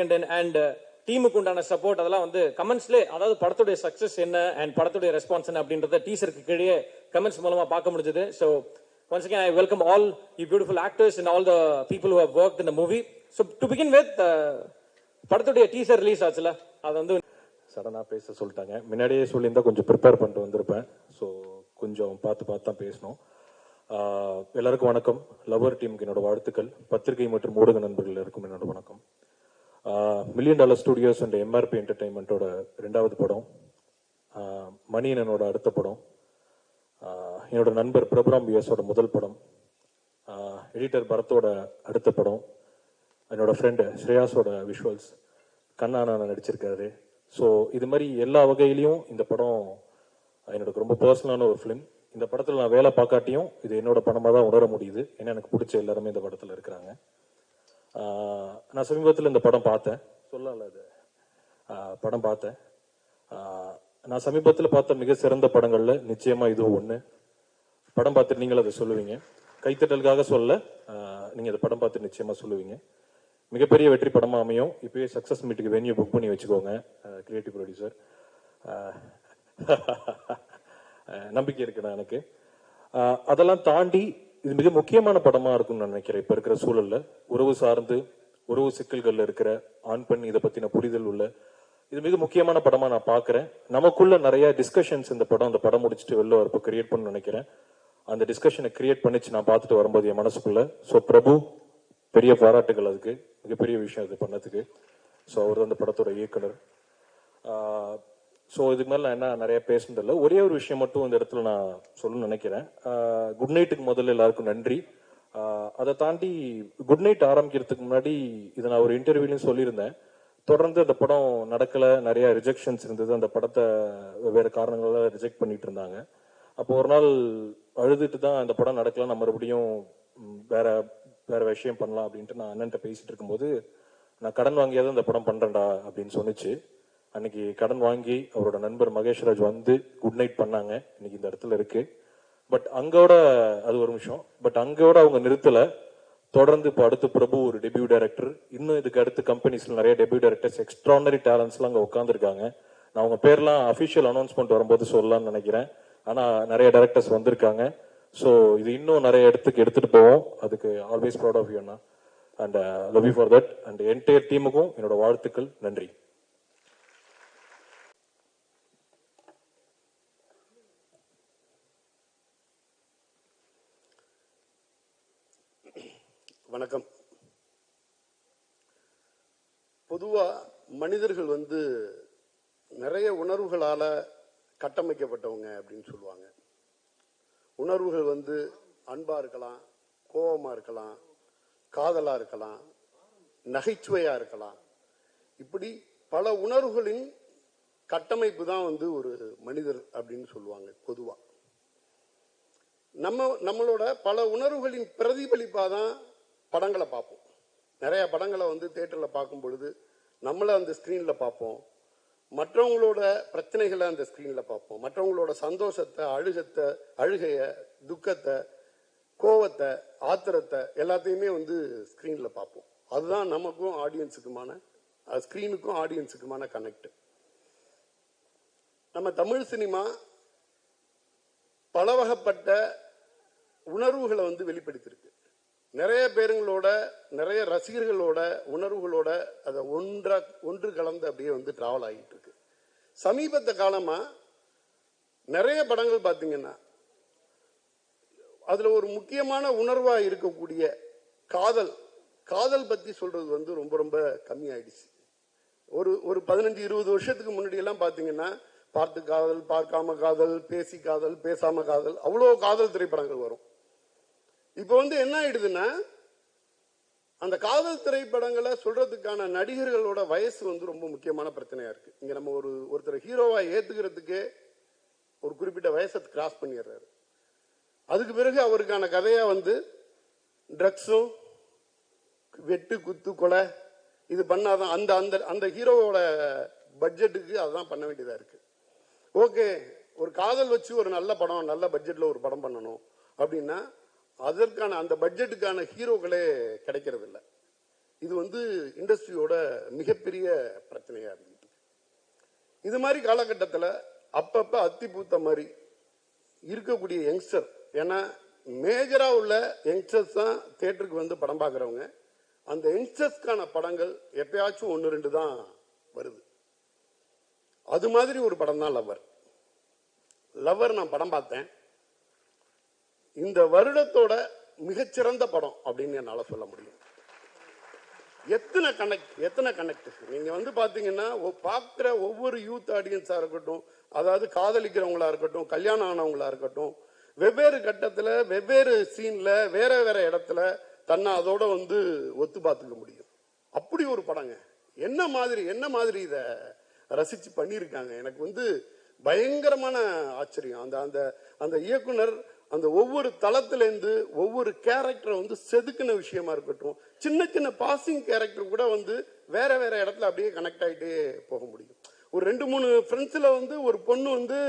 Manikandan and டீமுக்கு உண்டான support அதெல்லாம் வந்து கமெண்ட்ஸ்லேயே, அதாவது படத்துடைய சக்ஸஸ் என்ன அண்ட் படத்துடைய ரெஸ்பான்ஸ் என்ன அப்படின்றத டீசருக்கு கீழே கமெண்ட்ஸ் மூலமா பார்க்க முடிஞ்சது. So once again I welcome all you beautiful actors and all the people who have worked in the movie. So to begin with, படத்துடைய டீசர் ரிலீஸ் ஆச்சுல, அது வந்து சடனாக பேச சொல்லிட்டாங்க. முன்னாடியே சொல்லியிருந்தால் கொஞ்சம் ப்ரிப்பேர் பண்ணிட்டு வந்திருப்பேன். ஸோ கொஞ்சம் பார்த்து தான் பேசணும். எல்லாருக்கும் வணக்கம். லவர் டீமுக்கு என்னோட வாழ்த்துக்கள். பத்திரிகை மற்றும் ஊடக நண்பர்கள் எல்லாருக்கும் என்னோட வணக்கம். $1 million ஸ்டுடியோஸ் அண்ட் எம்ஆர்பி என்டர்டைன்மெண்ட்டோட 2வது படம், மணியனோட அடுத்த படம், என்னோட நண்பர் பிரபுராம் விஎஸோட முதல் படம், எடிட்டர் பரத்தோட அடுத்த படம், என்னோட ஃப்ரெண்டு ஸ்ரேயாஸோட விஷுவல்ஸ், கண்ணானா நடிச்சிருக்காரு. ஸோ இது மாதிரி எல்லா வகையிலையும் இந்த படம் என்னோட ரொம்ப பர்சனலான ஒரு ஃபிலிம். இந்த படத்தில் நான் வேலை பார்க்காட்டியும் இது என்னோட படமாக தான் உணர முடியுது. ஏன்னா எனக்கு பிடிச்ச எல்லாருமே இந்த படத்தில் இருக்கிறாங்க. நான் சமீபத்தில் இந்த படம் பார்த்தேன். சொல்லல அது படம் பார்த்தேன். நான் சமீபத்தில் பார்த்த மிக சிறந்த படங்கள்ல நிச்சயமா இதுவும் ஒன்று. படம் பார்த்துட்டு நீங்களும் அதை சொல்லுவீங்க. கைத்தட்டலுக்காக சொல்ல, நீங்க இந்த படம் பார்த்து நிச்சயமா சொல்லுவீங்க. மிகப்பெரிய வெற்றி படமா அமையும். இப்பயே சக்சஸ் மீட்டுக்கு வென்யூ புக் பண்ணி வச்சுக்கோங்க. கிரியேட்டிவ் ப்ரொடியூசர் நம்பிக்கை இருக்குண்ணா எனக்கு. அதெல்லாம் தாண்டி இது மிக முக்கியமான படமா இருக்கும்னு நான் நினைக்கிறேன். இப்ப இருக்கிற சூழல்ல உறவு சார்ந்து, உறவு சிக்கல்கள்ல இருக்கிற ஆண் பெண் இதை பத்தின புரிதல் உள்ள இது மிக முக்கியமான படமா நான் பாக்குறேன். நமக்குள்ள நிறைய டிஸ்கஷன்ஸ் இந்த படம், அந்த படம் முடிச்சுட்டு வெளில வரப்போ கிரியேட் பண்ண நினைக்கிறேன். அந்த டிஸ்கஷனை கிரியேட் பண்ணிச்சு நான் பார்த்துட்டு வரும்போது என் மனசுக்குள்ள. ஸோ பிரபு, பெரிய பாராட்டுகள், அதுக்கு மிகப்பெரிய விஷயம் அது பண்ணதுக்கு. ஸோ அவர் அந்த படத்தோட இயக்குனர். ஸோ இதுக்கு மேலே நான் என்ன நிறைய பேசுனதில்லை. ஒரே ஒரு விஷயம் மட்டும் இந்த இடத்துல நான் சொல்லணும்னு நினைக்கிறேன். குட் நைட்டுக்கு முதல்ல எல்லாருக்கும் நன்றி. அதை தாண்டி குட் நைட் ஆரம்பிக்கிறதுக்கு முன்னாடி இதை நான் ஒரு இன்டர்வியூலையும் சொல்லியிருந்தேன். தொடர்ந்து அந்த படம் நடக்கல, நிறைய ரிஜெக்ஷன்ஸ் இருந்தது. அந்த படத்தை வெவ்வேறு காரணங்களால ரிஜெக்ட் பண்ணிட்டு இருந்தாங்க. அப்போ ஒரு நாள் அழுதுட்டு தான் அந்த படம் நடக்கல, நம்ம மறுபடியும் வேற விஷயம் பண்ணலாம் அப்படின்ட்டு நான் அண்ணன்ட்ட பேசிட்டு இருக்கும்போது, நான் கடன் வாங்கியாவது அந்த படம் பண்றேன்டா அப்படின்னு சொன்னிச்சு. அன்னைக்கு கடன் வாங்கி அவரோட நண்பர் மகேஷ்ராஜ் வந்து குட் நைட் பண்ணாங்க. இன்னைக்கு இந்த இடத்துல இருக்கு. பட் அங்கோட அது ஒரு விஷயம். பட் அங்கோட அவங்க நிறுத்தல. தொடர்ந்து இப்போ அடுத்து பிரபு ஒரு டெபியூ டைரக்டர், இன்னும் இதுக்கு அடுத்து கம்பெனிஸ்ல நிறைய டெபியூ டைரக்டர்ஸ், எக்ஸ்ட்ரானரி டேலண்ட்ஸ்லாம் அங்கே உட்காந்துருக்காங்க. நான் அவங்க பேர்லாம் அஃபிஷியல் அனௌன்ஸ்மெண்ட் வரும்போது சொல்லலாம்னு நினைக்கிறேன். ஆனா நிறைய டைரக்டர்ஸ் வந்திருக்காங்க. ஸோ இது இன்னும் நிறைய இடத்துக்கு எடுத்துட்டு போவோம். அதுக்கு ஆல்வேஸ் ப்ரௌட் ஆஃப் யூ அண்ணா, and love you for that. And entire டீமுக்கும் என்னோட வாழ்த்துக்கள், நன்றி. வணக்கம். பொதுவா மனிதர்கள் நிறைய உணர்வுகளால கட்டமைக்கப்பட்டவங்க அப்படின்னு சொல்லுவாங்க. உணர்வுகள் அன்பா இருக்கலாம், கோபமா இருக்கலாம், காதலா இருக்கலாம், நகைச்சுவையா இருக்கலாம். இப்படி பல உணர்வுகளின் கட்டமைப்பு தான் ஒரு மனிதர் அப்படின்னு சொல்லுவாங்க பொதுவா. நம்மளோட பல உணர்வுகளின் பிரதிபலிப்பா தான் படங்களை பார்ப்போம். நிறைய படங்களை தியேட்டர்ல பார்க்கும் பொழுது நம்மள அந்த ஸ்கிரீன்ல பார்ப்போம். மற்றவங்களோட பிரச்சனைகளை அந்த ஸ்கிரீன்ல பார்ப்போம். மற்றவங்களோட சந்தோஷத்தை, அழுகைய, துக்கத்தை, கோவத்தை, ஆத்திரத்தை எல்லாத்தையுமே ஸ்கிரீன்ல பார்ப்போம். அதுதான் நமக்கும் ஆடியன்ஸுக்குமான, ஸ்கிரீனுக்கும் ஆடியன்ஸுக்குமான கனெக்ட். நம்ம தமிழ் சினிமா பல வகைப்பட்ட உணர்வுகளை வெளிப்படுத்தியிருக்கு. நிறைய பேருங்களோட, நிறைய ரசிகர்களோட உணர்வுகளோட அதை ஒன்று கலந்து அப்படியே டிராவல் ஆகிட்டு இருக்கு. சமீபத்த காலமா நிறைய படங்கள் பார்த்தீங்கன்னா அதுல ஒரு முக்கியமான உணர்வா இருக்கக்கூடிய காதல் பத்தி சொல்றது ரொம்ப ரொம்ப கம்மியாயிடுச்சு. ஒரு 15-20 வருஷத்துக்கு முன்னாடி எல்லாம் பாத்தீங்கன்னா பார்த்து காதல், பார்க்காம காதல், பேசி காதல், பேசாம காதல், அவ்வளோ காதல் திரைப்படங்கள் வரும். இப்போ என்ன ஆயிடுதுன்னா, அந்த காதல் திரைப்படங்களை சொல்றதுக்கான நடிகர்களோட வயசு ரொம்ப முக்கியமான பிரச்சனையா இருக்கு. இங்க நம்ம ஒருத்தர் ஹீரோவா ஏத்துக்கிறதுக்கே ஒரு குறிப்பிட்ட வயசை கிராஸ் பண்ணிடுறாரு. அதுக்கு பிறகு அவருக்கான கதையா ட்ரக்ஸும், வெட்டு, குத்து, கொலை இது பண்ணாதான் அந்த ஹீரோவோட பட்ஜெட்டுக்கு அதுதான் பண்ண வேண்டியதா இருக்கு. ஓகே, ஒரு காதல் வச்சு ஒரு நல்ல படம், நல்ல பட்ஜெட்ல ஒரு படம் பண்ணணும் அப்படின்னா அதற்கான அந்த பட்ஜெட்டுக்கான ஹீரோக்களே கிடைக்கிறது இல்லை. இது வந்து இண்டஸ்ட்ரியோட மிகப்பெரிய பிரச்சனையா இருந்தது. இது மாதிரி காலகட்டத்தில் அப்பப்ப அத்தி பூத்த மாதிரி இருக்கக்கூடிய யங்ஸ்டர், ஏன்னா மேஜரா உள்ள யங்ஸ்டர்ஸ் தான் தியேட்டருக்கு வந்து படம் பார்க்குறவங்க. அந்த யங்ஸ்டர்ஸ்க்கான படங்கள் எப்பயாச்சும் 1-2 தான் வருது. அது மாதிரி ஒரு படம் தான் லவ்வர். லவ்வர் நான் படம் பார்த்தேன். இந்த வருடத்தோட மிகச்சிறந்த படம் அப்படின்னு என்னால சொல்ல முடியும். எத்தனை கனெக்ட் நீங்க வந்து பாத்தீங்கன்னா பார்க்குற ஒவ்வொரு யூத் ஆடியன்ஸா இருக்கட்டும், அதாவது காதலிக்கிறவங்களா இருக்கட்டும், கல்யாணம் ஆனவங்களா இருக்கட்டும், வெவ்வேறு கட்டத்துல வெவ்வேறு சீன்ல வேற வேற இடத்துல தன்னை அதோட வந்து ஒத்து பார்த்துக்க முடியும். அப்படி ஒரு படங்க. என்ன மாதிரி இத ரசிச்சு பண்ணியிருக்காங்க. எனக்கு வந்து பயங்கரமான ஆச்சரியம். அந்த அந்த அந்த இயக்குனர் அந்த ஒவ்வொரு தளத்திலேருந்து ஒவ்வொரு கேரக்டரை வந்து செதுக்கின விஷயமா இருக்கட்டும், சின்ன சின்ன பாசிங் கேரக்டர் கூட வந்து வேற வேற இடத்துல அப்படியே கனெக்ட் ஆகிட்டே போக முடியும். ஒரு 2-3 ஃப்ரெண்ட்ஸ்ல வந்து ஒரு பொண்ணு வந்து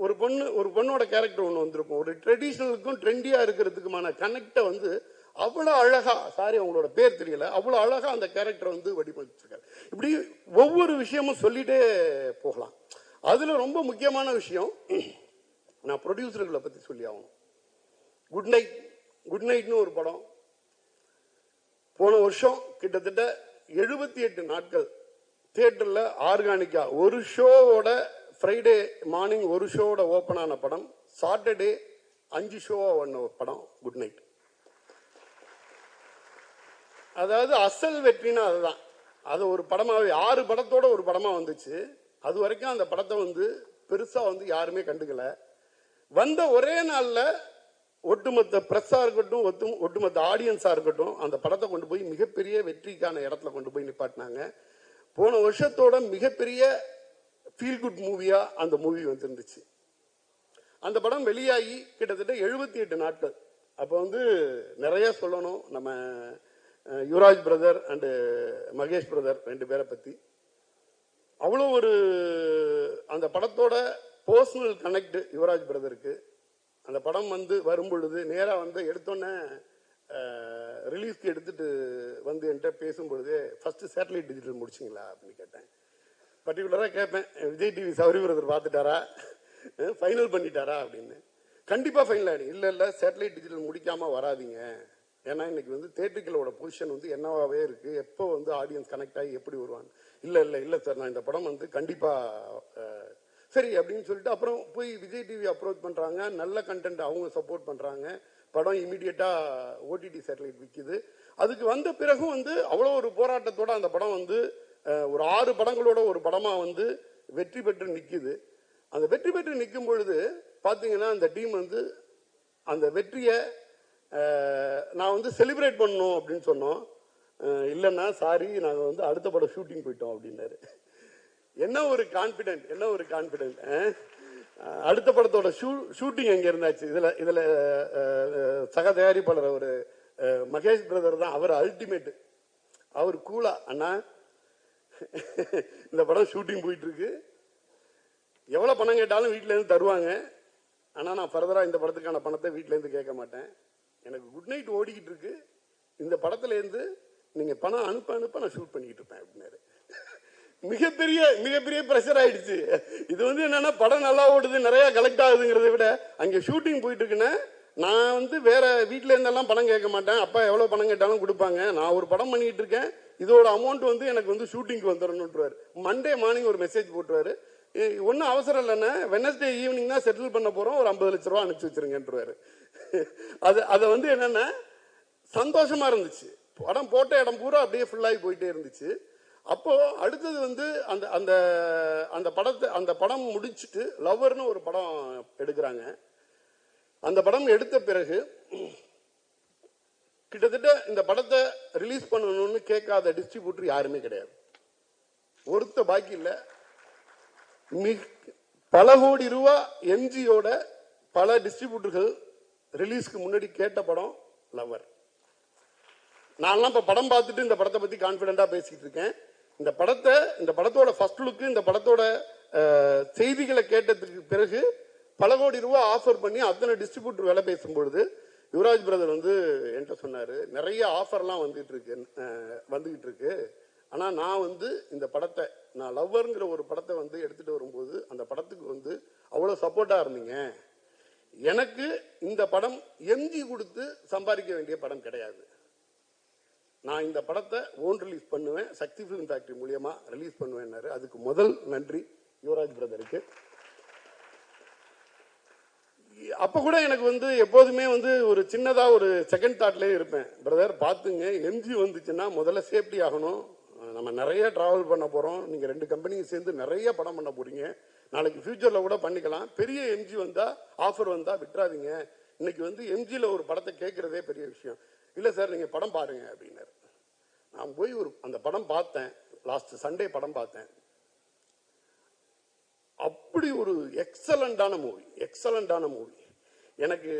ஒரு பொண்ணோட கேரக்டர் ஒன்று வந்திருக்கும். ஒரு ட்ரெடிஷனலுக்கும் ட்ரெண்டியா இருக்கிறதுக்குமான கனெக்டை வந்து அவ்வளோ அழகா, சாரி அவங்களோட பேர் தெரியல, அவ்வளோ அழகா அந்த கேரக்டர் வந்து வடிவமைச்சிருக்காரு. இப்படி ஒவ்வொரு விஷயமும் சொல்லிட்டே போகலாம். அதுல ரொம்ப முக்கியமான விஷயம், நான் ப்ரொடியூசர்களை பத்தி சொல்லி ஆகணும். குட் நைட்னு ஒரு படம் போன வருஷம் கிட்டத்தட்ட 78 நாட்கள் தியேட்டர்ல ஆர்கானிக்கா ஒரு ஷோவோட, ஃப்ரைடே மார்னிங் ஒரு ஷோவோட ஓபன் ஆன படம், சாட்டர்டே 5 ஷோவா வந்த படம் குட் நைட். அதாவது அசல் வெற்றினா அதுதான். அது ஒரு படமாவே 6 படத்தோட ஒரு படமா வந்துச்சு. அது வரைக்கும் அந்த படத்தை வந்து பெருசா வந்து யாருமே கண்டுக்கல. வந்த ஒரே நாள்ல ஒட்டுமொத்த பிரஸ்ஸா இருக்கட்டும், ஒட்டுமொத்த ஆடியன்ஸா இருக்கட்டும், அந்த படத்தை கொண்டு போய் மிகப்பெரிய வெற்றிக்கான இடத்துல கொண்டு போய் நிப்பாட்டினாங்க. போன வருஷத்தோட மிகப்பெரிய ஃபீல் குட் மூவியா அந்த மூவி வந்துருந்துச்சு. அந்த படம் வெளியாகி கிட்டத்தட்ட 78 நாட்கள். அப்ப வந்து நிறைய சொல்லணும் நம்ம Yuvraj brother and Mahesh brother 2 பேரை பத்தி. அவ்வளோ ஒரு அந்த படத்தோட பர்சனல் கனெக்ட் யுவராஜ் பிரதருக்கு. அந்த படம் வந்து வரும் பொழுது நேராக வந்து எடுத்தோன்னே ரிலீஸ்க்கு எடுத்துட்டு வந்து என்கிட்ட பேசும்பொழுது ஃபர்ஸ்ட் சேட்டலைட் டிஜிட்டல் முடிச்சிங்களா அப்படின்னு கேட்டேன். பர்டிகுலராக கேட்பேன், விஜய் டிவி சௌரி பிரதர் பார்த்துட்டாரா, ஃபைனல் பண்ணிட்டாரா அப்படின்னு. கண்டிப்பாக ஃபைனல் ஆகிடும். இல்லை சேட்டலைட் டிஜிட்டல் முடிக்காம வராதிங்க, ஏன்னா இன்னைக்கு வந்து தியேட்டர்களோட பொசிஷன் வந்து என்னவாவே இருக்கு, எப்போ வந்து ஆடியன்ஸ் கனெக்ட் ஆகி எப்படி வருவாங்க. இல்லை சார், நான் இந்த படம் வந்து கண்டிப்பா சரி அப்படின்னு சொல்லிட்டு அப்புறம் போய் விஜய் டிவி அப்ரோச் பண்றாங்க. நல்ல கண்டென்ட் அவங்க சப்போர்ட் பண்றாங்க. படம் இமீடியட்டா ஓடிடி சேட்டலைட் விற்குது. அதுக்கு வந்த பிறகும் வந்து அவ்வளோ ஒரு போராட்டத்தோட அந்த படம் வந்து ஒரு 6 படங்களோட ஒரு படமா வந்து வெற்றி பெற்று நிக்குது. அந்த வெற்றி பெற்று நிற்கும் பொழுது பாத்தீங்கன்னா அந்த டீம் வந்து அந்த வெற்றியை நான் வந்து செலிப்ரேட் பண்ணணும் அப்படின்னு சொன்னோம். இல்லைன்னா சாரி, நாங்கள் வந்து அடுத்த படம் ஷூட்டிங் போயிட்டோம் அப்படின்னாரு. என்ன ஒரு கான்பிடென்ட். அடுத்த படத்தோட ஷூட்டிங் எங்க இருந்தாச்சு. இதுல சக தயாரிப்பாளர் ஒரு மகேஷ் பிரதர் தான், அவர் அல்டிமேட். அவர் கூலா, அண்ணா இந்த படம் ஷூட்டிங் போயிட்டு இருக்கு, எவ்வளவு பணம் கேட்டாலும் வீட்டுல இருந்து தருவாங்க, ஆனா நான் ஃபர்தரா இந்த படத்துக்கான பணத்தை வீட்டுல இருந்து கேட்க மாட்டேன், எனக்கு குட் நைட் ஓடிக்கிட்டு இருக்கு, இந்த படத்துல இருந்து நீங்க பணம் அனுப்ப நான் ஷூட் பண்ணிக்கிட்டு இருப்பேன் அப்படின்னாரு. மிகப்பெரிய பிரஷர் ஆயிடுச்சு. இது வந்து என்னன்னா படம் நல்லா ஓடுது, நிறைய கலெக்ட் ஆகுதுங்கிறத விட அங்க ஷூட்டிங் போயிட்டு இருக்குன்னா நான் வந்து வேற வீட்டுல இருந்தெல்லாம் பணம் கேட்க மாட்டேன், அப்பா எவ்வளவு பணம் கேட்டாலும் கொடுப்பாங்க, நான் ஒரு படம் பண்ணிட்டு இருக்கேன், இதோட அமௌண்ட் வந்து எனக்கு வந்து ஷூட்டிங்க்கு வந்துடணும்ன்றாரு. மண்டே மார்னிங் ஒரு மெசேஜ் போட்டுருவாரு, ஒன்னும் அவசரம் இல்லைன்னா வெனஸ்டே ஈவினிங் தான் செட்டில் பண்ண போறோம், ஒரு 50 லட்ச ரூபா அனுப்பிச்சு வச்சிருங்கன்றாரு. அது வந்து என்னன்னா சந்தோஷமா இருந்துச்சு. படம் போட்ட இடம் பூரா அப்படியே ஃபுல்லாகி போயிட்டே இருந்துச்சு. அப்போ அடுத்தது வந்து அந்த படம் முடிச்சுட்டு லவ்வர்னு ஒரு படம் எடுக்கிறாங்க. அந்த படம் எடுத்த பிறகு கிட்டத்தட்ட இந்த படத்தை ரிலீஸ் பண்ணணும்னு கேட்காத டிஸ்ட்ரிபியூட்டர் யாருமே கிடையாது, ஒருத்த பாக்கி இல்ல. பல கோடி ரூபா எம்ஜியோட பல டிஸ்ட்ரிபியூட்டர்கள் ரிலீஸ்க்கு முன்னாடி கேட்ட படம் லவ்வர். நான்லாம் இப்ப படம் பார்த்துட்டு இந்த படத்தை பத்தி கான்பிடண்டா பேசிட்டு இருக்கேன். இந்த படத்தோட ஃபர்ஸ்ட் லுக், இந்த படத்தோட செய்திகளை கேட்டதுக்கு பிறகு பல கோடி ரூபாய் ஆஃபர் பண்ணி அத்தனை டிஸ்ட்ரிபியூட்டர் வேலை பேசும்பொழுது யுவராஜ் பிரதர் வந்து என்கிட்ட சொன்னாரு, நிறைய ஆஃபர்லாம் வந்துகிட்டு இருக்கு. ஆனா நான் வந்து இந்த படத்தை, நான் லவ்வர்ங்கிற ஒரு படத்தை வந்து எடுத்துட்டு வரும்போது அந்த படத்துக்கு வந்து அவ்வளவு சப்போர்ட்டா இருந்தீங்க. எனக்கு இந்த படம் எம்ஜி கொடுத்து சம்பாதிக்க வேண்டிய படம் கிடையாது. நான் இந்த படத்தை ஓன் ரிலீஸ் பண்ணுவேன், சக்தி பிலிம் ஃபேக்டரி மூலியமா ரிலீஸ் பண்ணுவேன்னாரு. அதுக்கு முதல் நன்றி யுவராஜ் பிரதருக்கு. அப்ப கூட எனக்கு வந்து எப்போதுமே வந்து ஒரு சின்னதா ஒரு செகண்ட் தாட்லயே இருப்பேன், பிரதர் பாத்துங்க, எம்ஜி வந்துச்சுன்னா முதல்ல சேஃப்டி ஆகணும். நம்ம நிறைய டிராவல் பண்ண போறோம், நீங்க 2 கம்பெனியும் சேர்ந்து நிறைய படம் பண்ண போறீங்க, நாளைக்கு ஃபியூச்சர்ல கூட பண்ணிக்கலாம். பெரிய எம்ஜி வந்தா, ஆஃபர் வந்தா விட்டுறாதீங்க. இன்னைக்கு வந்து எம்ஜில ஒரு படத்தை கேட்கறதே பெரிய விஷயம். இல்ல சார் நீங்க படம் பாருங்க அப்படின்னாரு. நான் போய் அந்த படம் பார்த்தேன், லாஸ்ட் சண்டே படம் பார்த்தேன். அப்படி ஒரு எக்ஸலண்டான மூவி. எனக்கு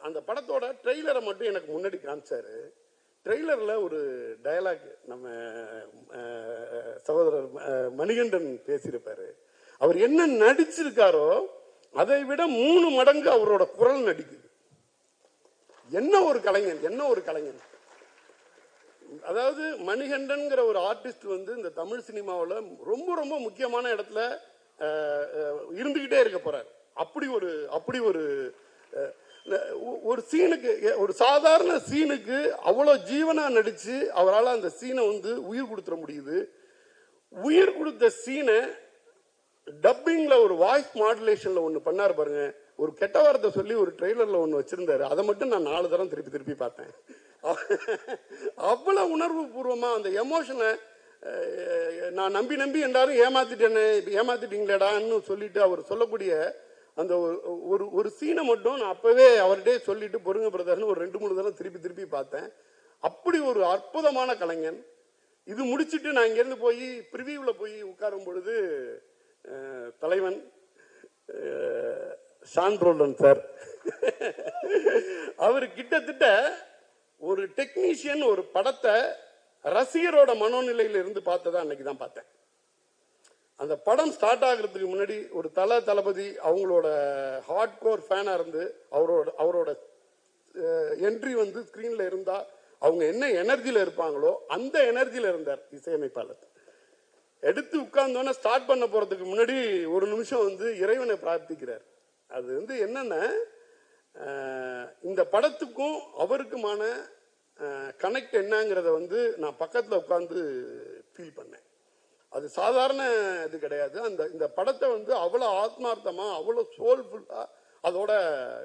அந்த படத்தோட ட்ரெய்லரை மட்டும் எனக்கு முன்னாடி காமிச்சாரு. ட்ரெய்லர்ல ஒரு டயலாக் நம்ம சகோதரர் மணிகண்டன் பேசியிருப்பாரு. அவர் என்ன நடிச்சிருக்காரோ அதை விட 3 மடங்கு அவரோட குரல் நடிக்குது. என்ன ஒரு கலைஞன். அதாவது மணிகண்டன்கிற ஒரு ஆர்டிஸ்ட் வந்து இந்த தமிழ் சினிமாவில் ரொம்ப ரொம்ப முக்கியமான இடத்துல இருந்துகிட்டே இருக்க போறார். அப்படி ஒரு சீனுக்கு, ஒரு சாதாரண சீனுக்கு அவ்வளவு ஜீவனா நடிச்சு அவரால் அந்த சீனை வந்து உயிர் கொடுத்துட முடியுது. உயிர் கொடுத்த சீனை டப்பிங்ல ஒரு வாய்ஸ் மாடுலேஷன்ல ஒன்னு பண்ணாரு பாருங்க. ஒரு கெட்ட வார்த்தை சொல்லி ஒரு ட்ரெய்லர்ல ஒன்னு வச்சிருந்தாரு, அதை மட்டும் நான் 4 தரம் திருப்பி பார்த்தேன். அவ்வளவு உணர்வு பூர்வமா அந்த எமோஷனை நான் நம்பி எல்லாரும் ஏமாத்திட்டீங்களேடான்னு சொல்லிட்டு அவர் சொல்லக்கூடிய அந்த ஒரு சீனை மட்டும் நான் அப்பவே அவர்கிட்ட சொல்லிட்டு பொறுங்க பிரதர்னு ஒரு 2-3 தடவை திருப்பி பார்த்தேன். அப்படி ஒரு அற்புதமான கலைஞன். இது முடிச்சுட்டு நான் இங்கிருந்து போய் பிரிவியூல போய் உட்காரும் பொழுது தலைவன் சான்ரோலன் சார் அவர் கிட்டத்தட்ட ஒரு டெக்னீஷியன் ஒரு படத்தை ரசிகரோட மனோநிலையில இருந்து பார்த்ததா அன்னைக்கு தான் பார்த்தேன். அந்த படம் ஸ்டார்ட் ஆகிறதுக்கு முன்னாடி ஒரு தளபதி அவங்களோட ஹார்ட் கோர் ஃபேனா இருந்து அவரோட என்ட்ரி வந்து ஸ்கிரீன்ல இருந்தா அவங்க என்ன எனர்ஜில இருப்பாங்களோ அந்த எனர்ஜில இருந்தார் இசையமைப்பாளர். எடுத்து உட்கார்ந்தோன்னே ஸ்டார்ட் பண்ண போறதுக்கு முன்னாடி ஒரு நிமிஷம் வந்து இறைவனை பிரார்த்திக்கிறார். அது வந்து என்னன்னா, இந்த படத்துக்கும் அவருக்குமான கனெக்ட் என்னங்கிறத வந்து நான் பக்கத்தில் உட்கார்ந்து ஃபீல் பண்ணேன். அது சாதாரண இது கிடையாது. இந்த படத்தை வந்து அவ்வளோ ஆத்மார்த்தமா அவ்வளோ சோல்ஃபுல்லா அதோட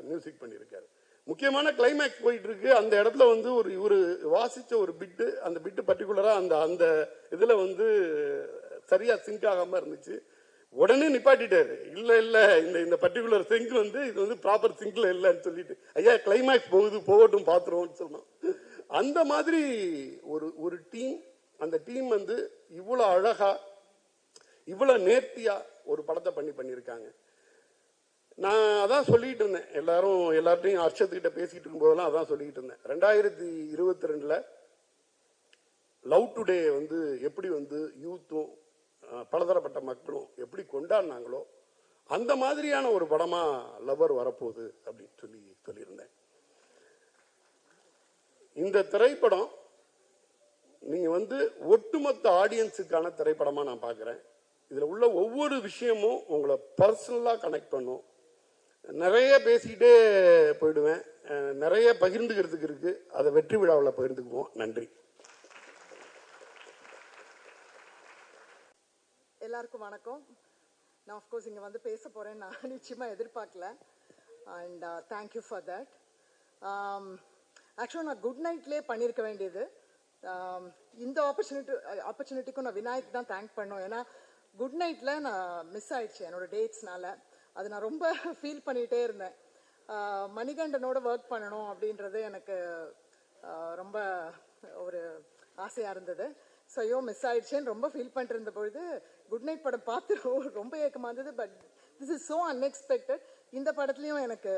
மியூசிக் பண்ணியிருக்காரு. முக்கியமான கிளைமேக்ஸ் போயிட்டு இருக்கு. அந்த இடத்துல வந்து இவரு வாசிச்ச ஒரு பிட்டு, அந்த பிட்டு பர்டிகுலரா அந்த இதுல வந்து சரியா சிங்க் ஆகாம இருந்துச்சு. உடனே நிப்பாட்டிட்டாரு. இல்ல இந்த பர்டிகுலர் சிங்க் வந்து இது வந்து ப்ராப்பர் சிங்க்ல இல்லைன்னு சொல்லிட்டு, ஐயா கிளைமேக்ஸ் போகட்டும் பாத்துருவோம்னு சொன்னோம். அந்த மாதிரி ஒரு டீம், அந்த டீம் வந்து இவ்வளவு அழகா இவ்வளவு நேர்த்தியா ஒரு படத்தை பண்ணியிருக்காங்க. நான் அதான் சொல்லிட்டு இருந்தேன், எல்லார்ட்டையும் அர்ஷத்துக்கிட்ட பேசிட்டு இருக்கும் போதெல்லாம் அதான் சொல்லிட்டு இருந்தேன். 2022ல லவ் டுடே வந்து எப்படி வந்து யூத்தும் பலதரப்பட்ட மக்களும் எப்படி கொண்டாடினாங்களோ அந்த மாதிரியான ஒரு படமா லவர் வரப்போகுது அப்படின்னு சொல்லியிருந்தேன். இந்த திரைப்படம் நீங்க வந்து ஒட்டுமொத்த ஆடியன்ஸுக்கான திரைப்படமா நான் பார்க்கிறேன். இதுல உள்ள ஒவ்வொரு விஷயமும் உங்களை பர்சனலா கனெக்ட் பண்ணும். நிறைய பேசிக்கிட்டே போயிடுவேன், நிறைய பகிர்ந்துக்கிறதுக்கு இருக்கு. அதை வெற்றி விழாவில் பகிர்ந்துக்குவோம். நன்றி. எல்லாருக்கும் வணக்கம். நான் ஆஃப்கோர்ஸ் இங்கே வந்து பேச போகிறேன், நான் நிச்சயமாக எதிர்பார்க்கல. And thank you for that. ஆக்சுவலாக நான் குட் நைட்லேயே பண்ணியிருக்க வேண்டியது. இந்த ஆப்பர்ச்சுனிட்டிக்கும் நான் விநாயக் தான் தேங்க் பண்ணோம். ஏன்னா குட் நைட்டில் நான் மிஸ் ஆயிடுச்சு என்னோட டேட்ஸ்னால. அது நான் ரொம்ப ஃபீல் பண்ணிகிட்டே இருந்தேன். மணிகண்டனோட ஒர்க் பண்ணணும் அப்படின்றது எனக்கு ரொம்ப ஒரு ஆசையாக இருந்தது. ஸோ ஐயோ மிஸ் ஆயிடுச்சேன்னு ரொம்ப ஃபீல் பண்ணிட்டு இருந்த பொழுது குட் நைட் படம் பார்த்து ரொம்ப ஏக்கமாக இருந்தது. But this is so unexpected. இந்த படத்துலையும் எனக்கு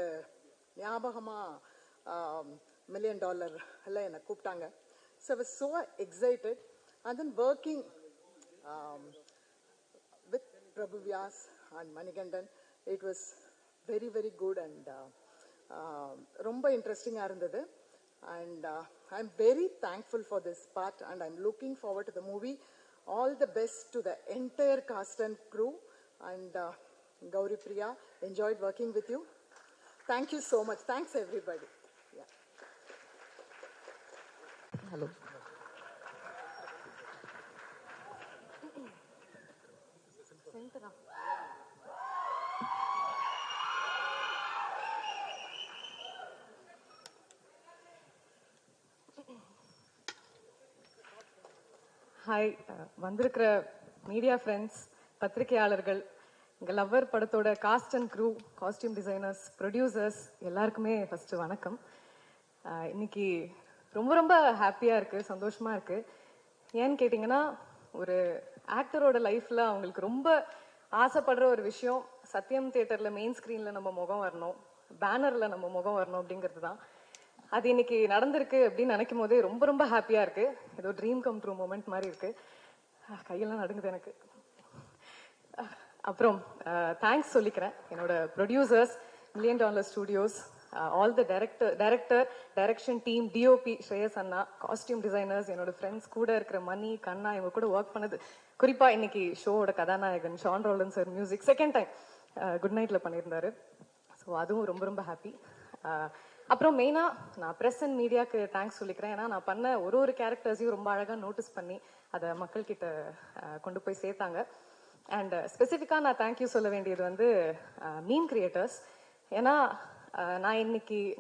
ஞாபகமாக $1 million எல்லாம் என்னை கூப்பிட்டாங்க. So I was so excited. And then working with Prabhu Vyas and Manikandan, it was very very good. And ரொம்ப இன்ட்ரெஸ்டிங்காக இருந்தது. And I'm very thankful for this part, and I'm looking forward to the movie. All the best to the entire cast and crew. And Gauri Priya, enjoyed working with you. Thank you so much. Thanks everybody. Yeah. Hello. Hi, வந்திருக்கிற media friends, பத்திரிகையாளர்கள், இங்கே lover படத்தோட cast and crew, costume designers, producers எல்லாருக்குமே first வணக்கம். இன்னைக்கு ரொம்ப ரொம்ப ஹாப்பியாக இருக்குது, சந்தோஷமாக இருக்குது. ஏன்னு கேட்டிங்கன்னா, ஒரு ஆக்டரோட லைஃப்பில் அவங்களுக்கு ரொம்ப ஆசைப்படுற ஒரு விஷயம் சத்யம் தியேட்டரில் மெயின் ஸ்க்ரீனில் நம்ம முகம் வரணும், பேனரில் நம்ம முகம் வரணும் அப்படிங்கிறது தான். அது இன்னைக்கு நடந்திருக்கு அப்படின்னு நினைக்கும் போதே ரொம்ப ரொம்ப ஹாப்பியாக இருக்குது. ஏதோ ட்ரீம் கம் ட்ரூ மூமெண்ட் மாதிரி இருக்குது. கையெல்லாம் நடுங்குது எனக்கு. அப்புறம் தேங்க்ஸ் சொல்லிக்கிறேன் என்னோட producers, million dollar studios, all the direction team, DOP Shreyas Anna, costume designers, என்னோட ஃப்ரெண்ட்ஸ், கூட இருக்கிற மணி, கண்ணா, இவங்க கூட ஒர்க் பண்ணது, குறிப்பாக இன்னைக்கு ஷோவோட கதாநாயகன் Sean Roldan sir music second time good நைட்டில் பண்ணியிருந்தாரு. ஸோ அதுவும் ரொம்ப ரொம்ப ஹாப்பி. அப்புறம் மெயினாக நான் ப்ரெஸ் அண்ட் மீடியாவுக்கு தேங்க்ஸ் சொல்லிக்கிறேன். ஏன்னா நான் பண்ண ஒரு கேரக்டர்ஸையும் ரொம்ப அழகாக நோட்டீஸ் பண்ணி அதை மக்கள்கிட்ட கொண்டு போய் சேர்த்தாங்க. அண்ட் ஸ்பெசிஃபிக்காக நான் தேங்க்யூ சொல்ல வேண்டியது வந்து மீம் கிரியேட்டர்ஸ். ஏன்னா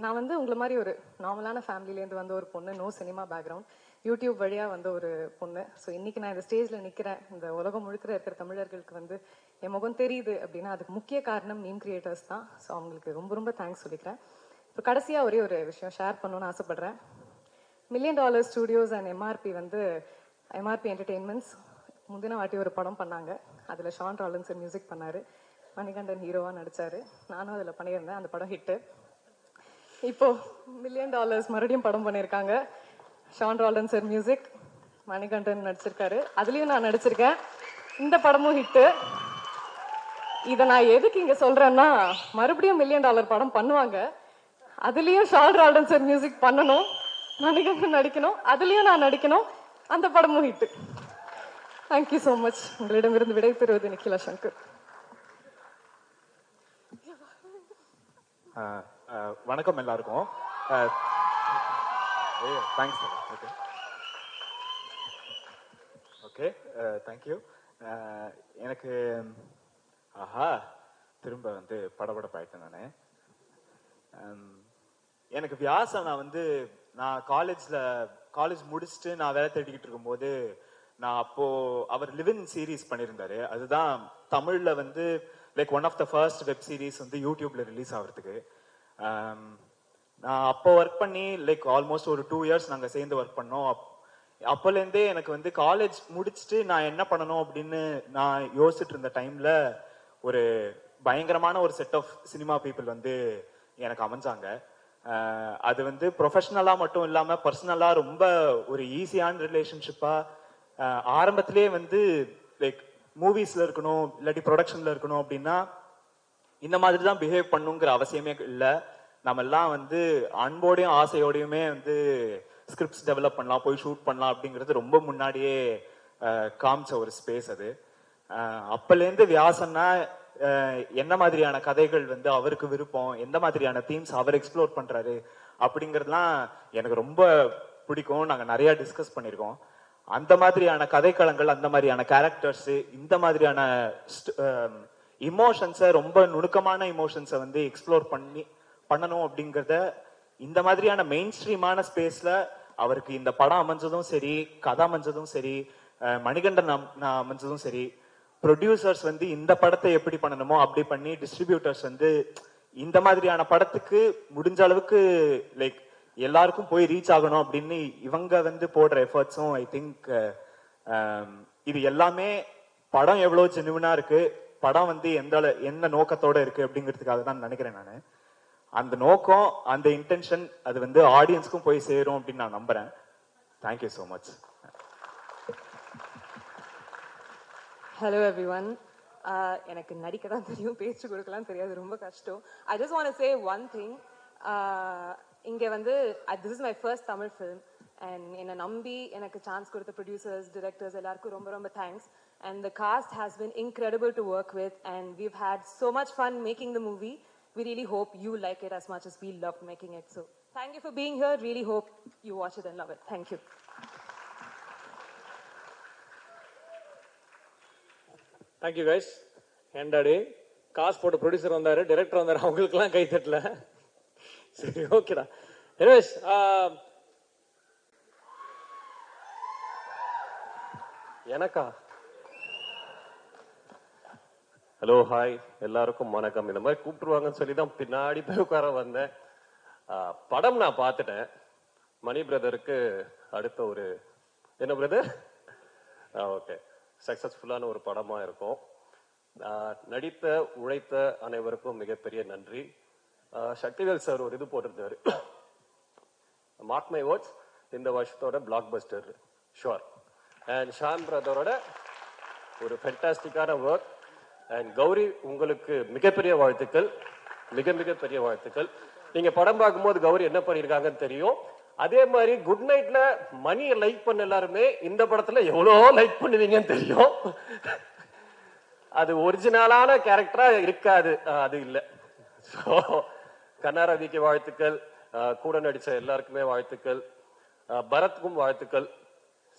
நான் வந்து உங்களை மாதிரி ஒரு நார்மலான ஃபேமிலியிலேருந்து வந்த ஒரு பொண்ணு, நோ சினிமா பேக்ரவுண்ட், யூடியூப் வழியாக வந்த ஒரு பொண்ணு. ஸோ இன்னைக்கு நான் இந்த ஸ்டேஜில் நிற்கிறேன், இந்த உலகம் முழுக்க இருக்கிற தமிழர்களுக்கு வந்து என் முகம் தெரியுது அப்படின்னா அதுக்கு முக்கிய காரணம் மீம் கிரியேட்டர்ஸ் தான். ஸோ அவங்களுக்கு ரொம்ப ரொம்ப தேங்க்ஸ் சொல்லிக்கிறேன். இப்போ கடைசியாக ஒரே ஒரு விஷயம் ஷேர் பண்ணணும்னு ஆசைப்படுறேன். Million dollar studios and MRP entertainments முந்தின வாட்டி ஒரு படம் பண்ணாங்க. அதில் ஷான் ராலன்ஸ் மியூசிக் பண்ணார், மணிகண்டன் ஹீரோவாக நடித்தார், நானும் அதில் பண்ணியிருந்தேன். அந்த படம் ஹிட்டு. இப்போது மில்லியன் டாலர்ஸ் மறுபடியும் படம் பண்ணியிருக்காங்க, ஷான் ராலன்ஸ் மியூசிக், மணிகண்டன் நடிச்சிருக்காரு, அதுலேயும் நான் நடிச்சிருக்கேன். இந்த படமும் ஹிட்டு. இதை நான் எதுக்கு இங்கே சொல்கிறேன்னா, மறுபடியும் மில்லியன் டாலர் படம் பண்ணுவாங்க, அதுலேயும் ஷான் ரால்டன் சார் மியூசிக் பண்ணணும், மணிகண்டன் நடிக்கணும், அதுலேயும் நான் நடிக்கணும், அந்த படமும் ஹிட்டு. Thank you so much. உங்களிடமிருந்து விடை பெறுவது நிக்கிலா சங்கர். வணக்கம் எல்லாருக்கும். தேங்க்ஸ். Okay okay, thank you. எனக்கு திரும்ப வந்து படபடப்பாயிட்டேன் நான். எனக்கு வியாசனா வந்து நான் காலேஜ் முடிச்சுட்டு நான் வேலை தேடிக்கிட்டு இருக்கும்போது நான் அப்போ அவர் லிவின் சீரீஸ் பண்ணியிருந்தாரு. அதுதான் தமிழ்ல வந்து like one of the first web series வந்து யூடியூப்ல ரிலீஸ் ஆகிறதுக்கு. நான் அப்போ ஒர்க் பண்ணி லைக் ஆல்மோஸ்ட் ஒரு 2 இயர்ஸ் நாங்கள் சேர்ந்து ஒர்க் பண்ணோம். அப்போலேருந்தே எனக்கு வந்து காலேஜ் முடிச்சுட்டு நான் என்ன பண்ணணும் அப்படின்னு நான் யோசிச்சுட்டு இருந்த டைம்ல ஒரு பயங்கரமான ஒரு செட் ஆஃப் சினிமா பீப்புள் வந்து எனக்கு அமைஞ்சாங்க. அது வந்து ப்ரொஃபஷனலா மட்டும் இல்லாம பர்சனலா ரொம்ப ஒரு ஈஸியான ரிலேஷன்ஷிப்பா, ஆரம்பத்திலேயே வந்து லைக் மூவிஸ்ல இருக்கணும் இல்லாட்டி ப்ரொடக்ஷன்ல இருக்கணும் அப்படின்னா இந்த மாதிரி தான் பிஹேவ் பண்ணுங்கிற அவசியமே இல்லை. நம்ம எல்லாம் வந்து அன்போடையும் ஆசையோடையுமே வந்து ஸ்கிரிப்ட்ஸ் டெவலப் பண்ணலாம், போய் ஷூட் பண்ணலாம் அப்படிங்கிறது ரொம்ப முன்னாடியே காமிச்ச ஒரு ஸ்பேஸ் அது. அப்பலேருந்து வியாசன்னா என்ன மாதிரியான கதைகள் வந்து அவருக்கு விருப்பம், எந்த மாதிரியான தீம்ஸ் அவர் எக்ஸ்ப்ளோர் பண்றாரு அப்படிங்கிறதுலாம் எனக்கு ரொம்ப பிடிக்கும். நாங்க நிறைய டிஸ்கஸ் பண்ணியிருக்கோம். அந்த மாதிரியான கதைக்களங்கள், அந்த மாதிரியான கேரக்டர்ஸ், இந்த மாதிரியான இமோஷன்ஸை, ரொம்ப நுணுக்கமான இமோஷன்ஸை வந்து எக்ஸ்ப்ளோர் பண்ணணும் அப்படிங்கிறத இந்த மாதிரியான மெயின் ஸ்ட்ரீமான ஸ்பேஸ்ல அவருக்கு இந்த படம் அமைஞ்சதும் சரி, கதை அமைஞ்சதும் சரி, மணிகண்டன் அமைஞ்சதும் சரி, ப்ரொடியூசர்ஸ் வந்து இந்த படத்தை எப்படி பண்ணணுமோ அப்படி பண்ணி, டிஸ்ட்ரிபியூட்டர்ஸ் வந்து இந்த மாதிரியான படத்துக்கு முடிஞ்ச அளவுக்கு லைக் எல்லாருக்கும் போய் ரீச் ஆகணும் அப்படின்னு இவங்க வந்து போடுற எஃபர்ட்ஸும் ஐ திங்க் இது எல்லாமே படம் எவ்வளவு ஜெனுவினா இருக்கு, படம் வந்து என்ன நோக்கத்தோட இருக்கு அப்படிங்கிறதுக்காக தான் நினைக்கிறேன் நான். அந்த நோக்கம், அந்த இன்டென்ஷன் அது வந்து ஆடியன்ஸ்க்கும் போய் சேரும் அப்படின்னு நான் நம்புறேன். Thank you so much. Hello everyone. எனக்கு நடிக்க தான் தெரியும், பேச்சு கொடுக்கலாம் தெரியாது, ரொம்ப கஷ்டம். I just want to say one thing. இங்கே வந்து this is my first Tamil film and என்னை நம்பி எனக்கு சான்ஸ் கொடுத்த ப்ரொடியூசர்ஸ் டிரெக்டர்ஸ் எல்லாருக்கும் ரொம்ப ரொம்ப thanks and the cast has been incredible to work with and we've had so much fun making the movie. We really hope you like it as much as we loved making it. So thank you for being here. Really hope you watch it and love it. Thank you. Thank you guys. ஏண்டாடி காசு போட்டு producer வந்தாரு, director வந்தாரு, அவங்களுக்குலாம் கை தட்டல. சரி, ஓகேடா. Anyways, எனக்கா? Hello, hi, எல்லாருக்கும் வணக்கம். இந்த மாதிரி கூப்பிட்டுருவாங்கன்னு சொல்லி தான் பின்னாடி போய் உட்கார வந்தேன். படம் நான் பார்த்துட்டேன். மணி பிரதருக்கு அடுத்த ஒரு என்ன பிரதர்? ஓகே, சக்சஸ்ஃபுல்லான ஒரு படமா இருக்கும். நடித்த உழைத்த அனைவருக்கும் மிகப்பெரிய நன்றி. சக்திவேல் சார் ஒரு இது போட்டிருந்தாரு, மார்க் மை வேர்ட்ஸ், இந்த வருஷத்தோட blockbuster sure. And Sean பிரதரோட ஒரு ஃபென்டாஸ்டிக்கான ஒர்க். அண்ட் கௌரி, உங்களுக்கு மிகப்பெரிய வாழ்த்துக்கள், மிக மிக பெரிய வாழ்த்துக்கள். நீங்க படம் பார்க்கும்போது கௌரி என்ன பண்ணிருக்காங்கன்னு தெரியும். அதே மாதிரி குட் நைட்ல மணியை லைக் பண்ண எல்லாருமே இந்த படத்துல எவ்வளோ லைக் பண்ணுவீங்கன்னு தெரியும். அது ஒரிஜினலான கேரக்டரா இருக்காது, அது இல்லை. ஸோ கண்ணாரவிக்கு வாழ்த்துக்கள், கூட நடிச்ச எல்லாருக்குமே வாழ்த்துக்கள், பரத்துக்கும் வாழ்த்துக்கள்.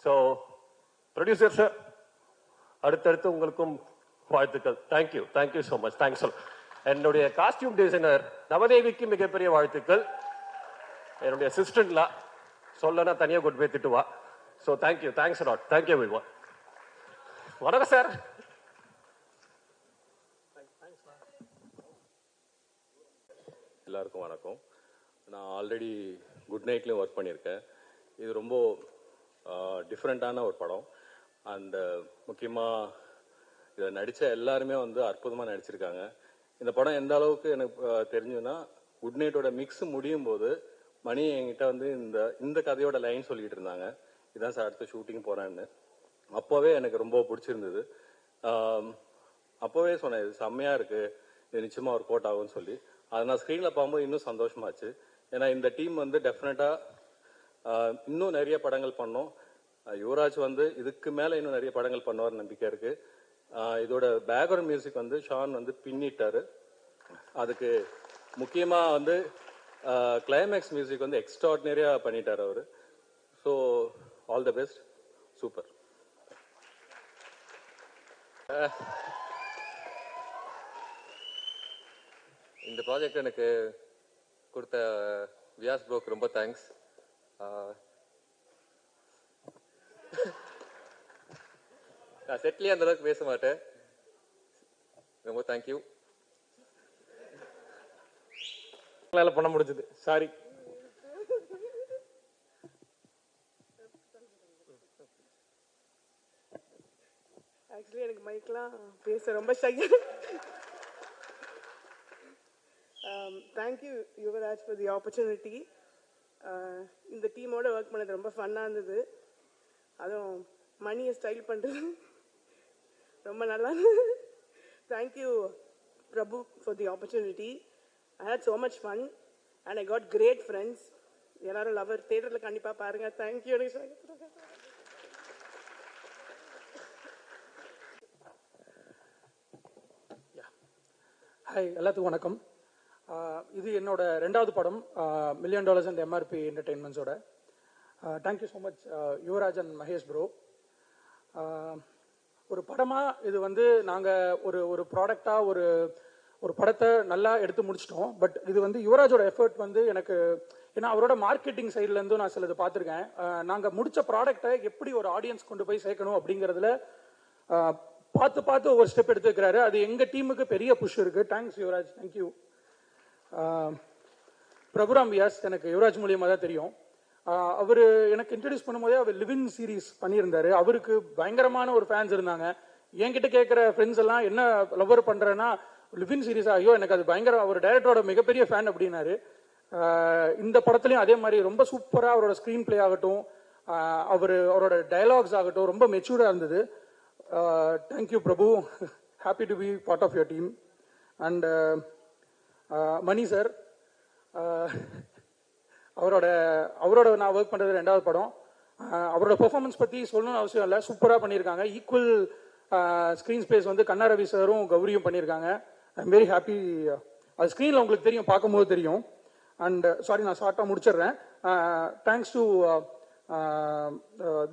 ஸோ ப்ரொடியூசர் சார், அடுத்தடுத்து உங்களுக்கும் வாழ்த்துக்கள். Thank you, thank you so much, thanks. என்னுடைய காஸ்டியூம் டிசைனர் நவதேவிக்கு மிகப்பெரிய வாழ்த்துக்கள். என்னுடைய அசிஸ்டன்ட்லா சொல்லனா தனியாக கொண்டு போய் திட்டுவா. So thank you, thanks lot, thank you everyone. வணக்கம் சார். எல்லாருக்கும் வணக்கம். நான் ஆல்ரெடி குட் நைட்லேயும் ஒர்க் பண்ணியிருக்கேன். இது ரொம்ப டிஃப்ரெண்ட்டான ஒரு படம். அண்ட் முக்கியமாக இதில் நடித்த எல்லாருமே வந்து அற்புதமாக நடிச்சிருக்காங்க. இந்த படம் எந்த அளவுக்கு எனக்கு தெரிஞ்சுன்னா, குட் நைட்டோட மிக்ஸ் முடியும் போது மணி என்கிட்ட வந்து இந்த கதையோட லைன் சொல்லிட்டு இருந்தாங்க, இதான் சார் அடுத்த ஷூட்டிங் போகிறேன்னு. அப்போவே எனக்கு ரொம்ப பிடிச்சிருந்தது. அப்போவே சொன்னேன், இது செம்மையாக இருக்குது, இது நிச்சயமாக ஒரு கோட் ஆகும்னு சொல்லி. அதை நான் ஸ்க்ரீனில் பார்க்கும்போது இன்னும் சந்தோஷமாச்சு. ஏன்னா இந்த டீம் வந்து டெஃபினட்டாக இன்னும் நிறைய படங்கள் பண்ணோம். யுவராஜ் வந்து இதுக்கு மேலே இன்னும் நிறைய படங்கள் பண்ணுவார் நம்பிக்கை இருக்குது. இதோட பேக்ரவுண்ட் மியூசிக் வந்து ஷான் வந்து பின்னிட்டாரு. அதுக்கு முக்கியமாக வந்து கிளைமேக்ஸ் மியூசிக் வந்து எக்ஸ்ட்ராடினரியாக பண்ணிட்டார் அவர். So all the best, super. இந்த ப்ராஜெக்ட் எனக்கு கொடுத்த வியாஸ் ப்ரோக்கு ரொம்ப தேங்க்ஸ். நான் செட்லேயே அந்த அளவுக்கு பேச மாட்டேன். ரொம்ப தேங்க்யூ. பண்ண முடிஞ்சது, சாரி. ஆக்சுவலி எனக்கு மைக்லாம் பேச ரொம்ப shy. Thank you Yuvraj for the opportunity. இந்த டீமோட ஒர்க் பண்ணது ரொம்ப ஃபன்னாக இருந்தது. அதுவும் மணியை ஸ்டைல் பண்ணுறது ரொம்ப நல்லா இருந்தது. Thank you Prabhu for the opportunity. I had so much fun and I got great friends. எல்லாரும் லவர் தியேட்டரில் கண்டிப்பாக பாருங்கள். தேங்க்யூ. ஹாய், எல்லாத்துக்கும் வணக்கம். இது என்னோட 2வது படம், $1 million அண்ட் எம்ஆர்பி என்டர்டெயின்மெண்ட்ஸோட. Thank you so much Yuvaraj and Mahesh bro. ஒரு படமாக இது வந்து நாங்கள் ஒரு ப்ராடக்டாக ஒரு படத்தை நல்லா எடுத்து முடிச்சிட்டோம். பட் இது வந்து யுவராஜோட எஃபர்ட் வந்து எனக்கு, ஏன்னா அவரோட மார்க்கெட்டிங் சைட்லேருந்தும் நான் சிலது பார்த்துருக்கேன். நாங்கள் முடித்த ப்ராடக்டை எப்படி ஒரு ஆடியன்ஸ் கொண்டு போய் சேர்க்கணும் அப்படிங்கிறதுல பார்த்து ஒவ்வொரு ஸ்டெப் எடுத்துக்கிறாரு. அது எங்கள் டீமுக்கு பெரிய புஷ் இருக்குது. Thanks Yuvaraj, thank you. பிரபுராம் வியாஸ் எனக்கு யுவராஜ் மூலியமாக தான் தெரியும். அவர் எனக்கு இன்ட்ரடியூஸ் பண்ணும்போதே அவர் லிவின் சீரீஸ் பண்ணியிருந்தாரு. அவருக்கு பயங்கரமான ஒரு ஃபேன்ஸ் இருந்தாங்க. என்கிட்ட கேட்குற ஃப்ரெண்ட்ஸ் எல்லாம் என்ன லவர் பண்ணுறேன்னா, லிவின் சீரீஸா, ஐயோ எனக்கு அது பயங்கர, அவர் டைரக்டரோட மிகப்பெரிய ஃபேன் அப்படின்னாரு. இந்த படத்துலையும் அதே மாதிரி ரொம்ப சூப்பராக அவரோட ஸ்க்ரீன் பிளே ஆகட்டும், அவரோட டயலாக்ஸ் ஆகட்டும் ரொம்ப மெச்சூர்டாக இருந்தது. Thank you Prabhu, happy to be part of your team. And Mani sir, அவரோட நான் ஒர்க் பண்ணுறது 2வது படம். அவரோட பெர்ஃபார்மன்ஸ் பற்றி சொல்லணும்னு அவசியம் இல்லை, சூப்பராக பண்ணியிருக்காங்க. ஈக்குவல் ஸ்க்ரீன் ஸ்பேஸ் வந்து கண்ணா ரவி சாரும் கௌரியும் பண்ணியிருக்காங்க. I am very happy. அது ஸ்க்ரீனில் உங்களுக்கு தெரியும், பார்க்கும்போது தெரியும். அண்ட் சாரி, நான் ஷார்ட்டாக முடிச்சிடுறேன். Thanks to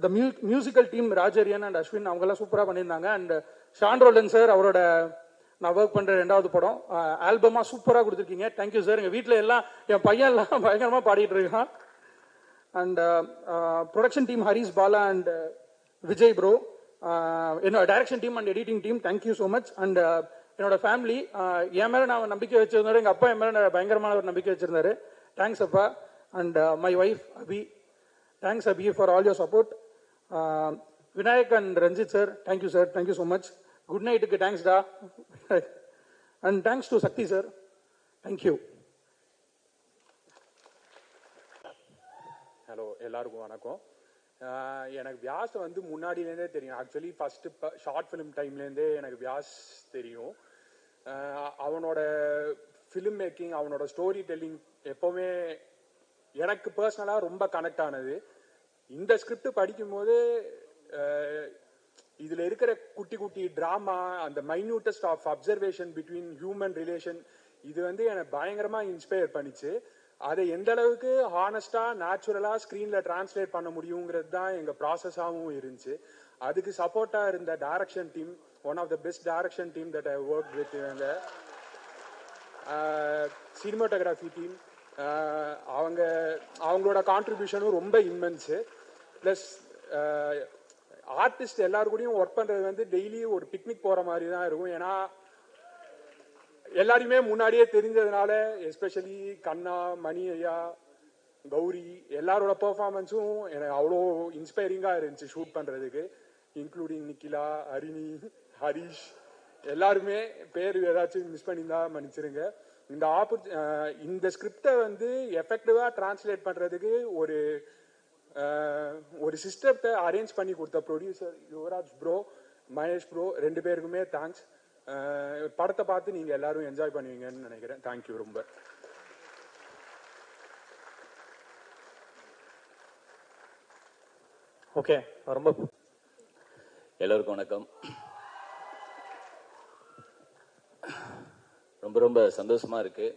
the musical team, ராஜரியன் அண்ட் அஸ்வின், அவங்கெல்லாம் சூப்பராக பண்ணியிருந்தாங்க. அண்ட் ஷான் ரோல்டன் சார், அவரோட நான் ஒர்க் பண்ணுற 2வது படம், ஆல்பமாக சூப்பராக கொடுத்துருக்கீங்க. Thank you sir. எங்கள் வீட்டில் எல்லாம் என் பையன் எல்லாம் பயங்கரமாக பாடிட்டு இருக்கான். And production team Harish Bala and Vijay bro, என்னோட direction team and editing team, thank you so much. And என்னோட ஃபேமிலி, என் மேலே நான் நம்பிக்கை வச்சிருந்தாரு, எங்கள் அப்பா என் மேலே பயங்கரமான ஒரு நம்பிக்கை வச்சிருந்தாரு. தேங்க்ஸ் அப்பா. And my wife Abhi, thanks Abhi for all your support. Vinayak and Ranjith sir, thank you sir, thank you so much. Good நைட்டுக்கு தேங்க்ஸ் டா. And thanks to Shakti sir, thank you. Hello, எல்லாருக்கும் வணக்கம். எனக்கு வியாஸ் வந்து முன்னாடியிலேருந்தே தெரியும். ஆக்சுவலி ஃபர்ஸ்ட் ஷார்ட் ஃபிலிம் டைம்லேருந்தே எனக்கு வியாஸ் தெரியும். அவனோட ஃபிலிம் மேக்கிங், அவனோட ஸ்டோரி டெல்லிங் எப்போவுமே எனக்கு பர்சனலாக ரொம்ப கனெக்ட் ஆனது. இந்த ஸ்கிரிப்ட் படிக்கும்போது இதில் இருக்கிற குட்டி குட்டி ட்ராமா, அந்த minutest of observation between human relation, இது வந்து எனக்கு பயங்கரமாக இன்ஸ்பயர் பண்ணிச்சு. அதை எந்த அளவுக்கு ஹானஸ்டாக நேச்சுரலாக ஸ்க்ரீனில் டிரான்ஸ்லேட் பண்ண முடியுங்கிறது தான் எங்கள் ப்ராசஸாகவும் இருந்துச்சு. அதுக்கு சப்போர்ட்டாக இருந்த direction team, one of the best direction team that I work with. அந்த சினிமாட்டோகிராஃபி டீம், அவங்களோட கான்ட்ரிபியூஷனும் ரொம்ப இம்மென்ஸு. ப்ளஸ் ஆர்டிஸ்ட் எல்லாரு கூடயும் ஒர்க் பண்ணுறது வந்து டெய்லி ஒரு பிக்னிக் போகிற மாதிரி தான் இருக்கும். ஏன்னா எல்லாரையுமே முன்னாடியே தெரிஞ்சதுனால, எஸ்பெஷலி கண்ணா, மணி ஐயா, கௌரி, எல்லாரோட பெர்ஃபார்மன்ஸும் எனக்கு அவ்வளோ இன்ஸ்பைரிங்காக இருந்துச்சு ஷூட் பண்ணுறதுக்கு. இன்க்ளூடிங் நிக்கிலா, ஹரிணி, ஹரிஷ், எல்லாருமே பேர் ஏதாச்சும் மிஸ் பண்ணியிருந்தா மன்னிச்சிருங்க. இந்த ஸ்கிரிப்டை வந்து எஃபெக்டிவாக டிரான்ஸ்லேட் பண்ணுறதுக்கு ஒரு சிஸ்டத்தை அரேஞ்ச் பண்ணி கொடுத்த producer Yuvraj bro, Mahesh bro, 2 பேருக்குமே தேங்க்ஸ். படத்தை பார்த்து நீங்கள் எல்லாரும் என்ஜாய் பண்ணுவீங்கன்னு நினைக்கிறேன். தேங்க்யூ ரொம்ப. ஓகே, ரொம்ப எல்லோருக்கும் வணக்கம். ரொம்ப ரொம்ப சந்தோஷமா இருக்கு.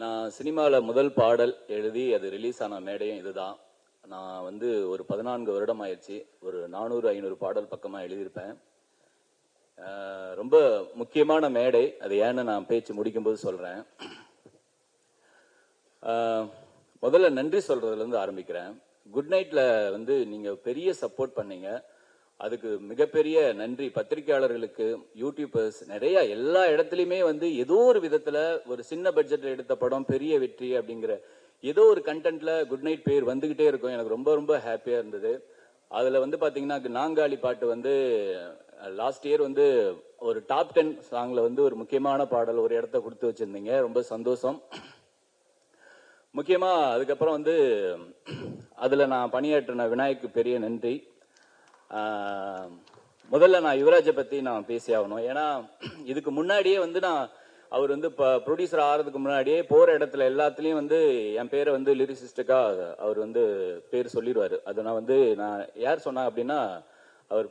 நான் சினிமாவில் முதல் பாடல் எழுதி அது ரிலீஸ் ஆன மேடையும் இதுதான். நான் வந்து ஒரு 14 வருடம் ஆயிடுச்சு. ஒரு 400-500 பாடல் பக்கமாக எழுதியிருப்பேன். ரொம்ப முக்கியமான மேடை அது. ஏன்னு நான் பேச்சு முடிக்கும்போது சொல்றேன். முதல்ல நன்றி சொல்றதுல இருந்து ஆரம்பிக்கிறேன். குட் நைட்ல வந்து நீங்க பெரிய சப்போர்ட் பண்ணீங்க, அதுக்கு மிகப்பெரிய நன்றி. பத்திரிகையாளர்களுக்கு, யூடியூபர்ஸ், நிறைய எல்லா இடத்துலையுமே வந்து ஏதோ ஒரு விதத்துல ஒரு சின்ன பட்ஜெட்ல எடுத்த படம் பெரிய வெற்றி அப்படிங்கிற ஏதோ ஒரு கண்டென்ட்ல குட் நைட் பேர் வந்துகிட்டே இருக்கும். எனக்கு ரொம்ப ரொம்ப ஹாப்பியா இருந்தது. அதுல வந்து பாத்தீங்கன்னா நாங்காலி பாட்டு வந்து லாஸ்ட் இயர் வந்து ஒரு டாப் 10 சாங்ல வந்து ஒரு முக்கியமான பாடல் ஒரு இடத்த கொடுத்து வச்சிருந்தீங்க. ரொம்ப சந்தோஷம். முக்கியமா அதுக்கப்புறம் வந்து அதுல நான் பணியாற்றின விநாயக்கு பெரிய நன்றி. முதல்ல நான் யுவராஜை பத்தி நான் பேசி ஆகணும். ஏன்னா இதுக்கு முன்னாடியே வந்து அவர் வந்து ப்ரொடியூசர் ஆகிறதுக்கு முன்னாடியே போற இடத்துல எல்லாத்துலயும் வந்து என் பேரை வந்து லிரிசிஸ்டுக்கா அவர் வந்து பேர் சொல்லிடுவாரு. அது நான் யார் சொன்னா அப்படின்னா அவர்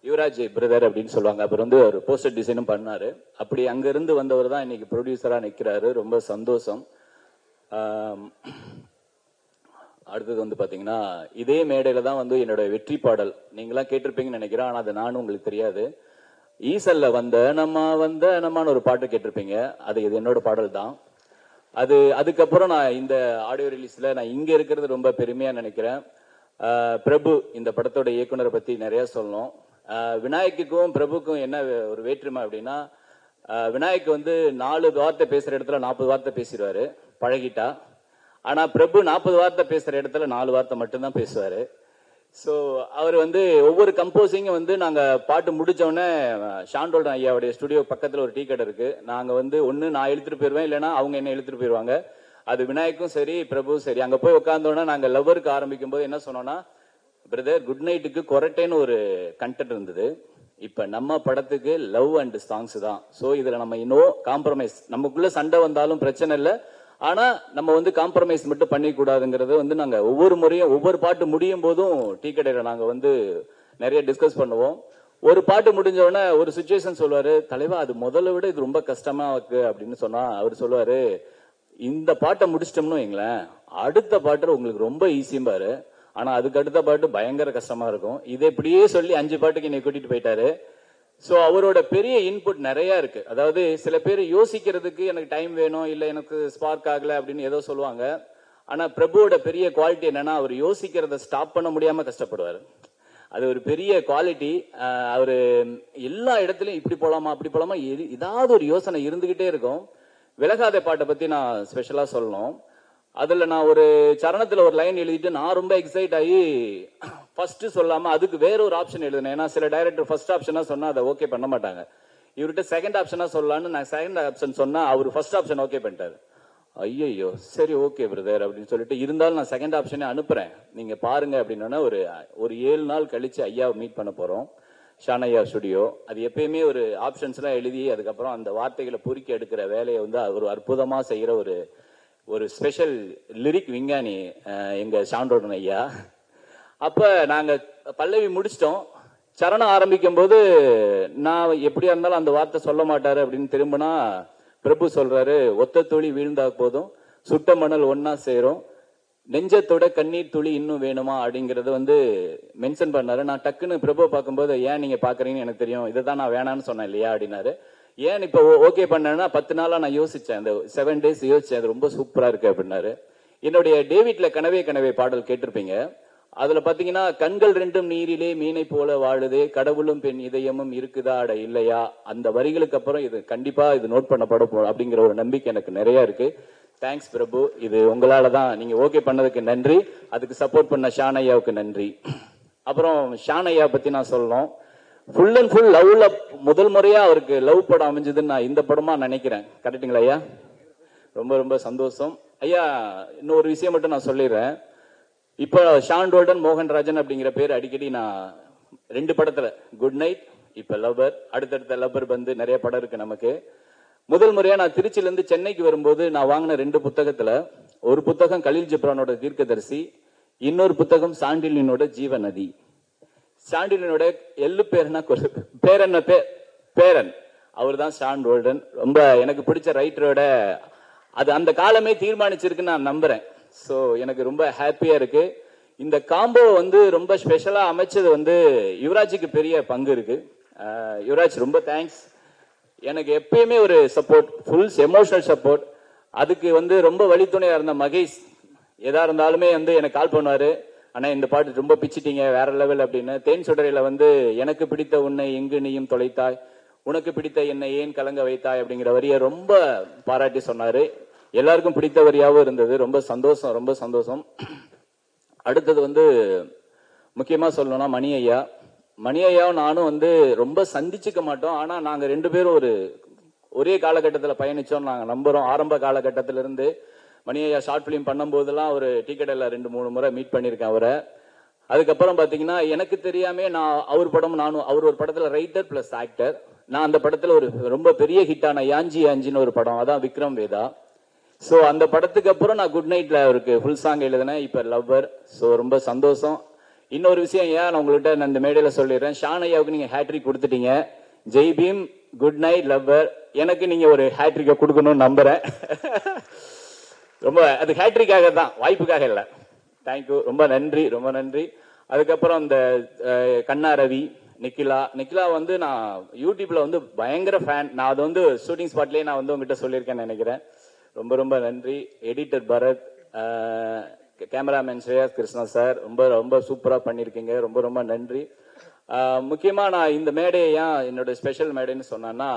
யுவராஜ் பிரதர் அப்படின்னு சொல்லுவாங்க. அப்புறம் வந்து அவர் போஸ்டர் டிசைனும் பண்ணாரு. அப்படி அங்க இருந்து வந்தவர் தான் இன்னைக்கு ப்ரொடியூசரா நிக்கிறாரு. ரொம்ப சந்தோஷம். அடுத்தது வந்து பாத்தீங்கன்னா இதே மேடையில தான் வந்து என்னோட வெற்றி பாடல் நீங்களாம் கேட்டிருப்பீங்கன்னு நினைக்கிறேன். ஆனா அது நானும் உங்களுக்கு தெரியாது. ஈசல்ல வந்த நம்மான்னு ஒரு பாட்டு கேட்டிருப்பீங்க. இது என்னோட பாடல் தான். அதுக்கப்புறம் நான் இந்த ஆடியோ ரிலீஸ்ல நான் இங்க இருக்கிறது ரொம்ப பெருமையா நினைக்கிறேன். பிரபு இந்த படத்தோட இயக்குனரை பத்தி நிறைய சொல்லணும். விநாயக்குக்கும் பிரபுக்கும் என்ன ஒரு வேற்றுமை அப்படின்னா, விநாயக் வந்து 4 வார்த்தை பேசுற இடத்துல 40 வார்த்தை பேசிடுவாரு பழகிட்டா. ஆனா பிரபு 40 வார்த்தை பேசுற இடத்துல 4 வார்த்தை மட்டும்தான் பேசுவாரு. ஸோ அவர் வந்து ஒவ்வொரு கம்போசிங்கும் வந்து நாங்க பாட்டு முடிச்சோடனே ஷாண்டோல்டன் ஐயாவுடைய ஸ்டுடியோ பக்கத்துல ஒரு டீ கடை இருக்கு. நாங்க வந்து ஒன்னு நான் இழுத்துட்டு போயிருவேன், இல்லைன்னா அவங்க என்ன இழுத்துட்டு போயிருவாங்க. அது விநாயக்கும் சரி பிரபுவும் சரி. அங்க போய் உட்காந்தோன்னா நாங்க லவ்வருக்கு ஆரம்பிக்கும் போது என்ன சொன்னோம்னா, பிரதர் குட் நைட்டுக்கு கொரட்டேன்னு ஒரு கண்டென்ட் இருந்தது. இப்ப நம்ம படத்துக்கு லவ் அண்ட் சாங்ஸ் தான். ஸோ இதுல நம்ம இன்னும் காம்ப்ரமைஸ், நமக்குள்ள சண்டை வந்தாலும் பிரச்சனை இல்லை, ஆனா நம்ம வந்து காம்ப்ரமைஸ் மட்டும் பண்ணிக்கூடாதுங்கிறது வந்து நாங்க ஒவ்வொரு முறையும் ஒவ்வொரு பாட்டு முடியும் போதும் டீ கடையில நாங்க வந்து நிறைய டிஸ்கஸ் பண்ணுவோம். ஒரு பாட்டு முடிஞ்ச உடனே ஒரு சுச்சுவேஷன் சொல்லுவாரு, தலைவா அது முதல்ல விட இது ரொம்ப கஷ்டமா இருக்கு அப்படின்னு சொன்னா அவர் சொல்லுவாரு, இந்த பாட்டை முடிச்சிட்டோம்னு வைங்களேன், அடுத்த பாட்டு உங்களுக்கு ரொம்ப ஈஸியும் ஆனா அதுக்கு அடுத்த பாட்டு பயங்கர கஷ்டமா இருக்கும். இதை இப்படியே சொல்லி 5 பாட்டுக்கு என்னை கூட்டிட்டு போயிட்டாரு. சோ அவரோட பெரிய இன்புட் நிறைய இருக்கு. அதாவது சில பேர் யோசிக்கிறதுக்கு எனக்கு டைம் வேணும், இல்ல எனக்கு ஸ்பார்க் ஆகல அப்படின்னு ஏதோ சொல்லுவாங்க. ஆனா பிரபுவோட பெரிய குவாலிட்டி என்னன்னா, அவர் யோசிக்கிறத ஸ்டாப் பண்ண முடியாம கஷ்டப்படுவாரு. அது ஒரு பெரிய குவாலிட்டி. அவரு எல்லா இடத்துலயும் இப்படி போலாமா அப்படி போலாமா ஏதாவது ஒரு யோசனை இருந்துகிட்டே இருக்கும். விலகாத பாட்டை பத்தி நான் ஸ்பெஷலா சொல்லணும். அதுல நான் ஒரு சரணத்துல ஒரு லைன் எழுதிட்டு நான் ரொம்ப எக்ஸைட் ஆகி ஃபர்ஸ்ட் சொல்லாம அதுக்கு வேற ஒரு ஆப்ஷன் எழுதினேன். ஏன்னா சில டைரக்டர் ஃபர்ஸ்ட் ஆப்ஷனா சொன்னா அதை ஓகே பண்ண மாட்டாங்க. இவர்கிட்ட செகண்ட் ஆப்ஷனா சொல்லலான்னு நான் செகண்ட் ஆப்ஷன் சொன்னா அவர் ஃபர்ஸ்ட் ஆப்ஷன் ஓகே பண்ணிட்டாரு. ஐயோ சரி ஓகே பிரதர் அப்படின்னு சொல்லிட்டு, இருந்தாலும் நான் செகண்ட் ஆப்ஷனே அனுப்புறேன் நீங்க பாருங்க அப்படின்னா ஒரு 7 நாள் கழிச்சு ஐயாவை மீட் பண்ண போறோம், ஷானையா ஸ்டுடியோ. அது எப்பயுமே ஒரு ஆப்ஷன்ஸ் எல்லாம் எழுதி அதுக்கப்புறம் அந்த வார்த்தைகளை பொறுக்கி எடுக்கிற வேலையை வந்து ஒரு அற்புதமா செய்யற ஒரு ஸ்பெஷல் லிரிக் விஞ்ஞானி எங்க ஷாண்டோடன் ஐயா. அப்ப நாங்க பல்லவி முடிச்சிட்டோம். சரணம் ஆரம்பிக்கும் போது நான் எப்படியா இருந்தாலும் அந்த வார்த்தை சொல்ல மாட்டாரு அப்படின்னு திரும்பினா பிரபு சொல்றாரு, ஒத்த துளி வீழ்ந்தா போதும் சுட்ட மணல் ஒன்னா சேரும், நெஞ்சத்தோட கண்ணீர் துளி இன்னும் வேணுமா அப்படிங்கறது வந்து மென்ஷன் பண்ணாரு. நான் டக்குன்னு பிரபு பார்க்கும்போது, ஏன் நீங்க பாக்குறீங்கன்னு எனக்கு தெரியும், இதை தான் நான் வேணான்னு சொன்னேன் இல்லையா அப்படின்னாரு. ஏன் இப்ப ஓகே பண்ணேன்னா 10 நாளா நான் யோசிச்சேன், அந்த 7 days யோசிச்சேன், அது ரொம்ப சூப்பரா இருக்கு அப்படின்னாரு. என்னுடைய டேவிட்ல கனவே கனவே பாடல் கேட்டிருப்பீங்க. அதுல பாத்தீங்கன்னா, கண்கள் ரெண்டும் நீரிலே மீனை போல வாழுதே, கடவுளும் பெண் இதயமும் இருக்குதா அட இல்லையா, அந்த வரிகளுக்கு அப்புறம் இது கண்டிப்பா இது நோட் பண்ணப்படும் அப்படிங்கிற ஒரு நம்பிக்கை எனக்கு நிறைய இருக்கு. தேங்க்ஸ் பிரபு, இது உங்களால தான், நீங்க ஓகே பண்ணதுக்கு நன்றி. அதுக்கு சப்போர்ட் பண்ண ஷானையாவுக்கு நன்றி. அப்புறம் ஷானையா பத்தி நான் சொல்லணும். ஃபுல் அண்ட் ஃபுல் லவ்ல முதல் முறையா அவருக்கு லவ் படம் அமைஞ்சதுன்னு நான் இந்த படமா நினைக்கிறேன். கரெக்டுங்களா ஐயா? ரொம்ப ரொம்ப சந்தோஷம் ஐயா. இன்னொரு விஷயம் மட்டும் நான் சொல்லிடுறேன். இப்போ ஷாண்டோல்டன் மோகன்ராஜன் அப்படிங்கிற பேர் அடிக்கடி நான் 2 படத்துல, குட் நைட், இப்ப லவ்வர், அடுத்தடுத்த லவ்வர் வந்து நிறைய படம் இருக்கு நமக்கு. முதல் முறையா நான் திருச்சியில இருந்து சென்னைக்கு வரும்போது நான் வாங்கின 2 புத்தகத்துல, ஒரு புத்தகம் கலீல் ஜிப்ரானோட தீர்க்கதரிசி, இன்னொரு புத்தகம் சாண்டிலினோட ஜீவநதி. சாண்டிலினோட எள்ளு பேரனா பேரன் அவர் தான் ஷாண்டோல்டன். ரொம்ப எனக்கு பிடிச்ச ரைட்டரோட அது அந்த காலமே தீர்மானிச்சிருக்குன்னு நான் நம்புறேன். ஸோ எனக்கு ரொம்ப ஹாப்பியா இருக்கு. இந்த காம்போ வந்து ரொம்ப ஸ்பெஷலா அமைச்சது வந்து யுவராஜுக்கு பெரிய பங்கு இருக்கு. யுவராஜ் ரொம்ப தேங்க்ஸ். எனக்கு எப்பயுமே ஒரு சப்போர்ட், ஃபுல் எமோஷனல் சப்போர்ட். அதுக்கு வந்து ரொம்ப வழித்துணையா இருந்த மகேஷ், எதா இருந்தாலுமே வந்து எனக்கு கால் பண்ணுவாரு, ஆனா இந்த பாட்டு ரொம்ப பிச்சிட்டீங்க வேற லெவல் அப்படின்னு. தேன் சுடரையில வந்து எனக்கு பிடித்த உன்னை எங்கு நீயும் தொலைத்தாய், உனக்கு பிடித்த என்னை ஏன் கலங்க வைத்தாய் அப்படிங்கிற வரியை ரொம்ப பாராட்டி சொன்னாரு. எல்லாருக்கும் பிடித்த வரியாவும் இருந்தது. ரொம்ப சந்தோஷம், ரொம்ப சந்தோஷம். அடுத்தது வந்து முக்கியமா சொல்லணும்னா மணி ஐயா. மணி ஐயாவும் நானும் வந்து ரொம்ப சந்திச்சுக்க மாட்டோம், ஆனா நாங்க 2 பேரும் ஒரே காலகட்டத்தில் பயணிச்சோம் நாங்க நம்புறோம். ஆரம்ப காலகட்டத்திலிருந்து மணி ஐயா ஷார்ட் பிலிம் பண்ணும் போதெல்லாம் ஒரு டிக்கெட்ல 2-3 முறை மீட் பண்ணியிருக்கேன் அவரை. அதுக்கப்புறம் பாத்தீங்கன்னா எனக்கு தெரியாம நான் அவர் படம், நானும் அவர் ஒரு படத்துல ரைட்டர் பிளஸ் ஆக்டர். நான் அந்த படத்துல ஒரு ரொம்ப பெரிய ஹிட்டான யாஞ்சி யாஞ்சின்னு ஒரு படம், அதான் விக்ரம் வேதா. சோ அந்த படத்துக்கு அப்புறம் நான் குட் நைட்ல அவருக்கு ஃபுல் சாங் எழுதினேன், இப்ப லவ்வர். சோ ரொம்ப சந்தோஷம். இன்னொரு விஷயம் ஏன் நான் உங்கள்கிட்ட நான் இந்த மேடையில சொல்லிடுறேன், ஷானையாவுக்கு நீங்க ஹேட்ரிக் கொடுத்துட்டீங்க. Jai Bhim, good night, lover. எனக்கு நீங்க ஒரு ஹேட்ரிக்க கொடுக்கணும்னு நம்புறேன். ரொம்ப அது ஹேட்ரிக்காக தான், வாய்ப்புக்காக இல்லை. தேங்க்யூ, ரொம்ப நன்றி, ரொம்ப நன்றி. அதுக்கப்புறம் இந்த கண்ணா ரவி, நிக்கிலா வந்து நான் யூடியூப்ல வந்து பயங்கர ஃபேன். நான் அது வந்து ஷூட்டிங் ஸ்பாட்லயே நான் வந்து உங்ககிட்ட சொல்லியிருக்கேன்னு நினைக்கிறேன். ரொம்ப ரொம்ப நன்றி. Editor Bharath, cameraman Shreyas Krishna sir, ரொம்ப ரொம்ப சூப்பரா பண்ணிருக்கீங்க, ரொம்ப ரொம்ப நன்றி. முக்கியமா நான் இந்த மேடையை ஏன் என்னோட ஸ்பெஷல் மேடைன்னு சொன்னா,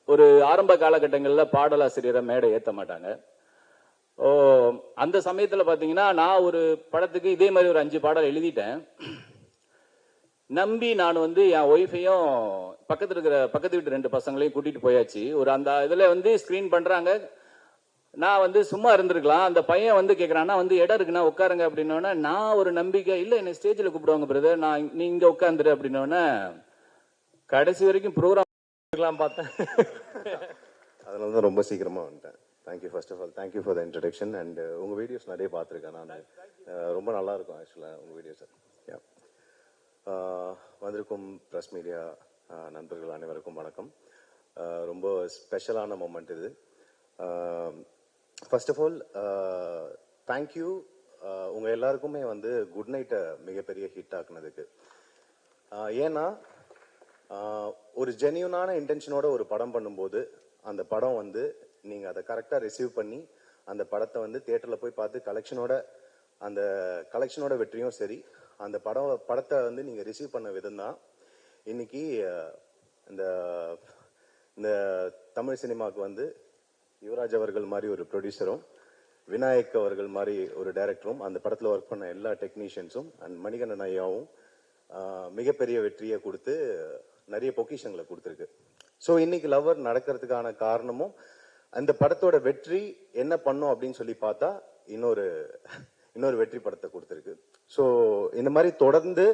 ஒரு ஆரம்ப காலகட்டங்கள்ல பாடலாசிரியரை மேடை ஏற்ற மாட்டாங்க. அந்த சமயத்துல பாத்தீங்கன்னா நான் ஒரு படத்துக்கு இதே மாதிரி ஒரு 5 பாடல் எழுதிட்டேன். நம்பி நான் வந்து என் ஒய்ஃபையும் பக்கத்து வீட்டு 2 பசங்களையும் கூட்டிட்டு போயாச்சு. ஒரு அந்த இதுல வந்து ஸ்கிரீன் பண்றாங்க. நான் வந்து சும்மா இருந்திருக்கலாம். அந்த பையன் வந்து கேட்கறான்னா வந்து இடம் இருக்குன்னா உட்காருங்க அப்படின்னோடனே நான் ஒரு நம்பிக்கை, இல்ல என்ன ஸ்டேஜ்ல கூப்பிடுவாங்க பிரதர், நான் நீ இங்க உட்காந்துரு அப்படின்னோடனே கடைசி வரைக்கும் ப்ரோக்ராம் பார்த்தேன். அதனாலதான் ரொம்ப சீக்கிரமா வந்துட்டேன். Thank you first of all thank you for the introduction and உங்கள் வீடியோஸ் நிறைய பார்த்துருக்கேன் நான். ரொம்ப நல்லா இருக்கும் ஆக்சுவலாக உங்கள் வீடியோஸ். வந்திருக்கும் ப்ரெஸ் மீடியா நண்பர்கள் அனைவருக்கும் வணக்கம். ரொம்ப ஸ்பெஷலான மூமெண்ட் இது. ஃபர்ஸ்ட் ஆஃப் ஆல் தேங்க்யூ உங்கள் எல்லாருக்குமே வந்து குட் நைட்டை மிகப்பெரிய ஹிட் ஆக்குனதுக்கு. ஏன்னா ஒரு ஜென்யூனான இன்டென்ஷனோட ஒரு படம் பண்ணும்போது அந்த படம் வந்து நீங்கள் அதை கரெக்டாக ரிசீவ் பண்ணி அந்த படத்தை வந்து தியேட்டரில் போய் பார்த்து அந்த கலெக்ஷனோட வெற்றியும் சரி, அந்த படத்தை வந்து நீங்கள் ரிசீவ் பண்ண விதம் தான் இன்னைக்கு இந்த தமிழ் சினிமாவுக்கு வந்து யுவராஜ் அவர்கள் மாதிரி ஒரு ப்ரொடியூசரும், விநாயக் அவர்கள் மாதிரி ஒரு டைரக்டரும், அந்த படத்தில் ஒர்க் பண்ண எல்லா டெக்னீஷியன்ஸும் அண்ட் மணிகண்டன் ஐயாவும் மிகப்பெரிய வெற்றியை கொடுத்து நிறைய பொக்கிஷங்களை கொடுத்துருக்கு. ஸோ இன்னைக்கு லவ்வர் நடக்கிறதுக்கான காரணமும் அந்த படத்தோட வெற்றி என்ன பண்ணும் அப்படின்னு சொல்லி பார்த்தா இன்னொரு வெற்றி படத்தை கொடுத்துருக்கு. ஸோ இந்த மாதிரி தொடர்ந்து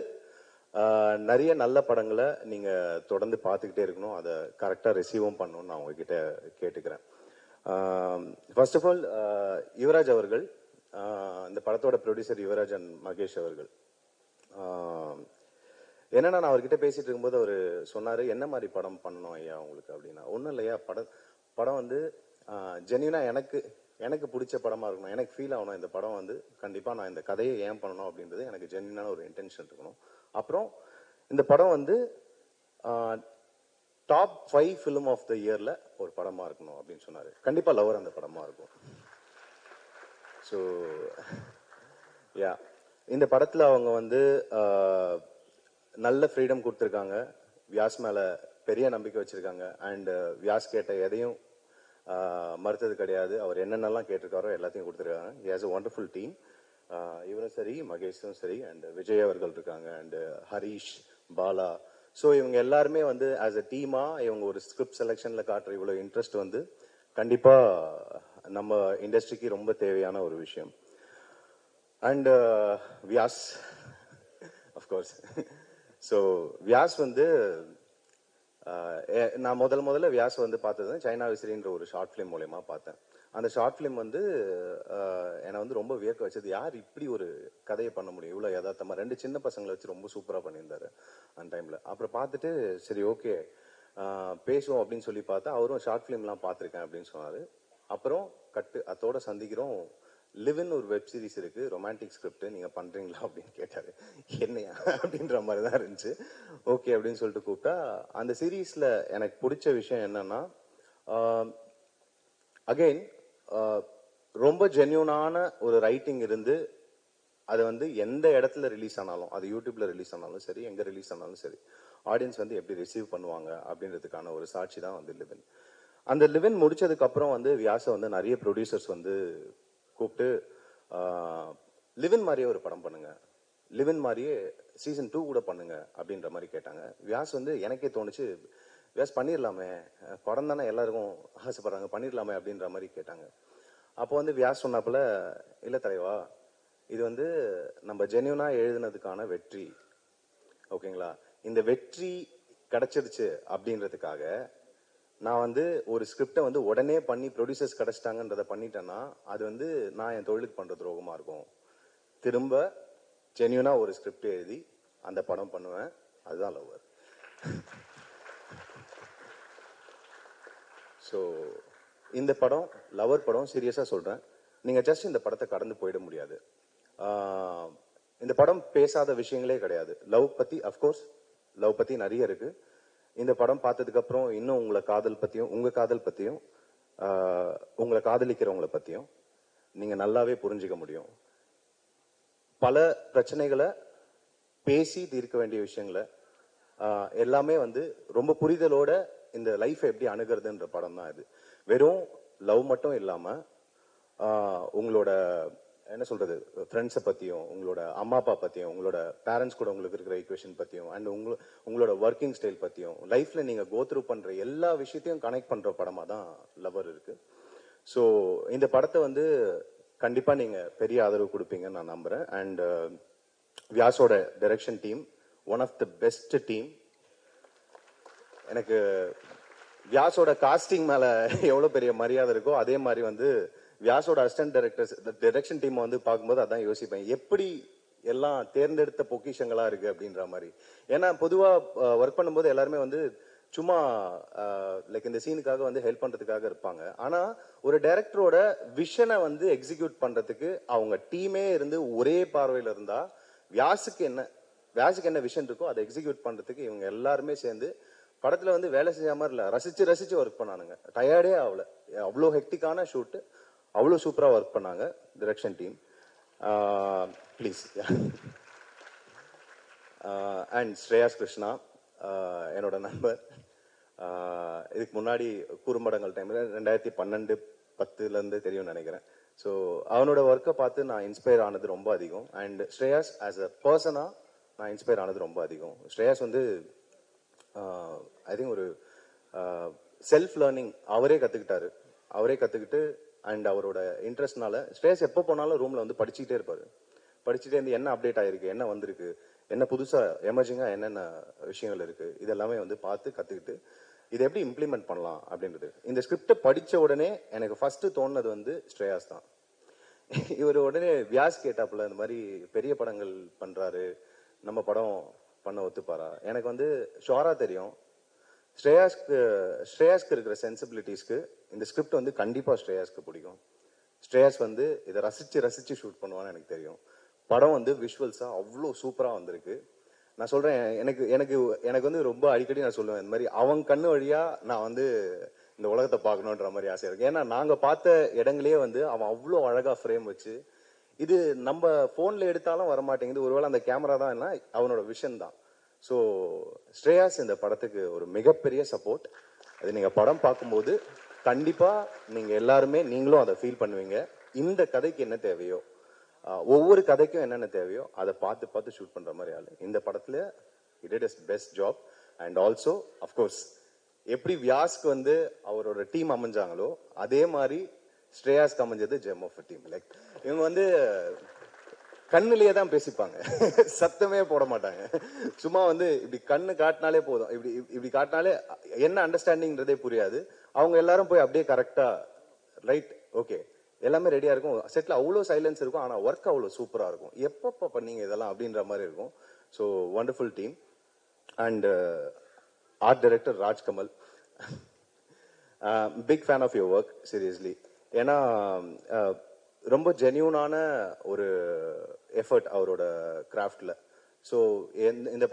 நிறைய நல்ல படங்களை நீங்க தொடர்ந்து பார்த்துக்கிட்டே இருக்கணும், அதை கரெக்டாக ரிசீவும் பண்ணணும்னு நான் உங்ககிட்ட கேட்டுக்கிறேன். ஃபர்ஸ்ட் ஆஃப் ஆல் யுவராஜ் அவர்கள், இந்த படத்தோட ப்ரொடியூசர் யுவராஜ் அண்ட் மகேஷ் அவர்கள், என்னன்னா நான் அவர்கிட்ட பேசிட்டு இருக்கும்போது அவர் சொன்னாரு, என்ன மாதிரி படம் பண்ணணும் ஐயா உங்களுக்கு அப்படின்னா. ஒன்றும் இல்லையா, படம் வந்து ஜென்யூனா எனக்கு பிடிச்ச படமா இருக்கணும், எனக்கு ஃபீல் ஆகணும் இந்த படம் வந்து கண்டிப்பா நான் இந்த கதையை ஏன் பண்ணணும் அப்படின்றது எனக்கு ஜென்யூனான ஒரு இன்டென்ஷன் இருக்கணும். அப்புறம் இந்த படம் வந்து டாப் 5 ஃபிலிம் ஆஃப் த இயர்ல ஒரு படமா இருக்கணும் அப்படின்னு சொன்னாரு. கண்டிப்பா லவர் அந்த படமா இருக்கும். ஸோ இந்த படத்துல அவங்க வந்து நல்ல ஃப்ரீடம் கொடுத்துருக்காங்க, வியாஸ் மேல பெரிய நம்பிக்கை வச்சிருக்காங்க. அண்ட் வியாஸ் கேட்ட எதையும் மறுத்தது கிடையாது. அவர் என்னென்னலாம் கேட்டிருக்காரோ எல்லாத்தையும் கொடுத்துருக்காங்க. He has a wonderful team. இவரும் சரி, மகேஷும் சரி, அண்ட் விஜய் அவர்கள் இருக்காங்க, அண்ட் ஹரீஷ், பாலா. ஸோ இவங்க எல்லாருமே வந்து ஆஸ் அ டீமா இவங்க ஒரு ஸ்கிரிப்ட் செலெக்ஷன்ல காட்டுற இவ்வளோ இன்ட்ரெஸ்ட் வந்து கண்டிப்பா நம்ம இண்டஸ்ட்ரிக்கு ரொம்ப தேவையான ஒரு விஷயம். And Vyas of course. So Vyas வந்து நான் முதல்ல வியாஸ் வந்து பார்த்தது சைனா விசிறின்ற ஒரு ஷார்ட் ஃபிலிம் மூலயமா பார்த்தேன். அந்த ஷார்ட் ஃபிலிம் வந்து என்னை வந்து ரொம்ப வியக்க வச்சது. யார் இப்படி ஒரு கதையை பண்ண முடியும், இவ்வளோ யதார்த்தமா 2 சின்ன பசங்களை வச்சு ரொம்ப சூப்பராக பண்ணியிருந்தாரு அந்த டைம்ல. அப்புறம் பார்த்துட்டு சரி ஓகே பேசுவோம் அப்படின்னு சொல்லி பார்த்தா அவரும் ஷார்ட் ஃபிலிம்லாம் பார்த்துருக்கேன் அப்படின்னு சொன்னாரு. அப்புறம் அதோட சந்திக்கிறோம். லிவ்இன் ஒரு வெப் சீரிஸ் இருக்கு, ரொமான்டிக் ஸ்கிரிப்ட், நீங்க பண்றீங்களா அப்படின்னு கேட்டாரு. என்னையா அப்படின்ற மாதிரி தான் இருந்துச்சு. ஓகே அப்படின்னு சொல்லிட்டு கூப்பிட்டா, அந்த சீரீஸ்ல எனக்கு பிடிச்ச விஷயம் என்னன்னா அகைன் ரொம்ப ஜென்யூனான ஒரு ரைட்டிங் இருந்து அது வந்து எந்த இடத்துல ரிலீஸ் ஆனாலும், அது யூடியூப்ல ரிலீஸ் ஆனாலும் சரி, எங்க ரிலீஸ் ஆனாலும் சரி, ஆடியன்ஸ் வந்து எப்படி ரிசீவ் பண்ணுவாங்க அப்படின்றதுக்கான ஒரு சாட்சி தான் வந்து லிவின். அந்த லிவின் முடிச்சதுக்கு அப்புறம் வந்து வியாச வந்து நிறைய ப்ரொடியூசர்ஸ் வந்து கூப்பிட்டு லிவின் மாதிரியே ஒரு படம் பண்ணுங்க, லிவின் மாதிரியே சீசன் 2 கூட பண்ணுங்க அப்படின்ற மாதிரி கேட்டாங்க. வியாஸ் வந்து எனக்கே தோணுச்சு, வியாஸ் பண்ணிடலாமே, படம் தானே எல்லாருக்கும் ஆசைப்படுறாங்க, பண்ணிடலாமே அப்படின்ற மாதிரி கேட்டாங்க. அப்போ வந்து வியாஸ் சொன்னாப்புல, இல்லை தலைவா, இது வந்து நம்ம ஜென்யூனா எழுதுனதுக்கான வெற்றி, ஓகேங்களா, இந்த வெற்றி கிடைச்சிருச்சு அப்படின்றதுக்காக நான் வந்து ஒரு ஸ்கிரிப்டை வந்து உடனே பண்ணி ப்ரொடியூசர்ஸ் கிடைச்சிட்டாங்கன்றதை பண்ணிட்டேன்னா அது வந்து நான் என் தொழிலுக்கு பண்ற துரோகமா இருக்கும். திரும்ப ஜென்யூனா ஒரு ஸ்கிரிப்ட் எழுதி அந்த படம் பண்ணுவேன், அதுதான் லவ்வர். ஸோ இந்த படம் லவர் படம், சீரியஸா சொல்றேன், நீங்க ஜஸ்ட் இந்த படத்தை கடந்து போயிட முடியாது. இந்த படம் பேசாத விஷயங்களே கிடையாது. லவ் பத்தி, அஃப்கோர்ஸ் லவ் பத்தி நிறைய இருக்கு. இந்த படம் பார்த்ததுக்கு அப்புறம் இன்னும் உங்களை காதல் பத்தியும், உங்க காதல் பத்தியும், உங்களை காதலிக்கிறவங்களை பத்தியும் நீங்க நல்லாவே புரிஞ்சுக்க முடியும். பல பிரச்சனைகளை பேசி தீர்க்க வேண்டிய விஷயங்களை எல்லாமே வந்து ரொம்ப புரிதலோட இந்த லைஃப் எப்படி அணுகிறதுன்ற படம் தான் இது. வெறும் லவ் மட்டும் இல்லாம உங்களோட என்ன சொல்றது, ஃப்ரெண்ட்ஸை பத்தியும், உங்களோட அம்மா அப்பா பத்தியும், உங்களோட பேரண்ட்ஸ் கூட உங்களுக்கு இருக்கிற ஈக்குவேஷன் பத்தியும், அண்ட் உங்களோட ஒர்க்கிங் ஸ்டைல் பத்தியும், லைஃப்ல நீங்க கோ த்ரூ பண்ற எல்லா விஷயத்தையும் கனெக்ட் பண்ற படமா தான் லவர் இருக்கு. ஸோ இந்த படத்தை வந்து கண்டிப்பா நீங்க பெரிய ஆதரவு கொடுப்பீங்கன்னு நான் நம்புறேன். அண்ட் வியாஸோட direction team one of the best team. எனக்கு வியாஸோட காஸ்டிங் மேல எவ்வளவு பெரிய மரியாதை இருக்கோ அதே மாதிரி வந்து வியாஸோட அசிஸ்டன்ட் டைரக்டர்ஸ் டைரக்ஷன் டீம் வந்து பார்க்கும்போது அதான் யோசிப்பேன், எப்படி எல்லாம் தேர்ந்தெடுத்த பொக்கிஷங்களா இருக்கு அப்படின்ற மாதிரி. ஏன்னா பொதுவா ஒர்க் பண்ணும்போது எல்லாருமே வந்து சும்மா லைக் இந்த சீனுக்காக வந்து ஹெல்ப் பண்றதுக்காக இருப்பாங்க. ஆனா ஒரு டைரக்டரோட விஷனை வந்து எக்ஸிக்யூட் பண்றதுக்கு அவங்க டீமே இருந்து ஒரே பார்வையில இருந்தா வியாஸுக்கு என்ன விஷன் இருக்கோ அதை எக்ஸிக்யூட் பண்றதுக்கு இவங்க எல்லாருமே சேர்ந்து படத்துல வந்து வேலை செய்யாம மாதிரி இல்ல, ரசிச்சு ஒர்க் பண்ணானுங்க. டயர்டே ஆகல, அவ்வளோ ஹெக்டிக்கான ஷூட், அவ்வளோ சூப்பரா ஒர்க் பண்ணாங்க direction team. Please. And Shreyas Krishna என்னோட நண்பர். இதுக்கு முன்னாடி குறும்படங்கள் டைம்ல 2012-10 தெரியும் நினைக்கிறேன். ஸோ அவனோட ஒர்க்கை பார்த்து நான் இன்ஸ்பயர் ஆனது ரொம்ப அதிகம். அண்ட் ஸ்ரேயாஸ் ஆஸ் அ பர்சனா நான் இன்ஸ்பயர் ஆனது ரொம்ப அதிகம். ஸ்ரேயாஸ் வந்து ஐ திங்க் ஒரு செல்ஃப் லேர்னிங் அவரே கத்துக்கிட்டு அண்ட் அவரோட இன்ட்ரெஸ்ட்னால ஸ்ரேயாஸ் எப்போ போனாலும் ரூம்ல வந்து படிச்சுக்கிட்டே இருப்பாரு. படிச்சுட்டே இருந்து என்ன அப்டேட் ஆயிருக்கு, என்ன வந்திருக்கு, என்ன புதுசா எமர்ஜிங்கா என்னென்ன விஷயங்கள் இருக்கு, இதெல்லாமே வந்து பார்த்து கத்துக்கிட்டு இதை எப்படி இம்ப்ளிமெண்ட் பண்ணலாம் அப்படின்றது. இந்த ஸ்கிரிப்டை படிச்ச உடனே எனக்கு ஃபர்ஸ்ட் தோணுனது வந்து ஸ்ரேயாஸ் தான். இவர் உடனே வியாஸ் கேட்டாப்புல, இந்த மாதிரி பெரிய படங்கள் பண்றாரு, நம்ம படம் பண்ண ஒத்துப்பாரா? எனக்கு வந்து ஷோரா தெரியும் ஸ்ரேயாஸ்க்கு இருக்கிற சென்சிபிலிட்டிஸ்க்கு இந்த ஸ்கிரிப்ட் வந்து கண்டிப்பா ஸ்ரேயாஸ்க்கு பிடிக்கும். ஸ்ரேயாஸ் வந்து இதை ரசிச்சு ஷூட் பண்ணுவான்னு எனக்கு தெரியும். படம் வந்து விஷுவல்ஸா அவ்வளோ சூப்பரா வந்திருக்கு. நான் சொல்றேன், எனக்கு வந்து ரொம்ப அடிக்கடி நான் சொல்லுவேன், இந்த மாதிரி அவங்க கண்ணு வழியா நான் வந்து இந்த உலகத்தை பார்க்கணுன்ற மாதிரி ஆசை இருக்கு. ஏன்னா நாங்க பார்த்த இடங்களே வந்து அவன் அவ்வளோ அழகா ஃப்ரேம் வச்சு, இது நம்ம போன்ல எடுத்தாலும் வரமாட்டேங்குது, ஒருவேளை அந்த கேமரா தான் என்ன, அவனோட விஷன் தான். ஸோ ஸ்ரேயாஸ் இந்த படத்துக்கு ஒரு மிகப்பெரிய சப்போர்ட். அது நீங்க படம் பார்க்கும்போது கண்டிப்பா நீங்க எல்லாருமே நீங்களும் அதை ஃபீல் பண்ணுவீங்க. இந்த கதைக்கு என்ன தேவையோ, ஒவ்வொரு கதைக்கும் என்னென்ன தேவையோ அதை பார்த்து ஷூட் பண்ற மாதிரி ஆளு இந்த படத்துல. It is best job. And also of course எப்படி வியாஸ்க்கு வந்து அவரோட டீம் அமைஞ்சாங்களோ அதே மாதிரி ஸ்ரேயாஸ்க்கு அமைஞ்சது ஜெம் ஆஃப் டீம். லைக் இவங்க வந்து கண்ணுலயே தான் பேசிப்பாங்க, சத்தமே போட மாட்டாங்க. சும்மா வந்து இப்படி கண்ணு காட்டினாலே போதும், இப்படி காட்டினாலே என்ன அண்டர்ஸ்டாண்டிங்கிறதே புரியாது. அவங்க எல்லாரும் போய் அப்படியே கரெக்டா ரைட் ஓகே எல்லாமே ரெடியா இருக்கும். செட்ல அவ்வளோ சைலன்ஸ் இருக்கும், ஆனா ஒர்க் அவ்வளோ சூப்பரா இருக்கும். எப்பப்ப பண்ணீங்க இதெல்லாம் அப்படின்ற மாதிரி இருக்கும். So wonderful team. And art director Rajkamal, big fan of your work seriously. ஏன்னா ரொம்ப ஜென்யூனான ஒரு எஃபர்ட் அவரோட கிராஃப்ட்ல. ஸோ இந்த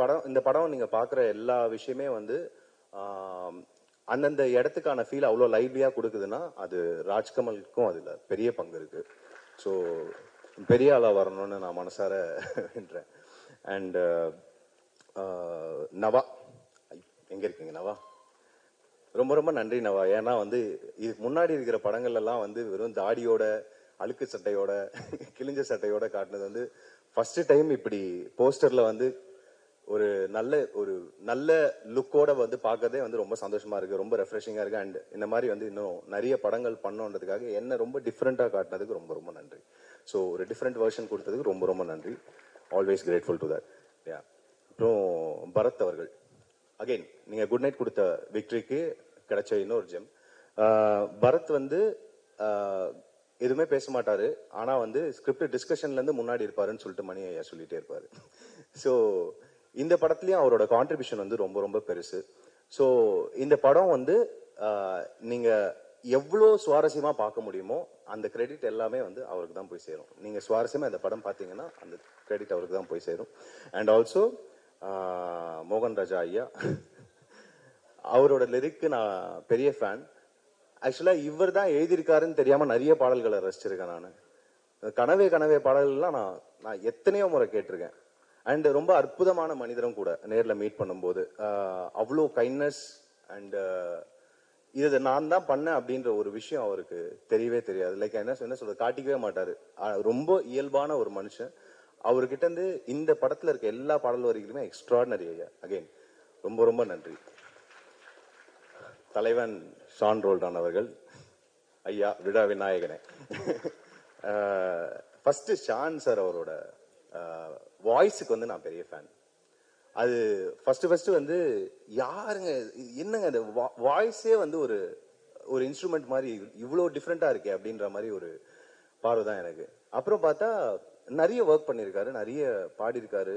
படம் நீங்க பாக்குற எல்லா விஷயமே வந்து அந்தந்த இடத்துக்கான ஃபீல் அவ்வளோ லைவ்லியா கொடுக்குதுன்னா அது ராஜ்கமலுக்கும் அதுல பெரிய பங்கு இருக்கு. ஸோ பெரிய ஆளா வரணும்னு நான் மனசார வேண்டுறேன். அண்ட் நவா, எங்க இருக்கீங்க நவா? ரொம்ப ரொம்ப நன்றி நவா. ஏன்னா வந்து இதுக்கு முன்னாடி இருக்கிற படங்கள் எல்லாம் வந்து வெறும் தாடியோட அழுக்கு சட்டையோட கிழிஞ்ச சட்டையோட காட்டினது வந்து ஃபர்ஸ்ட் டைம் இப்படி போஸ்டர்ல வந்து ஒரு நல்ல லுக்கோட வந்து பார்க்கறதே வந்து ரொம்ப சந்தோஷமா இருக்கு, ரொம்ப ரெஃப்ரெஷிங்கா இருக்கு. அண்ட் இந்த மாதிரி வந்து இன்னும் நிறைய படங்கள் பண்ணோன்றதுக்காக என்ன ரொம்ப டிஃப்ரெண்டா காட்டினதுக்கு ரொம்ப ரொம்ப நன்றி. ஸோ ஒரு டிஃப்ரெண்ட் வெர்ஷன் கொடுத்ததுக்கு ரொம்ப ரொம்ப நன்றி. Always grateful to that. அப்புறம் பரத் அவர்கள், அகைன் நீங்க குட் நைட் கொடுத்த விக்டரிக்கு கிடைச்ச இன்னொரு ஜெம். பரத் வந்து எதுவுமே பேச மாட்டாரு, ஆனா வந்து ஸ்கிரிப்ட் டிஸ்கஷன்ல இருந்து முன்னாடி இருப்பாருன்னு சொல்லிட்டு மணி ஐயா சொல்லிட்டே இருப்பாரு. ஸோ இந்த படத்துலயும் அவரோட கான்ட்ரிபியூஷன் வந்து ரொம்ப ரொம்ப பெருசு. ஸோ இந்த படம் வந்து நீங்க எவ்வளோ சுவாரஸ்யமா பார்க்க முடியுமோ அந்த கிரெடிட் எல்லாமே வந்து அவருக்கு தான் போய் சேரும். நீங்க சுவாரஸ்யமா இந்த படம் பார்த்தீங்கன்னா அந்த கிரெடிட் அவருக்கு தான் போய் சேரும். அண்ட் ஆல்சோ மோகன் ராஜா ஐயா, அவரோட லிரிக்கு நான் பெரிய ஃபேன். ஆக்சுவலா இவர் தான் எழுதியிருக்காருன்னு தெரியாம நிறைய பாடல்களை ரசிச்சிருக்கேன் நான். கனவே பாடல்கள்லாம் நான் எத்தனையோ முறை கேட்டிருக்கேன். அண்ட் ரொம்ப அற்புதமான மனிதரும் கூட நேர்ல மீட் பண்ணும்போது அவ்வளோ கைண்ட்னஸ். அண்ட் இது நான் தான் பண்ணேன் அப்படின்ற ஒரு விஷயம் அவருக்கு தெரியவே தெரியாது. லைக் என்ன சொல்றது, காட்டிக்கவே மாட்டாரு. ரொம்ப இயல்பான ஒரு மனுஷன். அவர்கிட்ட இருந்து இந்த படத்துல இருக்க எல்லா பாடல் வரிகளுமே எக்ஸ்ட்ராடினரி ஐயா. அகைன் ரொம்ப ரொம்ப நன்றி. தலைவன் ஷான் ரோல்டான் அவர்கள், ஐயா விழா விநாயகனே. ஃபர்ஸ்ட் ஷான் சார் அவரோட வாய்ஸுக்கு வந்து நான் பெரிய ஃபேன். அது ஃபர்ஸ்ட் வந்து யாருங்க என்னங்க அந்த வாய்ஸே வந்து ஒரு ஒரு இன்ஸ்ட்ருமெண்ட் மாதிரி இவ்வளோ டிஃப்ரெண்டா இருக்கே அப்படின்ற மாதிரி ஒரு பார்வை தான் எனக்கு. அப்புறம் பார்த்தா நிறைய ஒர்க் பண்ணியிருக்காரு, நிறைய பாடியிருக்காரு.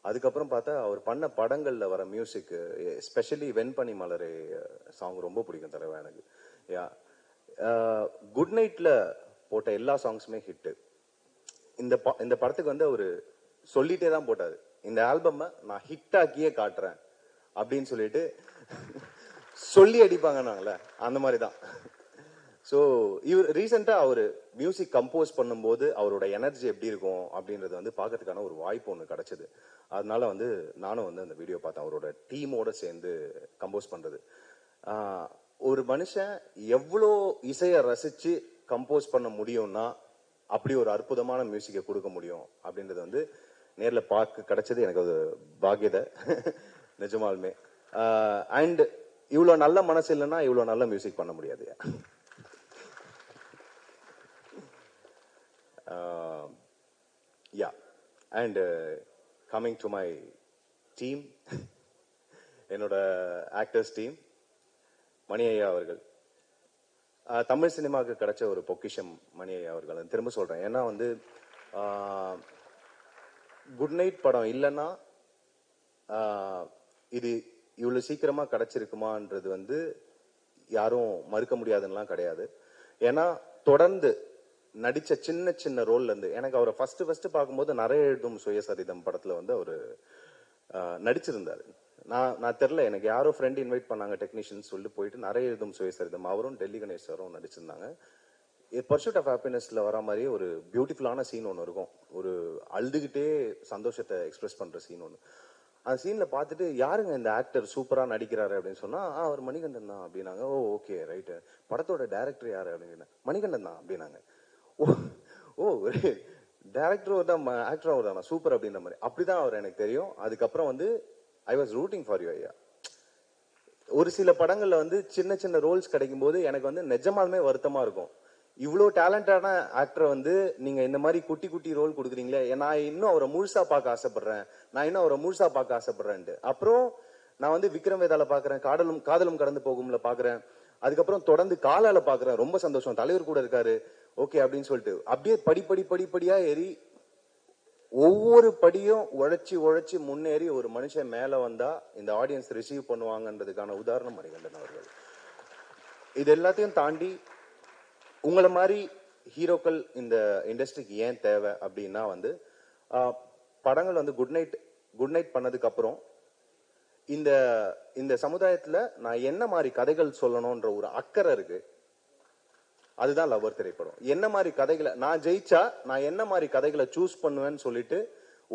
அதுக்கப்புறம் பார்த்தா அவர் பண்ண படங்கள்ல வர மியூசிக், எஸ்பெஷலி வெண்பனி மலரே சாங் ரொம்ப பிடிக்கும் தலைவா எனக்கு. யா குட் நைட்ல போட்ட எல்லா சாங்ஸுமே ஹிட். இந்த படத்துக்கு வந்து அவரு சொல்லிட்டே தான் போட்டாரு, இந்த ஆல்பம் நான் ஹிட் ஆக்கியே காட்டுறேன் அப்படின்னு சொல்லிட்டு சொல்லி அடிப்பாங்கன்னாங்களே அந்த மாதிரி தான். ஸோ இவர் ரீசெண்டா அவரு மியூசிக் கம்போஸ் பண்ணும்போது அவரோட எனர்ஜி எப்படி இருக்கும் அப்படின்றது வந்து பார்க்கறதுக்கான ஒரு வாய்ப்பு ஒன்று கிடைச்சது. அதனால வந்து நானும் வந்து அந்த வீடியோ பார்த்தேன், அவரோட டீமோட சேர்ந்து கம்போஸ் பண்றது. ஒரு மனுஷன் எவ்வளோ இசையை ரசிச்சு கம்போஸ் பண்ண முடியும்னா அப்படி ஒரு அற்புதமான மியூசிக்கை கொடுக்க முடியும் அப்படின்றது வந்து நேரில் பார்க்க கிடைச்சது எனக்கு ஒரு பாக்கியதை நிஜமாலுமே. அண்ட் இவ்வளோ நல்ல மனசு இல்லைன்னா இவ்வளோ நல்ல மியூசிக் பண்ண முடியாது. Yeah, and coming to my team, என்னோட ஆக்டர்ஸ் டீம், மணி ஐயா அவர்கள் தமிழ் சினிமாவுக்கு கிடைச்ச ஒரு பொக்கிஷம் மணி ஐயா அவர்கள். திரும்ப சொல்றேன், ஏன்னா வந்து குட் நைட் படம் இல்லைன்னா இது இவ்வளவு சீக்கிரமா கிடைச்சிருக்குமான்றது வந்து யாரும் மறுக்க முடியாதுன்னெலாம் கிடையாது. ஏன்னா தொடர்ந்து நடிச்ச சின்ன சின்ன ரோல்ல இருந்து எனக்கு அவரை ஃபர்ஸ்ட் பார்க்கும்போது நிறைய எழுதும் சுயசரிதம் படத்துல வந்து அவரு நடிச்சிருந்தாரு. நான் தெரியல, எனக்கு யாரோ ஃப்ரெண்ட் இன்வைட் பண்ணாங்க டெக்னீஷியன் சொல்லிட்டு போயிட்டு நிறைய எழுதும் சுயசரிதம் அவரும் டெல்லி கணேஷ் சாரும் நடிச்சிருந்தாங்க. பர்சூட் ஆஃப் ஹாப்பினஸ்ல வர மாதிரி ஒரு பியூட்டிஃபுல்லான சீன் ஒன்று இருக்கும், ஒரு அழுதுகிட்டே சந்தோஷத்தை எக்ஸ்பிரஸ் பண்ற சீன் ஒன்று. அந்த சீன்ல பார்த்துட்டு யாருங்க இந்த ஆக்டர் சூப்பரா நடிக்கிறாரு அப்படின்னு சொன்னா அவர் மணிகண்டன் தான் அப்படின்னாங்க. ஓ ஓகே ரைட்டு. படத்தோட டைரக்டர் யாரு அப்படின்னு, மணிகண்டன் தான் அப்படின்னாங்க. ஓ டைரக்டர் தான் ஆக்டர் அவர் தானா, சூப்பர் அப்படின்ற மாதிரி. அப்படிதான் அவர் எனக்கு தெரியும். அதுக்கப்புறம் வந்து I was rooting for you ஐயா. ஒரு சில படங்கள்ல வந்து சின்ன சின்ன ரோல்ஸ் கிடைக்கும் போது எனக்கு வந்து நிஜமாலுமே வருத்தமா இருக்கும், இவ்வளோ டேலண்டான ஆக்டரை வந்து நீங்க இந்த மாதிரி குட்டி குட்டி ரோல் கொடுக்குறீங்களே, நான் இன்னும் அவரை முழுசா பார்க்க ஆசைப்படுறேன்ட்டு. அப்புறம் நான் வந்து விக்ரம் வேதால பாக்குறேன், காதலும் கடந்து போகும்ல பாக்குறேன், அதுக்கப்புறம் தொடர்ந்து காலால பாக்குறேன், ரொம்ப சந்தோஷம், தலைவர் கூட இருக்காரு ஓகே அப்படின்னு சொல்லிட்டு அப்படியே படிப்படியா ஏறி ஒவ்வொரு படியும் உழைச்சி முன்னேறி ஒரு மனுஷன் மேல வந்தா இந்த ஆடியன்ஸ் ரிசீவ் பண்ணுவாங்கன்றதுக்கான உதாரணம் மணிகண்டன் அவர்கள். இது எல்லாத்தையும் தாண்டி உங்களை மாதிரி ஹீரோக்கள் இந்த இண்டஸ்ட்ரிக்கு ஏன் தேவை அப்படின்னா வந்து படங்கள் வந்து குட் நைட் பண்ணதுக்கு அப்புறம் இந்த சமுதாயத்துல நான் என்ன மாதிரி கதைகள் சொல்லணும்ன்ற ஒரு அக்கறை இருக்கு. அதுதான் லவ்வர் திரைப்படம். என்ன மாதிரி கதைகளை நான் ஜெயிச்சா நான் என்ன மாதிரி கதைகளை சூஸ் பண்ணுவேன்னு சொல்லிட்டு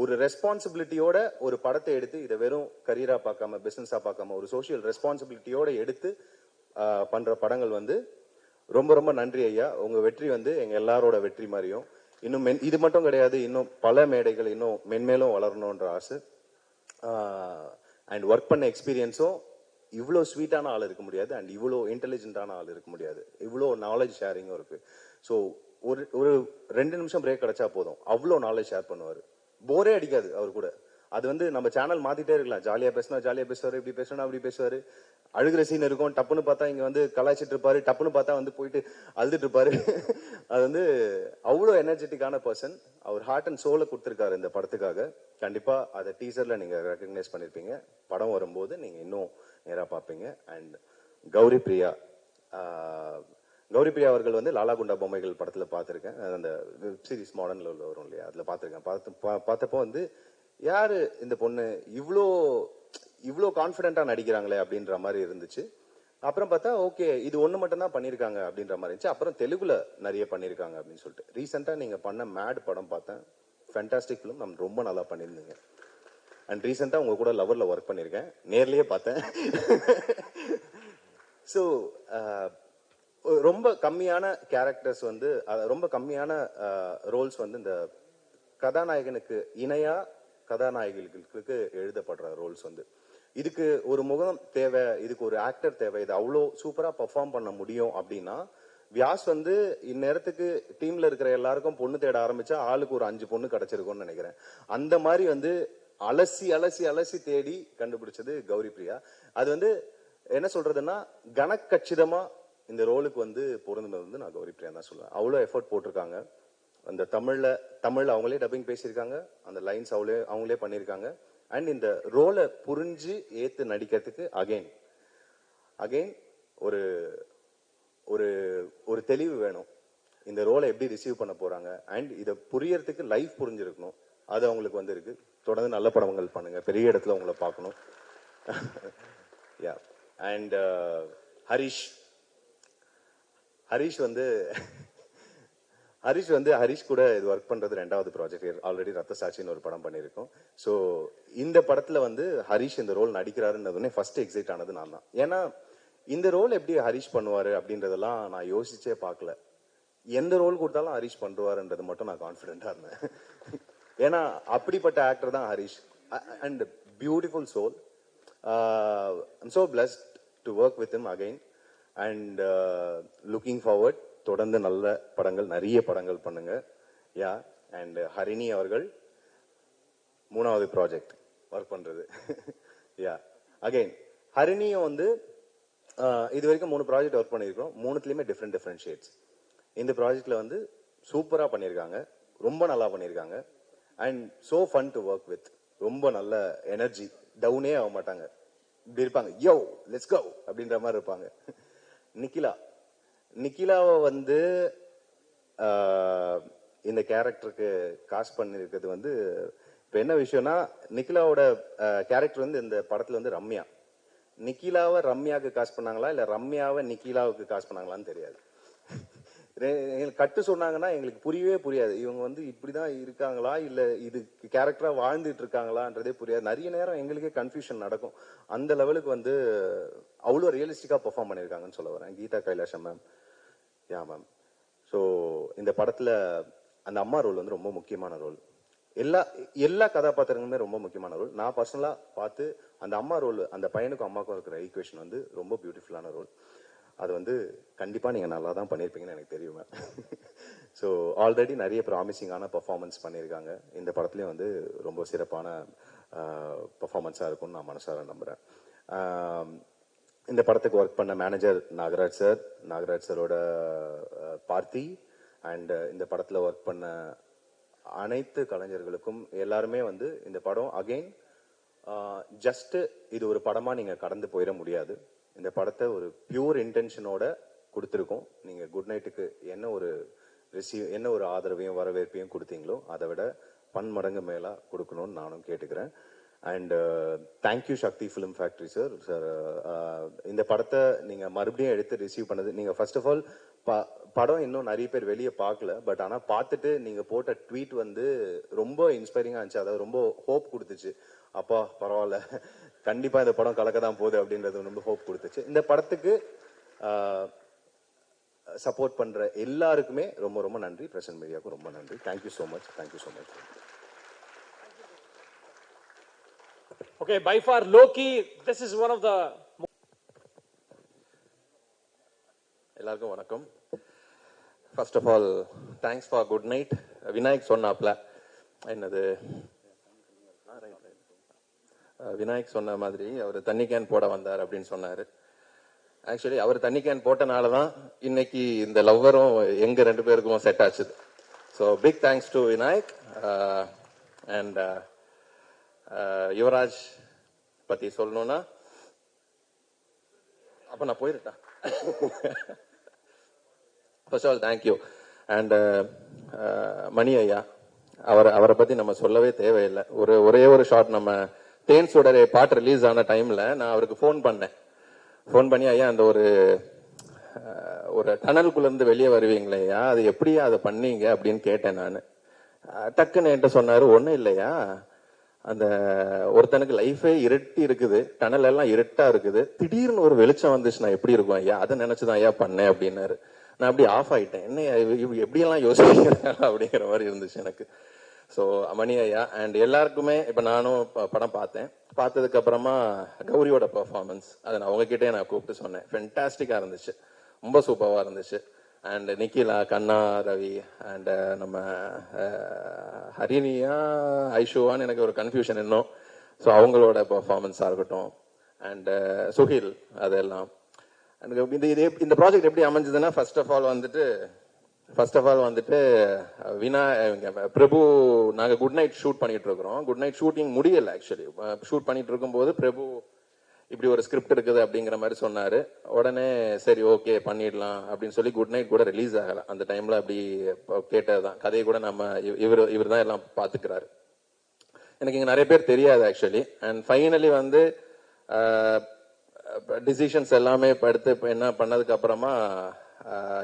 ஒரு ரெஸ்பான்சிபிலிட்டியோட ஒரு படத்தை எடுத்து இதை வெறும் கரியரா பார்க்காம பிசினஸா பார்க்காம ஒரு சோசியல் ரெஸ்பான்சிபிலிட்டியோட எடுத்து பண்ற படங்கள் வந்து ரொம்ப ரொம்ப நன்றி ஐயா. உங்க வெற்றி வந்து எங்க எல்லாரோட வெற்றி மாதிரியும் இன்னும் இது மட்டும் கிடையாது, இன்னும் பல மேடைகள் இன்னும் மென்மேலும் வளரணும்ன்ற ஆசை. அண்ட் ஒர்க் பண்ண எக்ஸ்பீரியன்ஸும் இவ்வளோ ஸ்வீட்டான ஆள் இருக்க முடியாது, அண்ட் இவ்வளோ இன்டெலிஜென்ட்டான ஆள் இருக்க முடியாது, இவ்வளோ நாலேஜ் ஷேரிங்கும் இருக்கு. ஸோ ஒரு 2 நிமிஷம் பிரேக் கிடைச்சா போதும், அவ்வளோ நாலேஜ் ஷேர் பண்ணுவார், போரே அடிக்காது அவர் கூட. அது வந்து நம்ம சேனல் மாத்திட்டே இருக்கலாம், ஜாலியா பேசுவாரு, இப்படி பேசணும் அப்படி பேசுவாரு, அழுகிற சீன் இருக்கும், டப்புன்னு பார்த்தா இங்க வந்து கலாய்ச்சிட்டு இருப்பாரு, டப்புன்னு பார்த்தா வந்து போயிட்டு அழுதுட்டு இருப்பாரு. அது வந்து அவ்வளோ எனர்ஜெட்டிக்கான பர்சன். அவர் ஹார்ட் அண்ட் சோலை கொடுத்துருக்காரு இந்த படத்துக்காக. கண்டிப்பா அதை டீசர்ல நீங்க ரெகக்னைஸ் பண்ணிருப்பீங்க, படம் வரும்போது நீங்க இன்னும் நேரா பார்ப்பீங்க. அண்ட் கௌரி பிரியா அவர்கள் வந்து லாலா குண்டா பொம்மைகள் படத்துல பார்த்திருக்கேன், அந்த வெப் சீரிஸ் மாடர்ன்ல வரும் இல்லையா, அதுல பார்த்திருக்கேன். பார்த்தப்போ வந்து யாரு இந்த பொண்ணு இவ்வளோ கான்ஃபிடென்ட்டா நடிக்கிறாங்களே அப்படின்ற மாதிரி இருந்துச்சு. அப்புறம் பார்த்தா ஓகே இது ஒன்று மட்டும் தான் பண்ணியிருக்காங்க அப்படின்ற மாதிரி இருந்துச்சு. அப்புறம் தெலுங்குல நிறைய பண்ணியிருக்காங்க அப்படின்னு சொல்லிட்டு ரீசெண்டா நீங்க பண்ண மேட் படம் பார்த்தேன், ஃபேண்டாஸ்டிக் ஃபிலிம், நம்ம ரொம்ப நல்லா பண்ணியிருந்தீங்க. அண்ட் ரீசெண்டா உங்க கூட லவர்ல ஒர்க் பண்ணியிருக்கேன், நேர்லயே பார்த்தேன். ஸோ ரொம்ப கம்மியான கேரக்டர்ஸ் வந்து ரொம்ப கம்மியான ரோல்ஸ் வந்து இந்த கதாநாயகனுக்கு இணையா கதாநாயகிகளுக்கு எழுதப்படுற ரோல்ஸ் வந்து இதுக்கு ஒரு முகம் தேவை, இதுக்கு ஒரு ஆக்டர் தேவை, இது அவ்வளோ சூப்பரா பெர்ஃபார்ம் பண்ண முடியும் அப்படின்னா வியாஸ் வந்து இந்நேரத்துக்கு டீம்ல இருக்கிற எல்லாருக்கும் பொண்ணு தேட ஆரம்பிச்சா ஆளுக்கு ஒரு 5 பொண்ணு கிடைச்சிருக்கும்னு நினைக்கிறேன். அந்த மாதிரி வந்து அலசி அலசி அலசி தேடி கண்டுபிடிச்சது கௌரி பிரியா. அது வந்து என்ன சொல்றதுன்னா கனக்கச்சிதமா இந்த ரோலுக்கு வந்து பொருந்தது வந்து நான் கௌரி பிரியா தான் சொல்லுவேன். அவ்வளோ எஃபர்ட் போட்டிருக்காங்க. அந்த தமிழ்ல அவங்களே டப்பிங் பேசியிருக்காங்க, அந்த லைன்ஸ் அவங்களே பண்ணியிருக்காங்க. அண்ட் இந்த ரோலை புரிஞ்சு ஏத்து நடிக்கிறதுக்கு அகைன் ஒரு ஒரு ஒரு தெளிவு வேணும். இந்த ரோலை எப்படி ரிசீவ் பண்ண போறாங்க அண்ட் இதை புரியறதுக்கு லைஃப் புரிஞ்சிருக்கணும். அது அவங்களுக்கு வந்து இருக்கு. தொடர்ந்து நல்ல படங்கள் பண்ணுங்க, பெரிய இடத்துல உங்களை பார்க்கணும். யா அண்ட் ஹரிஷ் வந்து ஹரிஷ் கூட இது ஒர்க் பண்றது 2வது ப்ராஜெக்ட். ஆல்ரெடி ரத்த சாட்சின்னு ஒரு படம் பண்ணியிருக்கோம். ஸோ இந்த படத்துல வந்து ஹரிஷ் இந்த ரோல் நடிக்கிறாருன்னு ஃபர்ஸ்ட் எக்ஸைட் ஆனது நான் தான். ஏன்னா இந்த ரோல் எப்படி ஹரிஷ் பண்ணுவாரு அப்படின்றதெல்லாம் நான் யோசிச்சே பார்க்கல. எந்த ரோல் கொடுத்தாலும் ஹரிஷ் பண்ணுவாருன்றது மட்டும் நான் கான்ஃபிடென்டா இருந்தேன். ஏன்னா அப்படிப்பட்ட ஆக்டர் தான் Harish. And beautiful soul. I'm so blessed to work with him again and looking forward. தொடர்ந்து நல்ல படங்கள், நிறைய படங்கள் பண்ணுங்க. யா அண்ட் ஹரிணி அவர்கள் 3வது ப்ராஜெக்ட் ஒர்க் பண்றது. யா அகைன் ஹரிணியும் வந்து இது வரைக்கும் 3 ப்ராஜெக்ட் ஒர்க் பண்ணியிருக்கோம். 3த்துலயுமே டிஃப்ரெண்ட் ஷேட்ஸ். இந்த ப்ராஜெக்ட்ல வந்து சூப்பரா பண்ணியிருக்காங்க, ரொம்ப நல்லா பண்ணியிருக்காங்க. And so fun to work with. ரொம்ப நல்ல எனர்ஜி, டவுனே ஆக மாட்டாங்க. இப்படி இருப்பாங்க, யோ லெட்ஸ் கோ அப்படின்ற மாதிரி இருப்பாங்க. நிக்கிலாவை வந்து இந்த கேரக்டருக்கு காஸ்ட் பண்ணிருக்கிறது வந்து இப்ப என்ன விஷயம்னா, நிக்கிலாவோட கேரக்டர் வந்து இந்த படத்துல வந்து ரம்யா. நிக்கிலாவை ரம்யாவுக்கு காஸ்ட் பண்ணாங்களா இல்ல ரம்யாவை நிக்கிலாவுக்கு காஸ்ட் பண்ணாங்களான்னு தெரியாது. எங்களுக்கு கட்டு சொன்னாங்கன்னா எங்களுக்கு புரியவே புரியாது. இவங்க வந்து இப்படிதான் இருக்காங்களா இல்ல இது கேரக்டரா வாழ்ந்துட்டு இருக்காங்களான்றதே புரியாது. நிறைய நேரம் எங்களுக்கே கன்ஃபியூஷன் நடக்கும். அந்த லெவலுக்கு வந்து அவ்வளோ ரியலிஸ்டிக்கா பெர்ஃபார்ம் பண்ணியிருக்காங்கன்னு சொல்ல வரேன். Geetha Kailasam ma'am. Yeah ma'am. So இந்த படத்துல அந்த அம்மா ரோல் வந்து ரொம்ப முக்கியமான ரோல். எல்லா கதாபாத்திரங்களுமே ரொம்ப முக்கியமான ரோல். நான் பர்சனலா பார்த்து அந்த அம்மா ரோல், அந்த பையனுக்கும் அம்மாவுக்கும் இருக்கிற ஈக்குவேஷன் வந்து ரொம்ப பியூட்டிஃபுல்லான ரோல். அது வந்து கண்டிப்பா நீங்க நல்லா தான் பண்ணியிருப்பீங்கன்னு எனக்கு தெரியும். ஸோ ஆல்ரெடி நிறைய ப்ராமிசிங்கான பெர்ஃபார்மன்ஸ் பண்ணியிருக்காங்க. இந்த படத்துலயும் வந்து ரொம்ப சிறப்பான பெர்ஃபார்மன்ஸா இருக்கும்னு நான் மனசார நம்புறேன். இந்த படத்துக்கு ஒர்க் பண்ண மேனேஜர் நாகராஜ் சாரோட பார்த்தி அண்ட் இந்த படத்துல ஒர்க் பண்ண அனைத்து கலைஞர்களுக்கும் எல்லாருமே வந்து இந்த படம் அகைன் ஜஸ்ட் இது ஒரு படமா நீங்க கடந்து போயிட முடியாது. இந்த படத்தை ஒரு பியூர் இன்டென்ஷனோட கொடுத்துருக்கோம். நீங்க குட் நைட்டுக்கு என்ன ஒரு ஆதரவையும் வரவேற்பையும் கொடுத்தீங்களோ அதை விட பன்மடங்கு மேலா கொடுக்கணும்னு நானும் கேட்டுக்கிறேன். And thank you Sakthi film factory sir. இந்த படத்தை நீங்க மறுபடியும் எடுத்து ரிசீவ் பண்ணது, நீங்க ஃபர்ஸ்ட் ஆஃப் ஆல் படம் இன்னும் நிறைய பேர் வெளியே பார்க்கல, பட் ஆனா பார்த்துட்டு நீங்க போட்ட ட்வீட் வந்து ரொம்ப இன்ஸ்பைரிங்கா இருந்துச்சு. அதாவது ரொம்ப ஹோப் கொடுத்துச்சு. அப்பா பரவாயில்ல, கண்டிப்பா இந்த படம் கலக்க தான் போகுது அப்படின்றது ரொம்ப ஹோப் கொடுத்துச்சு. இந்த படத்துக்கு சப்போர்ட் பண்ற எல்லாருக்குமே ரொம்ப ரொம்ப நன்றி. பிரசன்ட் மீடியாவுக்கு ரொம்ப நன்றி. Thank you so much. Thank you so much. Okay, by far Loki, this is one of the. எல்லாருக்கும் வணக்கம். First of all thanks for good night. Vinayak சொன்னாப்ல என்னது, விநாயக் சொன்ன மாதிரி அவர் தண்ணி கேன் போட வந்தார் அப்படின்னு சொன்னாரு. ஆக்சுவலி அவர் தண்ணி கேன் போட்டனால தான் இன்னைக்கு இந்த லவ்வரும் எங்க 2 பேருக்கும் செட் ஆச்சுது. So big thanks to Vinayak. And Yuvaraj பத்தி சொல்லணும்னா அப்ப நான் போயிருட்டேன். First all thank you. And Mani ஐயா, அவரை பத்தி நம்ம சொல்லவே தேவையில்லை. ஒரே ஒரு ஷாட், நம்ம தேன் சுடரே பாட்டு ரிலீஸ் ஆன டைம்ல நான் அவருக்கு ஃபோன் பண்ணி ஐயா அந்த ஒரு டனலுக்குள்ள இருந்து வெளியே வருவீங்களே ஐயா, அது எப்படியா அதை பண்ணீங்க அப்படின்னு கேட்டேன் நான். டக்குன்னு என்கிட்ட சொன்னாரு, ஒன்றும் இல்லையா, அந்த ஒருத்தனுக்கு லைஃபே இருட்டி இருக்குது, டனல் எல்லாம் இருட்டா இருக்குது, திடீர்னு ஒரு வெளிச்சம் வந்துச்சுன்னா எப்படி இருக்கும் ஐயா, அதை நினைச்சுதான் ஐயா பண்ணேன் அப்படின்னாரு. நான் அப்படி ஆஃப் ஆயிட்டேன். என்ன எப்படியெல்லாம் யோசிக்கிறேன் அப்படிங்கிற மாதிரி இருந்துச்சு எனக்கு. ஸோ மணி ஐயா அண்ட் எல்லாருக்குமே, இப்ப நானும் படம் பார்த்ததுக்கு அப்புறமா கௌரியோட பெர்ஃபார்மன்ஸ் அதை நான் உங்ககிட்டே நான் கூப்பிட்டு சொன்னேன். ஃபென்டாஸ்டிக்கா இருந்துச்சு, ரொம்ப சூப்பராக இருந்துச்சு. அண்ட் நிக்கிலா, கண்ணா, ரவி அண்ட் நம்ம ஹரிணியா ஐஷுவான்னு எனக்கு ஒரு கன்ஃபியூஷன் இன்னும். ஸோ அவங்களோட பெர்ஃபார்மன்ஸாக இருக்கட்டும் அண்ட் சுஹில் அதெல்லாம். எனக்கு இந்த ப்ராஜெக்ட் எப்படி அமைஞ்சதுன்னா ஃபர்ஸ்ட் ஆஃப் ஆல் வந்துட்டு வினா பிரபு நாங்கள் குட் நைட் ஷூட் பண்ணிட்டு இருக்கிறோம். குட் நைட் ஷூட்டிங் முடியல ஆக்சுவலி. ஷூட் பண்ணிட்டு இருக்கும்போது பிரபு இப்படி ஒரு ஸ்கிரிப்ட் இருக்குது அப்படிங்கிற மாதிரி சொன்னாரு. உடனே சரி ஓகே பண்ணிடலாம் அப்படின்னு சொல்லி குட் நைட் கூட ரிலீஸ் ஆகல அந்த டைம்ல. அப்படி கேட்டதுதான் கதையை கூட நம்ம இவர் தான் எல்லாம் பாத்துக்கிறாரு. எனக்கு இங்க நிறைய பேர் தெரியாது ஆக்சுவலி. அண்ட் ஃபைனலி வந்து டிசிஷன்ஸ் எல்லாமே எடுத்து என்ன பண்ணதுக்கு அப்புறமா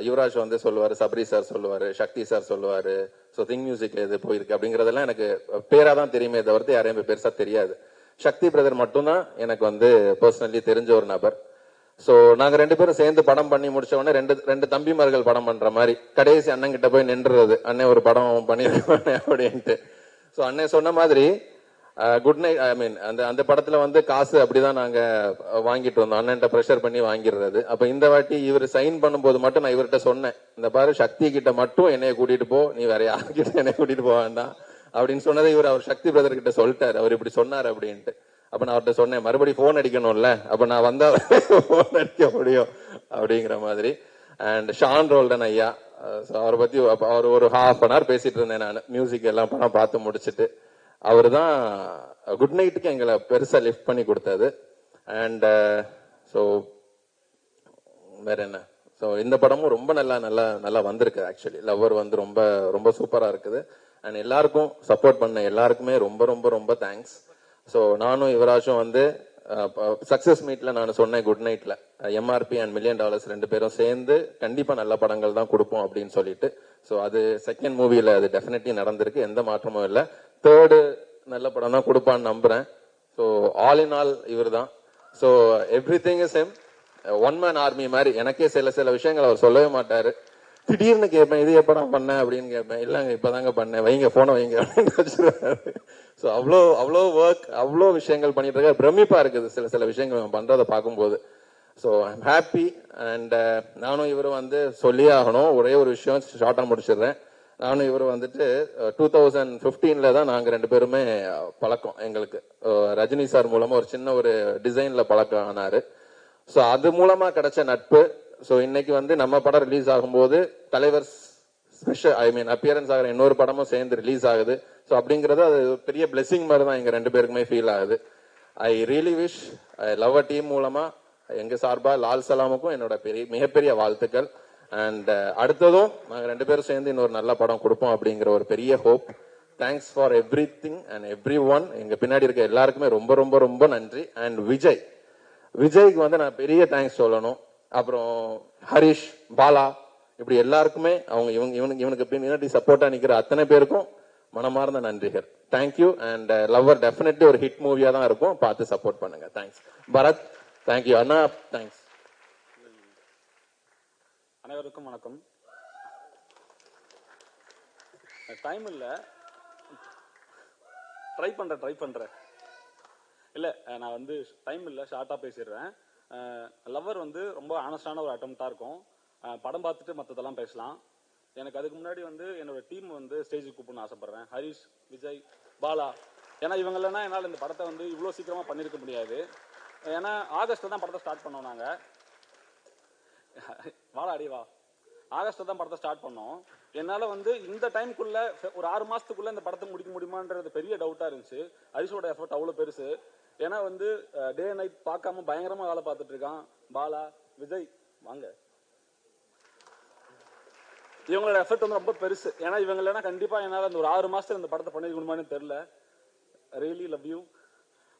யுவராஜ் வந்து சொல்லுவாரு, சபரி சார் சொல்லுவாரு, சக்தி சார் சொல்லுவாரு, ஸோ திங் மியூசிக்ல எது போயிருக்கு அப்படிங்கறதெல்லாம் எனக்கு பேரா தான் தெரியுமே தவிர்த்து யாரையும் பெருசா தெரியாது. சக்தி பிரதர் மட்டும்தான் எனக்கு வந்து பர்சனலி தெரிஞ்ச ஒரு நபர். ஸோ நாங்க 2 பேரும் சேர்ந்து படம் பண்ணி முடிச்ச உடனே ரெண்டு தம்பிமார்கள் படம் பண்ற மாதிரி கடைசி அண்ணன் கிட்ட போய் நின்றுறது, அண்ணன் ஒரு படம் பண்ணிருக்கேன் அப்படின்ட்டு. ஸோ அண்ணன் சொன்ன மாதிரி குட் நைட் ஐ மீன் அந்த படத்துல வந்து காசு அப்படிதான் நாங்க வாங்கிட்டு வந்தோம், அண்ணன்ட்ட ப்ரெஷர் பண்ணி வாங்கிடுறது. அப்ப இந்த வாட்டி இவர் சைன் பண்ணும்போது மட்டும் நான் இவர்கிட்ட சொன்னேன், இந்த பாரு சக்தி கிட்ட மட்டும் என்னைய கூட்டிட்டு போ, நீ வேற யாருக்கிட்ட என்னைய கூட்டிட்டு போக வேண்டாம் அப்படின்னு சொன்னதை அவர் சக்தி பிரதர் கிட்ட சொல்லிட்டாரு, அவர் இப்படி சொன்னார் அப்படின்ட்டு. அப்ப நான் அவர்கிட்ட சொன்னேன், மறுபடியும் போன் அடிக்கணும்ல, அப்ப நான் வந்தா போன் அடிக்க முடியும் அப்படிங்கிற மாதிரி. அண்ட் ஷான் ரோல்டன் ஐயா, அவரை பத்தி அவர் ஒரு ½ hour பேசிட்டு இருந்தேன் நான், மியூசிக் எல்லாம் படம் பார்த்து முடிச்சுட்டு. அவர் தான் குட் நைட்டுக்கு எங்களை பெருசா லிஃப்ட் பண்ணி கொடுத்தது. அண்ட் ஸோ வேற என்ன, ஸோ இந்த படமும் ரொம்ப நல்லா வந்திருக்கு ஆக்சுவலி. லவ்வர் வந்து ரொம்ப ரொம்ப சூப்பரா இருக்குது. அண்ட் எல்லாருக்கும் சப்போர்ட் பண்ண எல்லாருக்குமே ரொம்ப ரொம்ப ரொம்ப தேங்க்ஸ். ஸோ நானும் யுவராஜும் வந்து சக்சஸ் மீட்ல நான் சொன்னேன் குட் நைட்ல எம்ஆர்பி அண்ட் $1 million 2 பேரும் சேர்ந்து கண்டிப்பா நல்ல படங்கள் தான் கொடுப்போம் அப்படின்னு சொல்லிட்டு. ஸோ அது செகண்ட் மூவில அது டெஃபினெட்லி நடந்திருக்கு, எந்த மாற்றமும் இல்லை. தேர்டு நல்ல படம் தான் கொடுப்பான்னு நம்புறேன். ஸோ ஆல் இன் ஆல் இவர் தான். So every thing is him. One man army மாதிரி. எனக்கே சில விஷயங்கள் அவர் சொல்லவே மாட்டாரு. திடீர்னு கேட்பேன், இது எப்படா பண்ண அப்படின்னு கேட்பேன், இல்லங்க இப்பதாங்க பண்ணேன், வைங்க போனை வைங்க அப்படின்னு வச்சிருவாரு. ஸோ அவ்வளோ ஒர்க், அவ்வளோ விஷயங்கள் பண்ணிட்டு இருக்காரு. பிரமிப்பா இருக்குது சில விஷயங்கள் பண்றதை பார்க்கும்போது. So I'm happy. அண்ட் நானும் இவரும் வந்து சொல்லியே ஆகணும், ஒரே ஒரு விஷயம் ஷார்ட்டா முடிச்சிடுறேன். நானும் இவரும் வந்துட்டு 2015 தான் நாங்க 2 பேருமே பழக்கம். எங்களுக்கு ரஜினி சார் மூலமா ஒரு சின்ன ஒரு டிசைன்ல பழக்கம் ஆனாரு. ஸோ அது மூலமா கிடைச்ச நட்பு. ஸோ இன்னைக்கு வந்து நம்ம படம் ரிலீஸ் ஆகும்போது தலைவர் ஸ்பெஷல் அப்பியரன்ஸ் ஆகிற இன்னொரு படமும் சேர்ந்து ரிலீஸ் ஆகுது. ஸோ அப்படிங்கிறது அது பெரிய பிளெஸிங் மாதிரி தான் எங்க 2 பேருக்குமே ஃபீல் ஆகுது. I really wish love a team மூலமா எங்க சார்பா லால் சலாமுக்கும் என்னோட மிகப்பெரிய வாழ்த்துக்கள். அண்ட் அடுத்ததும் நாங்க 2 பேரும் சேர்ந்து இன்னொரு நல்ல படம் கொடுப்போம் அப்படிங்கிற ஒரு பெரிய hope. Thanks for every thing and every one. எங்க பின்னாடி இருக்க எல்லாருக்குமே ரொம்ப ரொம்ப ரொம்ப நன்றி. அண்ட் விஜய்க்கு வந்து நான் பெரிய தேங்க்ஸ் சொல்லணும். அப்புறம் ஹரிஷ், பாலா, இப்படி எல்லாருக்குமே அவங்க இவனுக்கு பின்னாடி சப்போர்ட்டா நிக்கிற அத்தனை பேருக்கும் மனமார்ந்த நன்றிகள். தேங்க்யூ. அண்ட் லவ்வர் டெஃபினெட்லி ஒரு ஹிட் மூவியா தான் இருக்கும், பார்த்து சப்போர்ட் பண்ணுங்க. தேங்க்ஸ் பரத். தேங்க்யூ அண்ணா. தேங்க்ஸ். அனைவருக்கும் வணக்கம். டைம் இல்ல, ட்ரை பண்றேன். இல்ல நான் வந்து டைம் இல்ல, ஷார்ட்டா பேசிடுறேன். லவ்வர் வந்து ரொம்ப ஆனஸ்டான ஒரு அட்டம்ப்டா இருக்கும். படம் பார்த்துட்டு மற்றதெல்லாம் பேசலாம். எனக்கு அதுக்கு முன்னாடி வந்து என்னோட டீம் வந்து ஸ்டேஜுக்கு கூப்பிடணும்னு ஆசைப்படுறேன். ஹரிஷ், விஜய், பாலா. ஏன்னா இவங்க இல்லைன்னா என்னால் இந்த படத்தை வந்து இவ்வளோ சீக்கிரமா பண்ணியிருக்க முடியாது. ஏன்னா ஆகஸ்ட்ல தான் படத்தை ஸ்டார்ட் பண்ணோம். நாங்க ஆகஸ்ட்ல தான் படத்தை ஸ்டார்ட் பண்ணோம். என்னால வந்து இந்த டைமுக்குள்ள ஒரு 6 மாசத்துக்குள்ள இந்த படத்தை முடிக்க முடியுமான்றது பெரிய டவுட்டா இருந்துச்சு. ஹரிஷோட எஃபர்ட் அவ்வளவு பெருசு. ஏன்னா வந்து டே நைட் பார்க்காம பயங்கரமா வேலை பார்த்துட்டு இருக்கான். பாலா, விஜய் வாங்க, இவங்களோட எஃபர்ட் வந்து ரொம்ப பெருசு. ஏன்னா இவங்க இல்லைன்னா கண்டிப்பா என்னால அந்த ஒரு 6 மாசத்துல இந்த படத்தை பண்ணிருக்கணுமான்னு தெரியல. Really love you.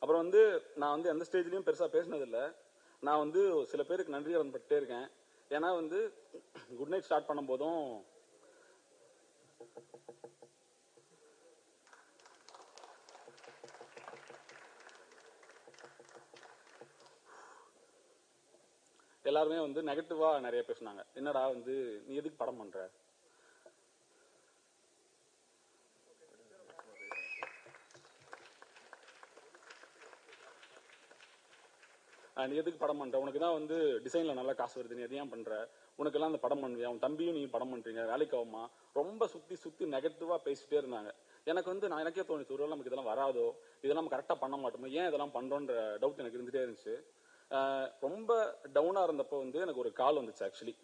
அப்புறம் வந்து நான் வந்து எந்த ஸ்டேஜ்லயும் பெருசா பேசினது இல்லை. நான் வந்து சில பேருக்கு நன்றி கடன் பட்டே இருக்கேன். ஏன்னா வந்து குட் நைட் ஸ்டார்ட் பண்ணும் போதும் எல்லாருமே வந்து நெகட்டிவா நிறைய பேசினாங்க. என்னடா வந்து நீ எதுக்கு படம் பண்ற, நீ எதுக்கு படம் பண்ற, உனக்கு தான் வந்து டிசைன்ல நல்லா காசு வருது, நீ எது ஏன் பண்ற, உனக்கெல்லாம் அந்த படம் பண்ணுவியா, உன் தம்பியும் நீ படம் பண்றீங்க, வேலைக்கு ஆகுமா, ரொம்ப சுத்தி சுத்தி நெகட்டிவா பேசிட்டே இருந்தாங்க. எனக்கு வந்து எனக்கே தோணுச்சு, ஒருவேளை நமக்கு இதெல்லாம் வராதோ, இதெல்லாம் நம்ம கரெக்டா பண்ண மாட்டோமோ, ஏன் இதெல்லாம் பண்றோன்ற டவுட் எனக்கு இருந்துட்டே இருந்துச்சு. ரொம்ப டவுனா இருந்தப்போ வந்து எனக்கு ஒரு கால் வந்துச்சு. ஆக்சுவலி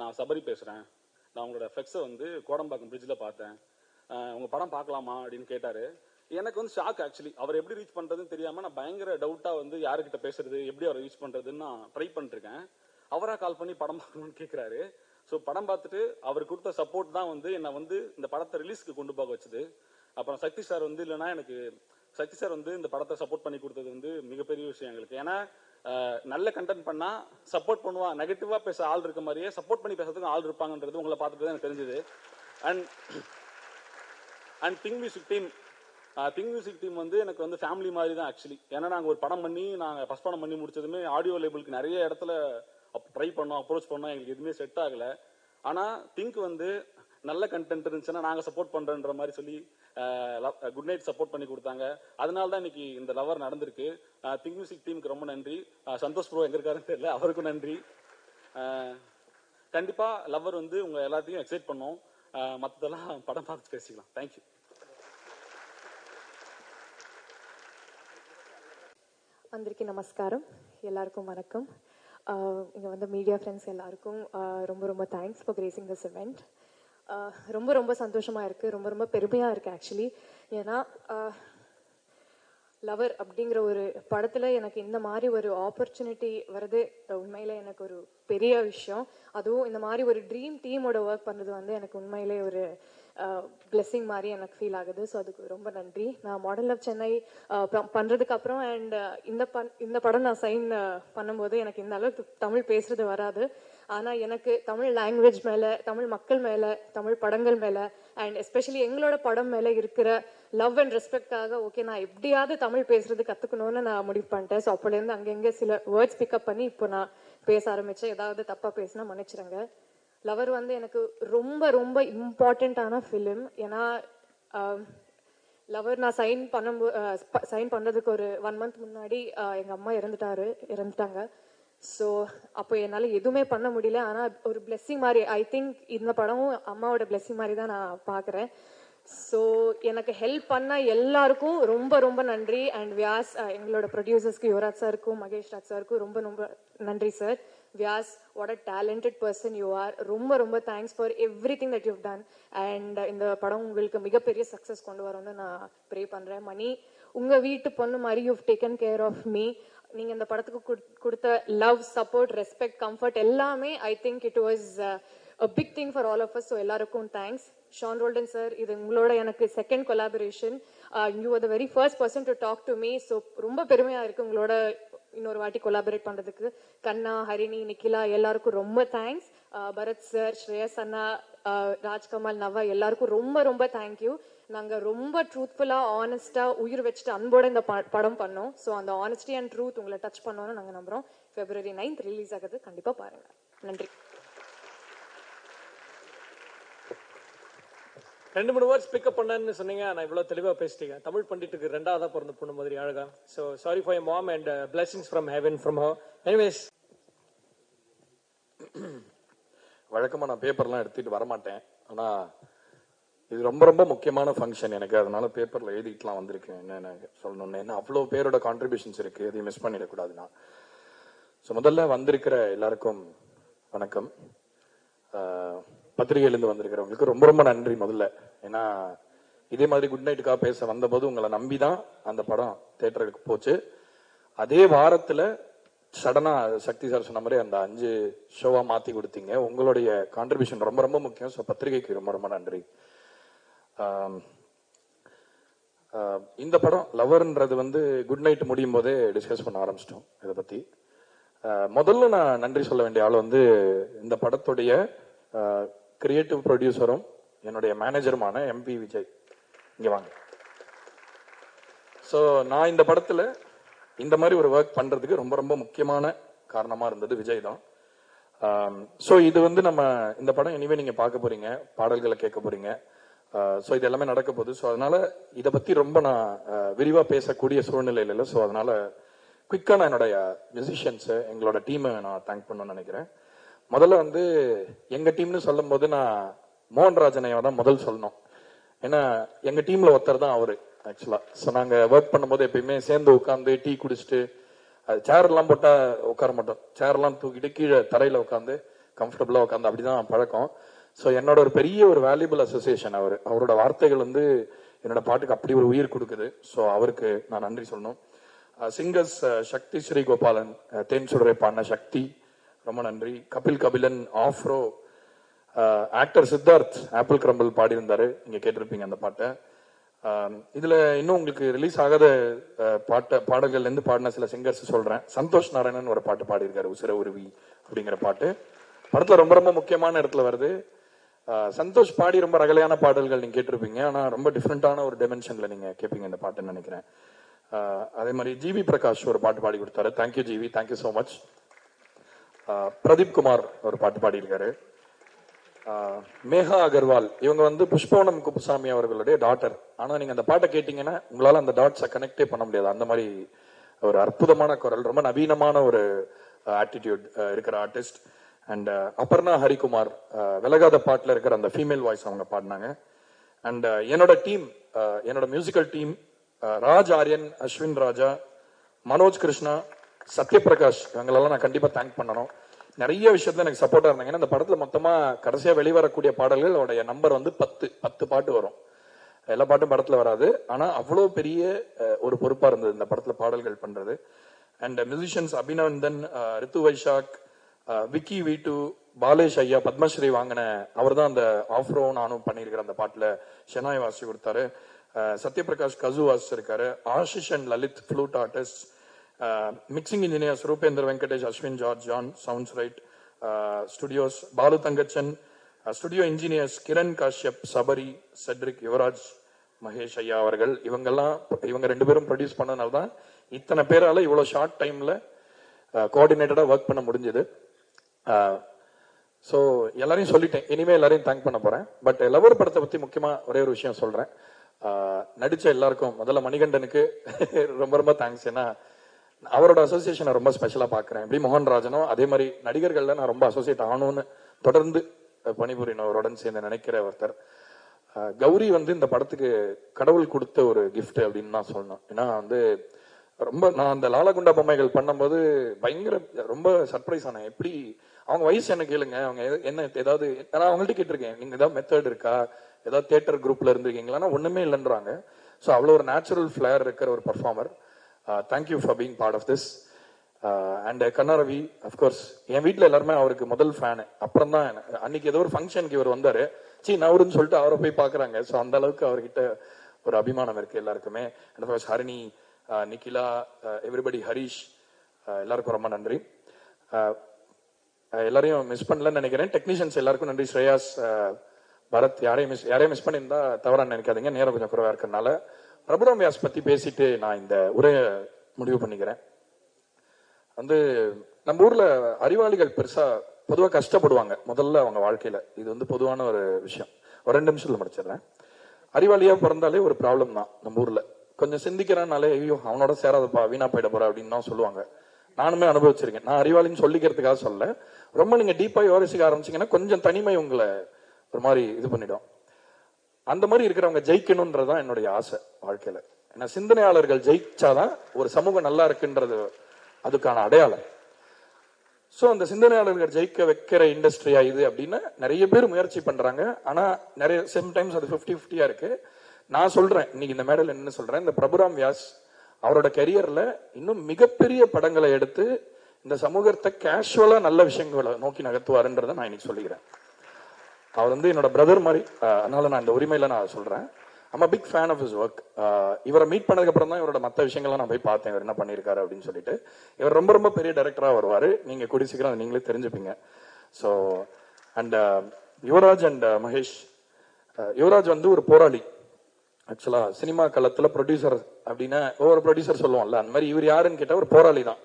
நான் சபரி பேசுறேன், நான் உங்களோட ஃபிளெக்ஸை வந்து கோடம்பாக்கம் பிரிட்ஜில் பார்த்தேன், உங்க படம் பார்க்கலாமா அப்படின்னு கேட்டாரு. எனக்கு வந்து ஷாக். ஆக்சுவலி அவர் எப்படி ரீச் பண்றதுன்னு தெரியாம நான் பயங்கர டவுட்டா வந்து யாருக்கிட்ட பேசுறது, எப்படி அவரை ரீச் பண்றதுன்னு நான் ட்ரை பண்ணிருக்கேன். அவரா கால் பண்ணி படம் பார்க்கணும்னு கேட்கிறாரு. ஸோ படம் பார்த்துட்டு அவர் கொடுத்த சப்போர்ட் தான் வந்து என்னை வந்து இந்த படத்தை ரிலீஸ்க்கு கொண்டு போக வச்சுது. அப்புறம் சக்தி சார் வந்து இல்லைன்னா எனக்கு சக்தி சார் வந்து இந்த படத்தை சப்போர்ட் பண்ணி கொடுத்தது வந்து மிகப்பெரிய விஷயம் எங்களுக்கு. ஏன்னா நல்ல கண்டென்ட் பண்ணா சப்போர்ட் பண்ணுவா, நெகட்டிவா பேச ஆள் இருக்க மாதிரியே சப்போர்ட் பண்ணி பேசுறதுக்கு ஆள் இருப்பாங்கன்றது உங்களை பார்த்துட்டு தான் எனக்கு தெரிஞ்சது. அண்ட் திங் மியூசிக் டீம் வந்து எனக்கு வந்து ஃபேமிலி மாதிரி தான் ஆக்சுவலி. ஏன்னா நாங்கள் ஒரு படம் பண்ணி நாங்கள் ஃபர்ஸ்ட் படம் பண்ணி முடிச்சதுமே ஆடியோ லேபிளுக்கு நிறைய இடத்துல ட்ரை பண்ணோம், அப்ரோச் பண்ணோம், எங்களுக்கு எதுவுமே செட் ஆகலை. ஆனால் திங்க் வந்து நல்ல கண்டென்ட் இருந்துச்சுன்னா நாங்கள் சப்போர்ட் பண்ணுறன்ற மாதிரி சொல்லி குட் நைட் சப்போர்ட் பண்ணி கொடுத்தாங்க. அதனால தான் இன்னைக்கு இந்த லவர் நடந்திருக்கு. திங்க் மியூசிக் டீமுக்கு ரொம்ப நன்றி. சந்தோஷ் ப்ரோ எங்க இருக்காருன்னு தெரியல, அவருக்கும் நன்றி. கண்டிப்பா லவர் வந்து உங்க எல்லாத்தையும் எக்ஸைட் பண்ணோம். மற்றதெல்லாம் படம் பார்த்து பேசிக்கலாம். தேங்க்யூ. అందరికీ నమస్కారం, எல்லாருக்கும் வணக்கம். இங்கே வந்து மீடியா ஃப்ரெண்ட்ஸ் எல்லாருக்கும் ரொம்ப ரொம்ப thanks for grazing this event. ரொம்ப ரொம்ப சந்தோஷமாக இருக்குது, ரொம்ப ரொம்ப பெருமையாக இருக்குது ஆக்சுவலி. ஏன்னா லவர் அப்படிங்கிற ஒரு படத்தில் எனக்கு இந்த மாதிரி ஒரு ஆப்பர்ச்சுனிட்டி வருது உண்மையிலே எனக்கு ஒரு பெரிய விஷயம். அதுவும் இந்த மாதிரி ஒரு ட்ரீம் டீமோட ஒர்க் பண்ணுறது வந்து எனக்கு உண்மையிலே ஒரு பிளெஸிங் மாதிரி எனக்கு ஃபீல் ஆகுது. ஸோ அதுக்கு ரொம்ப நன்றி. நான் மாடல் ஆஃப் சென்னை பண்ணுறதுக்கு அப்புறம் அண்ட் இந்த படம் நான் சைன் பண்ணும்போது எனக்கு இந்த அளவுக்கு தமிழ் பேசுறது வராது. ஆனால் எனக்கு தமிழ் லாங்குவேஜ் மேலே, தமிழ் மக்கள் மேலே, தமிழ் படங்கள் மேலே அண்ட் எஸ்பெஷலி எங்களோட படம் மேலே இருக்கிற லவ் அண்ட் ரெஸ்பெக்டாக ஓகே நான் எப்படியாவது தமிழ் பேசுறது கற்றுக்கணும்னு நான் முடிவு பண்ணிட்டேன். ஸோ அப்போலேருந்து அங்கங்கே சில வேர்ட்ஸ் பிக்கப் பண்ணி இப்போ நான் பேச ஆரம்பித்தேன். ஏதாவது தப்பாக பேசினா மன்னிச்சிடுங்க. லவர் வந்து எனக்கு ரொம்ப ரொம்ப இம்பார்ட்டண்ட்டான ஃபிலிம். ஏன்னா லவர் நான் சைன் பண்ணுறதுக்கு ஒரு 1 month முன்னாடி எங்கள் அம்மா இறந்துட்டாங்க. ஸோ அப்போ என்னால் எதுவுமே பண்ண முடியல. ஆனால் ஒரு பிளெஸ்ஸிங் மாதிரி ஐ திங்க் இந்த படமும் அம்மாவோட பிளெஸ்ஸிங் மாதிரி தான் நான் பார்க்குறேன். ஸோ எனக்கு ஹெல்ப் பண்ண எல்லாருக்கும் ரொம்ப ரொம்ப நன்றி. அண்ட் வியாஸ் எங்களோட ப்ரொடியூசர்ஸ்க்கு யுவராஜ் சாருக்கும் மகேஷ் ராஜ் சாருக்கும் ரொம்ப ரொம்ப நன்றி sir. Vyas, what a talented person you are. ரொம்ப ரொம்ப thanks for every thing that you done. And இந்த படம் உங்களுக்கு மிகப்பெரிய சக்ஸஸ் கொண்டு வரும்னு நான் ப்ரே பண்ணுறேன். மணி, உங்கள் வீட்டு பொண்ணு மாதிரி you taken care of me. நீங்கள் இந்த படத்துக்கு கொடுத்த லவ், சப்போர்ட், ரெஸ்பெக்ட், கம்ஃபர்ட் எல்லாமே I think it was a big thing for all of us. So எல்லாருக்கும் தேங்க்ஸ். ஷான் ரோல்டன் சார், இது உங்களோட எனக்கு second collaboration. You are the very first person to talk to me. So ரொம்ப பெருமையாக இருக்குது உங்களோட இன்னொரு வாட்டி கொலாபரேட் பண்ணுறதுக்கு. கண்ணா, ஹரிணி, நிக்கிலா எல்லாருக்கும் ரொம்ப தேங்க்ஸ். பரத் சார், ஸ்ரேயஸ் அண்ணா, ராஜ்கமல், நவா எல்லாருக்கும் ரொம்ப ரொம்ப தேங்க்யூ. நாங்கள் ரொம்ப ட்ரூத்ஃபுல்லாக, ஆனஸ்டாக, உயிர் வச்சுட்டு அன்போட இந்த படம் பண்ணோம். ஸோ அந்த ஆனஸ்டி அண்ட் ட்ரூத் உங்களை டச் பண்ணோன்னு நாங்கள் நம்புகிறோம். February 9th ரிலீஸ் ஆகுது, கண்டிப்பாக பாருங்கள். நன்றி. 2-3 வேர்ட்ஸ் பிக்கப் பண்ணேன்னு சொன்னீங்க. நான் இவ்வளோ தெளிவாக பேசிட்டீங்க. தமிழ் பண்டிட்டுக்கு 2ஆவதா பிறந்த பொண்ணு மாதிரி அழகா. So sorry for your mom and blessings from heaven from her. Anyways, வழக்கமாக நான் பேப்பர்லாம் எடுத்துகிட்டு வரமாட்டேன். ஆனால் இது ரொம்ப ரொம்ப முக்கியமான ஃபங்க்ஷன் எனக்கு. அதனால பேப்பரில் எழுதிட்டுலாம் வந்திருக்கேன். என்னென்ன சொல்லணும்னு, என்ன அவ்வளோ பேரோட கான்ட்ரிபியூஷன்ஸ் இருக்குது, எதையும் மிஸ் பண்ணிடக்கூடாதுண்ணா. ஸோ முதல்ல வந்திருக்கிற எல்லாருக்கும் வணக்கம். பத்திரிகையிலேருந்து வந்திருக்கிறவங்களுக்கு ரொம்ப ரொம்ப நன்றி முதல்ல. ஏன்னா இதே மாதிரி குட் நைட்டுக்காக பேச வந்தபோது உங்களை நம்பி தான் அந்த படம் தியேட்டருக்கு போச்சு. அதே வாரத்தில் சடனா சக்தி சார் சொன்ன மாதிரி அந்த 5 ஷோவா மாற்றி கொடுத்தீங்க. உங்களுடைய கான்ட்ரிபியூஷன் ரொம்ப ரொம்ப முக்கியம். ஸோ பத்திரிகைக்கு ரொம்ப ரொம்ப நன்றி. இந்த படம் லவர்ன்றது வந்து குட் நைட் முடியும் போதே டிஸ்கஸ் பண்ண ஆரம்பிச்சிட்டோம் இதை பற்றி. முதல்ல நான் நன்றி சொல்ல வேண்டிய ஆள் வந்து இந்த படத்துடைய கிரியேட்டிவ் ப்ரொடியூசரும் என்னுடைய மேனேஜருமான MP விஜய். இங்க வாங்க. ஸோ நான் இந்த படத்துல இந்த மாதிரி ஒரு ஒர்க் பண்றதுக்கு ரொம்ப ரொம்ப முக்கியமான காரணமா இருந்தது விஜய் தான். ஸோ இது வந்து நம்ம இந்த படம் இனிமே நீங்க பார்க்க போறீங்க, பாடல்களை கேட்க போறீங்க. ஸோ இது எல்லாமே நடக்க போகுது. ஸோ அதனால இதை பத்தி ரொம்ப நான் விரிவா பேசக்கூடிய சூழ்நிலையில இல்லை. ஸோ அதனால குயிக்காக நான் என்னுடைய மியூசிஷியன்ஸு எங்களோட டீமை நான் தேங்க் பண்ணணும்னு நினைக்கிறேன். முதல்ல வந்து எங்கள் டீம்னு சொல்லும் போது நான் மோகன்ராஜனையை தான் முதல் சொல்லணும். ஏன்னா எங்கள் டீமில் ஒருத்தர் தான் அவர் ஆக்சுவலாக. ஸோ நாங்கள் ஒர்க் பண்ணும்போது எப்பயுமே சேர்ந்து உட்காந்து டீ குடிச்சிட்டு, அது சேர்லாம் போட்டால் உட்கார மாட்டோம், சேர்லாம் தூக்கிட்டு கீழே தரையில் உட்காந்து கம்ஃபர்டபுளாக உட்காந்து அப்படிதான் பழக்கம். ஸோ என்னோட ஒரு பெரிய ஒரு வேல்யூபிள் அசோசியேஷன் அவர். அவரோட வார்த்தைகள் வந்து என்னோட பாட்டுக்கு அப்படி ஒரு உயிர் கொடுக்குது. ஸோ அவருக்கு நான் நன்றி சொல்லணும். சிங்கர்ஸ் சக்தி ஸ்ரீ கோபாலன், தேன் சுடரை பாடின சக்தி, ரொம்ப நன்றி. Kabilan, Afro, actor Siddharth apple crumble பாடியிருந்தாரு, நீங்க கேட்டிருப்பீங்க அந்த பாட்டை. இதுல இன்னும் உங்களுக்கு ரிலீஸ் ஆகாத பாடல்கள்ல இருந்து பாடின சில சிங்கர்ஸ் சொல்றேன். சந்தோஷ் நாராயணன் ஒரு பாட்டு பாடியிருக்காரு, உசிர உருவி அப்படிங்கிற பாட்டு படத்துல ரொம்ப ரொம்ப முக்கியமான இடத்துல வருது. சந்தோஷ் பாடி ரொம்ப ரகலையான பாடல்கள் நீங்க கேட்டிருப்பீங்க, ஆனா ரொம்ப டிஃப்ரெண்டான ஒரு டைமென்ஷன்ல நீங்க கேட்பீங்க இந்த பாட்டுன்னு நினைக்கிறேன். அதே மாதிரி ஜிவி பிரகாஷ் ஒரு பாட்டு பாடி கொடுத்தாரு. Thank you GV, thank you so much. Pradeep Kumar ஒரு பாட்டு பாடியிருக்காரு. மேகா அகர்வால், இவங்க வந்து புஷ்பவனம் குப்புசாமி அவர்களுடைய டாட்டர். ஆனா நீங்க அந்த பாட்டை கேட்டீங்கன்னா உங்களால அந்த டாட்ஸை கனெக்டே பண்ண முடியாது. அந்த மாதிரி ஒரு அற்புதமான குரல், ரொம்ப நவீனமான ஒரு ஆட்டிடியூட் இருக்கிற ஆர்டிஸ்ட். அண்ட் அபர்ணா ஹரிகுமார், விலகாத பாட்டில் இருக்கிற அந்த ஃபீமேல் வாய்ஸ் அவங்க பாடினாங்க. அண்ட் என்னோட டீம், என்னோட மியூசிக்கல் டீம், ராஜ் ஆரியன், அஸ்வின் ராஜா, மனோஜ் கிருஷ்ணா, சத்யபிரகாஷ், இவங்களெல்லாம் நான் கண்டிப்பா தேங்க் பண்ணணும். நிறைய விஷயத்துல எனக்கு சப்போர்ட்டா இருந்தாங்க. ஏன்னா இந்த படத்துல மொத்தமா கடைசியா வெளிவரக்கூடிய பாடல்கள் நம்பர் வந்து 10 பாட்டு வரும். எல்லா பாட்டும் படத்துல வராது, ஆனா அவ்வளவு பெரிய ஒரு பொறுப்பா இருந்தது இந்த படத்துல பாடல்கள் பண்றது. அண்ட் மியூசிஷியன்ஸ் அபிநந்தன், ரித்து வைஷாக், விக்கி வீட்டு, பாலேஷ் ஐயா, பத்மஸ்ரீ வாங்கின அவர் தான் அந்த ஆஃப்ரோ நானும் பண்ணியிருக்கிற அந்த பாட்டுல ஷெனாய் வாசி கொடுத்தாரு. சத்யபிரகாஷ் கசு வாசிச்சிருக்காரு. Ashish and Lalit flute artist. Mixing engineers Rupendar Venkatesh, Ashwin George, John sounds right studios, Balu Thangachan. Studio engineers Kiran Kashyap, Sabari, Cedric, Yuvaraj, Mahesh ஐயா அவர்கள். இவங்க 2 பேரும் ப்ரொடியூஸ் பண்ணதுனால தான் இத்தனை பேரால இவ்வளவு ஷார்ட் டைம்ல கோஆர்டினேட்டடா ஒர்க் பண்ண முடிஞ்சது. ஸோ எல்லாரையும் சொல்லிட்டேன், இனிமே எல்லாரையும் தேங்க் பண்ண போறேன். பட் லவர் படத்தை பத்தி முக்கியமா ஒரே ஒரு விஷயம் சொல்றேன். நடிச்ச எல்லாருக்கும் முதல்ல மணிகண்டனுக்கு ரொம்ப ரொம்ப தேங்க்ஸ். ஏன்னா அவரோட அசோசியேஷனை ரொம்ப ஸ்பெஷலா பாக்குறேன். எப்படி மோகன்ராஜனும் அதே மாதிரி நடிகர்கள்ல நான் ரொம்ப அசோசியேட் ஆகணும்னு தொடர்ந்து பணிபுரியினவருடன் சேர்ந்து நினைக்கிற ஒருத்தர். கௌரி வந்து இந்த படத்துக்கு கடவுள் கொடுத்த ஒரு கிஃப்ட் அப்படின்னு தான் சொல்லணும். ஏன்னா வந்து ரொம்ப நான் அந்த லாலகுண்டா பொம்மைகள் பண்ணும்போது பயங்கர ரொம்ப சர்ப்ரைஸ் ஆனேன். எப்படி அவங்க வயசு என்ன கேளுங்க, அவங்க என்ன ஏதாவது நான் அவங்கள்ட்ட கேட்டிருக்கேன், நீங்க ஏதாவது மெத்தட் இருக்கா, ஏதாவது தியேட்டர் குரூப்ல இருந்திருக்கீங்களா, ஒண்ணுமே இல்லைன்றாங்க. ஸோ அவ்வளோ ஒரு நேச்சுரல் ஃபிளேர் இருக்கிற ஒரு performer. Thank you for being part of this. And Kannaravi, of course என் வீட்டில் எல்லாருமே அவருக்கு முதல் ஃபேனு. அப்புறம் தான் அன்னைக்கு ஏதோ ஒரு ஃபங்க்ஷனுக்கு இவர் வந்தாரு, நவருன்னு சொல்லிட்டு அவரை போய் பாக்குறாங்க. ஸோ அந்த அளவுக்கு அவர்கிட்ட ஒரு அபிமானம் இருக்கு எல்லாருக்குமே. And of course Harini, Nikhila, everybody, Harish, எல்லாருக்கும் ரொம்ப நன்றி. எல்லாரையும் மிஸ் பண்ணலன்னு நினைக்கிறேன். டெக்னீஷியன்ஸ் எல்லாருக்கும் நன்றி. ஸ்ரேயாஸ், பரத், யாரையும் மிஸ் பண்ணியிருந்தா தவறா நினைக்காதீங்க, நேரம் கொஞ்சம் குறைவா இருக்கிறதுனால. பிரபுராம் வியாஸ் பத்தி பேசிட்டு நான் இந்த உரையை முடிவு பண்ணிக்கிறேன். வந்து நம்ம ஊர்ல அறிவாளிகள் பெருசா பொதுவா கஷ்டப்படுவாங்க முதல்ல அவங்க வாழ்க்கையில. இது வந்து பொதுவான ஒரு விஷயம். ஒரு 2 நிமிஷத்துல முடிச்சிடுறேன். அறிவாளியா பிறந்தாலே ஒரு ப்ராப்ளம் தான் நம்ம ஊர்ல. கொஞ்சம் சிந்திக்கிறான்னாலே ஐயோ அவனோட சேராதப்பா, வீணா போயிட போற அப்படின்னு தான் சொல்லுவாங்க. நானுமே அனுபவிச்சிருக்கேன். நான் அறிவாளின்னு சொல்லிக்கிறதுக்காக சொல்ல, ரொம்ப நீங்க டீப்பா யோசிக்க ஆரம்பிச்சீங்கன்னா கொஞ்சம் தனிமை உங்களை ஒரு மாதிரி இது பண்ணிடும். அந்த மாதிரி இருக்கிறவங்க ஜெயிக்கணும்ன்றதான் என்னுடைய ஆசை வாழ்க்கையில. ஏன்னா சிந்தனையாளர்கள் ஜெயிச்சாதான் ஒரு சமூகம் நல்லா இருக்குன்றது அதுக்கான அடையாளம். சோ அந்த சிந்தனையாளர்கள் ஜெயிக்க வைக்கிற இண்டஸ்ட்ரியா இது அப்படின்னு நிறைய பேர் முயற்சி பண்றாங்க. ஆனா நிறைய சம்டைம்ஸ் அது 50-50 இருக்கு. நான் சொல்றேன் இன்னைக்கு இந்த மேடையில் என்ன சொல்றேன், இந்த பிரபுராம் வியாஸ் அவரோட கரியர்ல இன்னும் மிகப்பெரிய படங்களை எடுத்து இந்த சமூகத்தை கேஷுவலா நல்ல விஷயங்களை நோக்கி நகர்த்துவாருன்றதை நான் இன்னைக்கு சொல்லிக்கிறேன். அவர் வந்து என்னோட பிரதர் மாதிரி, அதனால நான் இந்த உரிமையில நான் சொல்றேன். I'm a big fan of his work. இவரை மீட் பண்ணதுக்கு அப்புறம் தான் இவரோட மற்ற விஷயங்கள்லாம் நான் போய் பார்த்தேன், இவர் என்ன பண்ணியிருக்காரு அப்படின்னு சொல்லிட்டு. இவர் ரொம்ப ரொம்ப பெரிய டைரக்டரா வருவாரு, நீங்க கூடி சீக்கிரம் நீங்களே தெரிஞ்சுப்பீங்க. So and Yuvaraj and Mahesh. Yuvaraj வந்து ஒரு போராளி. ஆக்சுவலா சினிமா களத்துல ப்ரொடியூசர் அப்படின்னா ஒவ்வொரு ப்ரொடியூசர் சொல்லுவோம்ல, அந்த மாதிரி இவர் யாருன்னு கேட்டா ஒரு போராளி தான்.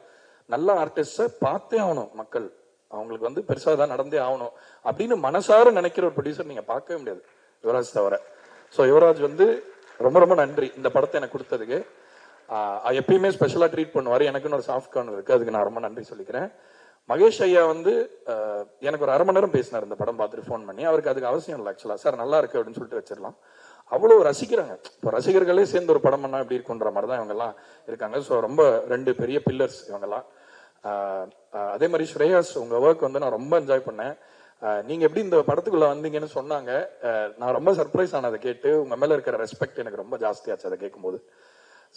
நல்ல ஆர்டிஸ்ட பார்த்தே ஆகணும் மக்கள், அவங்களுக்கு வந்து பெருசா தான் நடந்தே ஆகணும் அப்படின்னு மனசார நினைக்கிற ஒரு ப்ரொடியூசர் நீங்க பார்க்கவே முடியாது யுவராஜ் தவிர. ஸோ யுவராஜ் வந்து ரொம்ப ரொம்ப நன்றி இந்த படத்தை எனக்கு கொடுத்ததுக்கு. எப்பயுமே ஸ்பெஷலா ட்ரீட் பண்ணுவாரு. எனக்குன்னு ஒரு சாஃப்ட் கார்னர் இருக்கு, அதுக்கு நான் ரொம்ப நன்றி சொல்லிக்கிறேன். மகேஷ் ஐயா வந்து எனக்கு ஒரு 1/2 மணி நேரம் பேசினார் இந்த படம் பார்த்துட்டு ஃபோன் பண்ணி. அவருக்கு அதுக்கு அவசியம் இல்லை ஆக்சுவலா. சார் நல்லா இருக்கு அப்படின்னு சொல்லிட்டு வச்சிடலாம். அவ்வளவு ரசிக்கிறாங்க. இப்போ ரசிகர்களே சேர்ந்து ஒரு படம் பண்ணா எப்படி இருக்குன்ற மாதிரி தான் இவங்க எல்லாம் இருக்காங்க. ஸோ ரொம்ப 2 பெரிய பில்லர்ஸ் இவங்கெல்லாம். அதே மாதிரி ஸ்ரேயாஸ், உங்க ஒர்க் வந்து நான் ரொம்ப என்ஜாய் பண்ணேன். நீங்க எப்படி இந்த படத்துக்குள்ள வந்தீங்கன்னு சொன்னாங்க. நான் ரொம்ப சர்ப்ரைஸ் ஆனதை கேட்டு உங்க மேல இருக்கிற ரெஸ்பெக்ட் எனக்கு ரொம்ப ஜாஸ்தியாச்சு அதை கேட்கும்போது.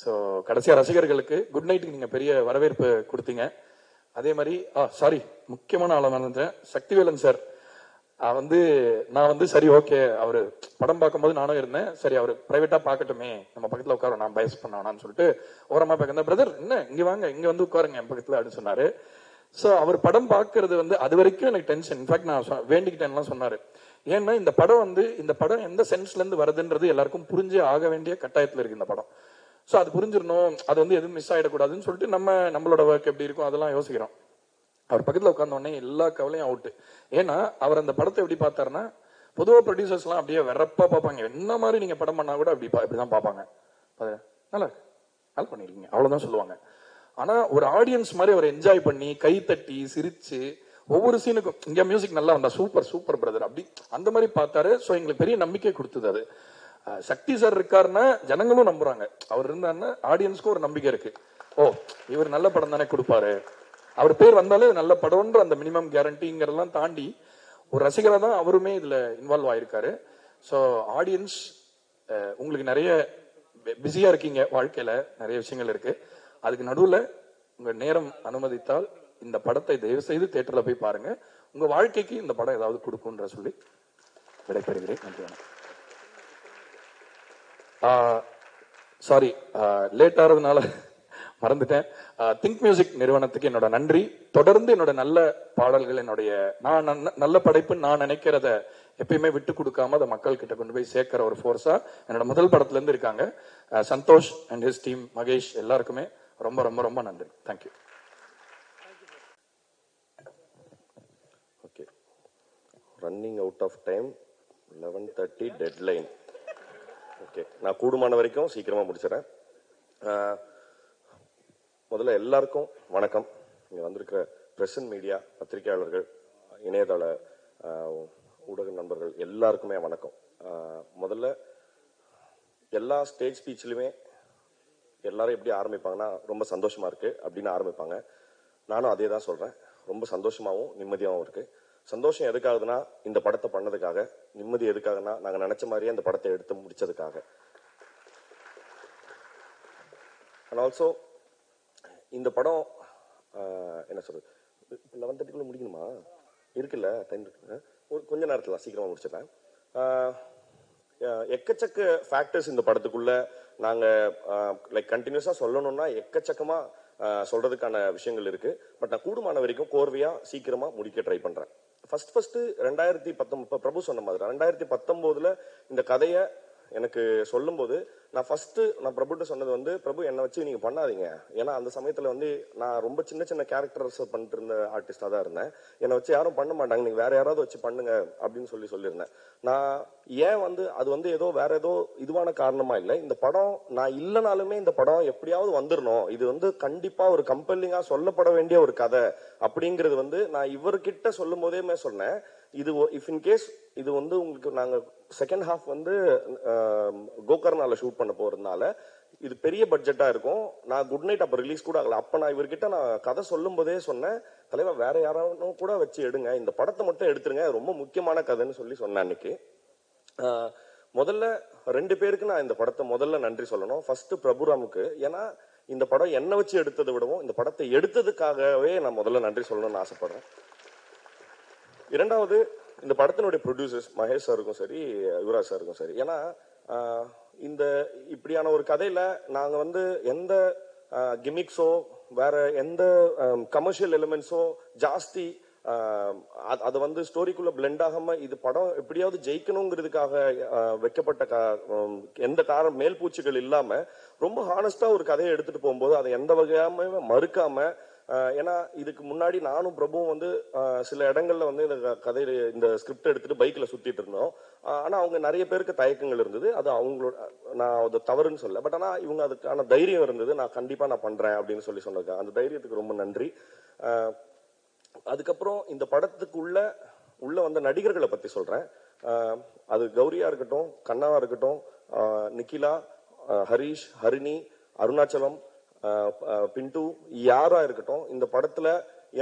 ஸோ கடைசியா ரசிகர்களுக்கு குட் நைட்டுக்கு நீங்க பெரிய வரவேற்பு கொடுத்தீங்க. அதே மாதிரி சாரி, முக்கியமான ஆளை மறந்துட்டேன், சக்திவேலன் சார். நான் வந்து சரி ஓகே, அவரு படம் பார்க்கும்போது நானும் இருந்தேன், சரி அவரு பிரைவேட்டா பார்க்கட்டுமே, நம்ம பக்கத்துல உட்கார, நான் பயஸ் பண்ணான்னு சொல்லிட்டு ஓரமா பார்க்க, பிரதர் என்ன இங்க வாங்க, இங்க வந்து உட்காருங்க என் பக்கத்துல அப்படின்னு சொன்னாரு. சோ அவர் படம் பார்க்கறது வந்து அது வரைக்கும் எனக்கு டென்ஷன். இன்ஃபேக்ட் நான் வேண்டிக்கிட்டேன்லாம் சொன்னாரு. ஏன்னா இந்த படம் எந்த சென்ஸ்ல இருந்து வருதுன்றது எல்லாருக்கும் புரிஞ்சே ஆக வேண்டிய கட்டாயத்துல இருக்கு இந்த படம். சோ அது புரிஞ்சிடணும், அது வந்து எதுவும் மிஸ் ஆயிடக்கூடாதுன்னு சொல்லிட்டு நம்மளோட ஒர்க் எப்படி இருக்கும் அதெல்லாம் யோசிக்கிறோம். அவர் பக்கத்துல உட்கார்ந்த உடனே எல்லா கவலையும் அவுட்டு. ஏன்னா அவர் அந்த படத்தை எப்படி பார்த்தாருன்னா, பொதுவா ப்ரொடியூசர்ஸ் எல்லாம் அப்படியே வெறப்பா பார்ப்பாங்க. என்ன மாதிரி நீங்க படம் பண்ணா கூட இப்படிதான் பார்ப்பாங்க. நல்லா இருக்கு, நல்லா பண்ணிருக்கீங்க, அவ்வளவுதான் சொல்லுவாங்க. ஆனா ஒரு ஆடியன்ஸ் மாதிரி அவர் என்ஜாய் பண்ணி கை தட்டி சிரிச்சு ஒவ்வொரு சீனுக்கும் இங்க மியூசிக் நல்லா வந்தா சூப்பர் சூப்பர் பிரதர் அப்படி அந்த மாதிரி பார்த்தாரு. சோ எங்களுக்கு பெரிய நம்பிக்கை கொடுத்தது அது. சக்தி சார் இருக்காருன்னா ஜனங்களும் நம்புறாங்க, அவர் இருந்தாருன்னா ஆடியன்ஸ்க்கும் ஒரு நம்பிக்கை இருக்கு. ஓ இவர் நல்ல படம் தானே கொடுப்பாரு, அவர் பேர் வந்தாலே நல்ல படம்ன்ற அந்த மினிமம் கேரண்டிங்கிறதெல்லாம் தாண்டி ஒரு ரசிகரா தான் அவருமே இதுல இன்வால்வ் ஆயிருக்காரு. ஸோ ஆடியன்ஸ், உங்களுக்கு நிறைய பிஸியா இருக்கீங்க, வாழ்க்கையில நிறைய விஷயங்கள் இருக்கு. அதுக்கு நடுவுல உங்க நேரம் அனுமதித்தால் இந்த படத்தை தயவு செய்து தியேட்டர்ல போய் பாருங்க. உங்க வாழ்க்கைக்கு இந்த படம் ஏதாவது கொடுக்கும்ன்ற சொல்லி விடைபெறுகிறேன். நன்றி. சாரி லேட் ஆறதுனால மறந்துட்டேன். திங்க் மியூசிக் நிறுவனத்துக்கு என்னோட நன்றி. தொடர்ந்து என்னோட நல்ல பாடல்கள், என்னுடைய நான் நல்ல படைப்புன்னு நான் நினைக்கிறத எப்பயுமே விட்டு கொடுக்காம அதை மக்கள் கிட்ட கொண்டு போய் சேர்க்கிற ஒரு ஃபோர்ஸா என்னோட முதல் படத்துல இருந்து இருக்காங்க. Santhosh and his team, Mahesh எல்லாருக்குமே ரொம்ப ரொம்ப ரொம்ப நன்றி. Thank you. Okay, running out of time, 11:30 deadline. Okay, நான் கூடுமான வரைக்கும் சீக்கிரமா முடிச்சிடறேன். முதல்ல எல்லாருக்கும் வணக்கம். இங்கே வந்திருக்கிற பிரஸ் அண்ட் மீடியா, பத்திரிகையாளர்கள், இணையதள ஊடக நண்பர்கள் எல்லாருக்குமே வணக்கம். முதல்ல எல்லா ஸ்டேஜ் ஸ்பீச்லையுமே எல்லாரும் எப்படி ஆரம்பிப்பாங்கன்னா ரொம்ப சந்தோஷமா இருக்கு அப்படின்னு ஆரம்பிப்பாங்க. நானும் அதே தான் சொல்றேன். ரொம்ப சந்தோஷமாகவும் நிம்மதியாகவும் இருக்கு. சந்தோஷம் எதுக்காகுதுன்னா இந்த படத்தை பண்ணதுக்காக, நிம்மதி எதுக்காகனா நாங்கள் நினைச்ச மாதிரியே அந்த படத்தை எடுத்து முடிச்சதுக்காக. அண்ட் ஆல்சோ இந்த படம் என்ன சொல்றது, 11:30 முடிக்கணுமா? இருக்குல்ல, டைம் இருக்கு, கொஞ்ச நேரத்தில் சீக்கிரமா முடிச்சிடறேன். எக்கச்சக்க ஃபேக்டர்ஸ் இந்த படத்துக்குள்ள நாங்க லைக் கண்டினியூஸா சொல்லணும்னா எக்கச்சக்கமா சொல்றதுக்கான விஷயங்கள் இருக்கு. பட் நான் கூடுமான வரைக்கும் கோர்வையா சீக்கிரமா முடிக்க ட்ரை பண்றேன். ஃபர்ஸ்ட் 2019 பிரபு சொன்ன மாதிரி 2019 இந்த கதையை எனக்கு சொல்லும் போது நான் பிரபுட்ட சொன்னது வந்து, பிரபு என்னை வச்சு நீங்க பண்ணாதீங்க. ஏன்னா அந்த சமயத்துல வந்து நான் ரொம்ப சின்ன சின்ன கேரக்டர்ஸ் பண்ணிட்டு இருந்த ஆர்டிஸ்டா தான் இருந்தேன். என்னை வச்சு யாரும் பண்ண மாட்டாங்க, நீங்க வேற யாராவது வச்சு பண்ணுங்க அப்படின்னு சொல்லியிருந்தேன். நான் ஏன் வந்து அது வந்து வேற ஏதோ இதுவான காரணமா இல்லை. இந்த படம் நான் இல்லைனாலுமே இந்த படம் எப்படியாவது வந்துடணும், இது வந்து கண்டிப்பா ஒரு கம்பெல்லிங்கா சொல்லப்பட வேண்டிய ஒரு கதை அப்படிங்கிறது வந்து நான் இவர்கிட்ட சொல்லும் போதே சொன்னேன். இது இஃப் இன் கேஸ் இது வந்து உங்களுக்கு நாங்க செகண்ட் ஹாஃப் வந்து கோகர்னால ஷூட் பண்ண போறதுனால இது பெரிய பட்ஜெட்டா இருக்கும். நான் குட் நைட் அப்ப ரிலீஸ் கூட ஆகல. அப்ப நான் இவர்கிட்ட நான் கதை சொல்லும் போதே சொன்னேன், தலைவா வேற யாரும் கூட வச்சு எடுங்க, இந்த படத்தை மட்டும் எடுத்துருங்க, ரொம்ப முக்கியமான கதைன்னு சொன்னேன் அன்னைக்கு. முதல்ல 2 பேருக்கு நான் இந்த படத்தை முதல்ல நன்றி சொல்லணும். ஃபர்ஸ்ட் பிரபுராமுக்கு. ஏன்னா இந்த படம் என்ன வச்சு எடுத்ததை விடவும் இந்த படத்தை எடுத்ததுக்காகவே நான் முதல்ல நன்றி சொல்லணும்னு ஆசைப்படுறேன். இரண்டாவது, இந்த படத்தினுடைய ப்ரொடியூசர்ஸ் மகேஷ் சாருக்கும் சரி, யுவராஜ் சாருக்கும் சரி. ஏன்னா இந்த இப்படியான ஒரு கதையில நாங்க வந்து எந்த கிமிக்ஸோ வேற எந்த கமர்ஷியல் எலிமெண்ட்ஸோ ஜாஸ்தி அது வந்து ஸ்டோரிக்குள்ள பிளெண்ட் ஆகாம இது படம் எப்படியாவது ஜெயிக்கணுங்கிறதுக்காக வைக்கப்பட்ட எந்த மேல் பூச்சிகள் இல்லாம ரொம்ப ஹானஸ்டா ஒரு கதையை எடுத்துட்டு போகும்போது அதை எந்த வகையாம மறுக்காம ஏன்னா இதுக்கு முன்னாடி நானும் பிரபுவும் வந்து சில இடங்கள்ல வந்து இந்த கதையில இந்த ஸ்கிரிப்ட் எடுத்துட்டு பைக்ல சுத்திட்டு இருந்தோம். ஆனா அவங்க நிறைய பேருக்கு தயக்கங்கள் இருந்தது. அது அவங்களோட, நான் அது தவறுன்னு சொல்ல, பட் ஆனா இவங்க அதுக்கான தைரியம் இருந்தது. நான் கண்டிப்பா நான் பண்றேன் அப்படின்னு சொன்னது, அந்த தைரியத்துக்கு ரொம்ப நன்றி. அதுக்கப்புறம் இந்த படத்துக்குள்ள வந்த நடிகர்களை பத்தி சொல்றேன். அது கௌரியா இருக்கட்டும், கண்ணாவா இருக்கட்டும், நிக்கிலா, ஹரிஷ், ஹரிணி, அருணாச்சலம், பிண்டு, யாரா இருக்கட்டும், இந்த படத்துல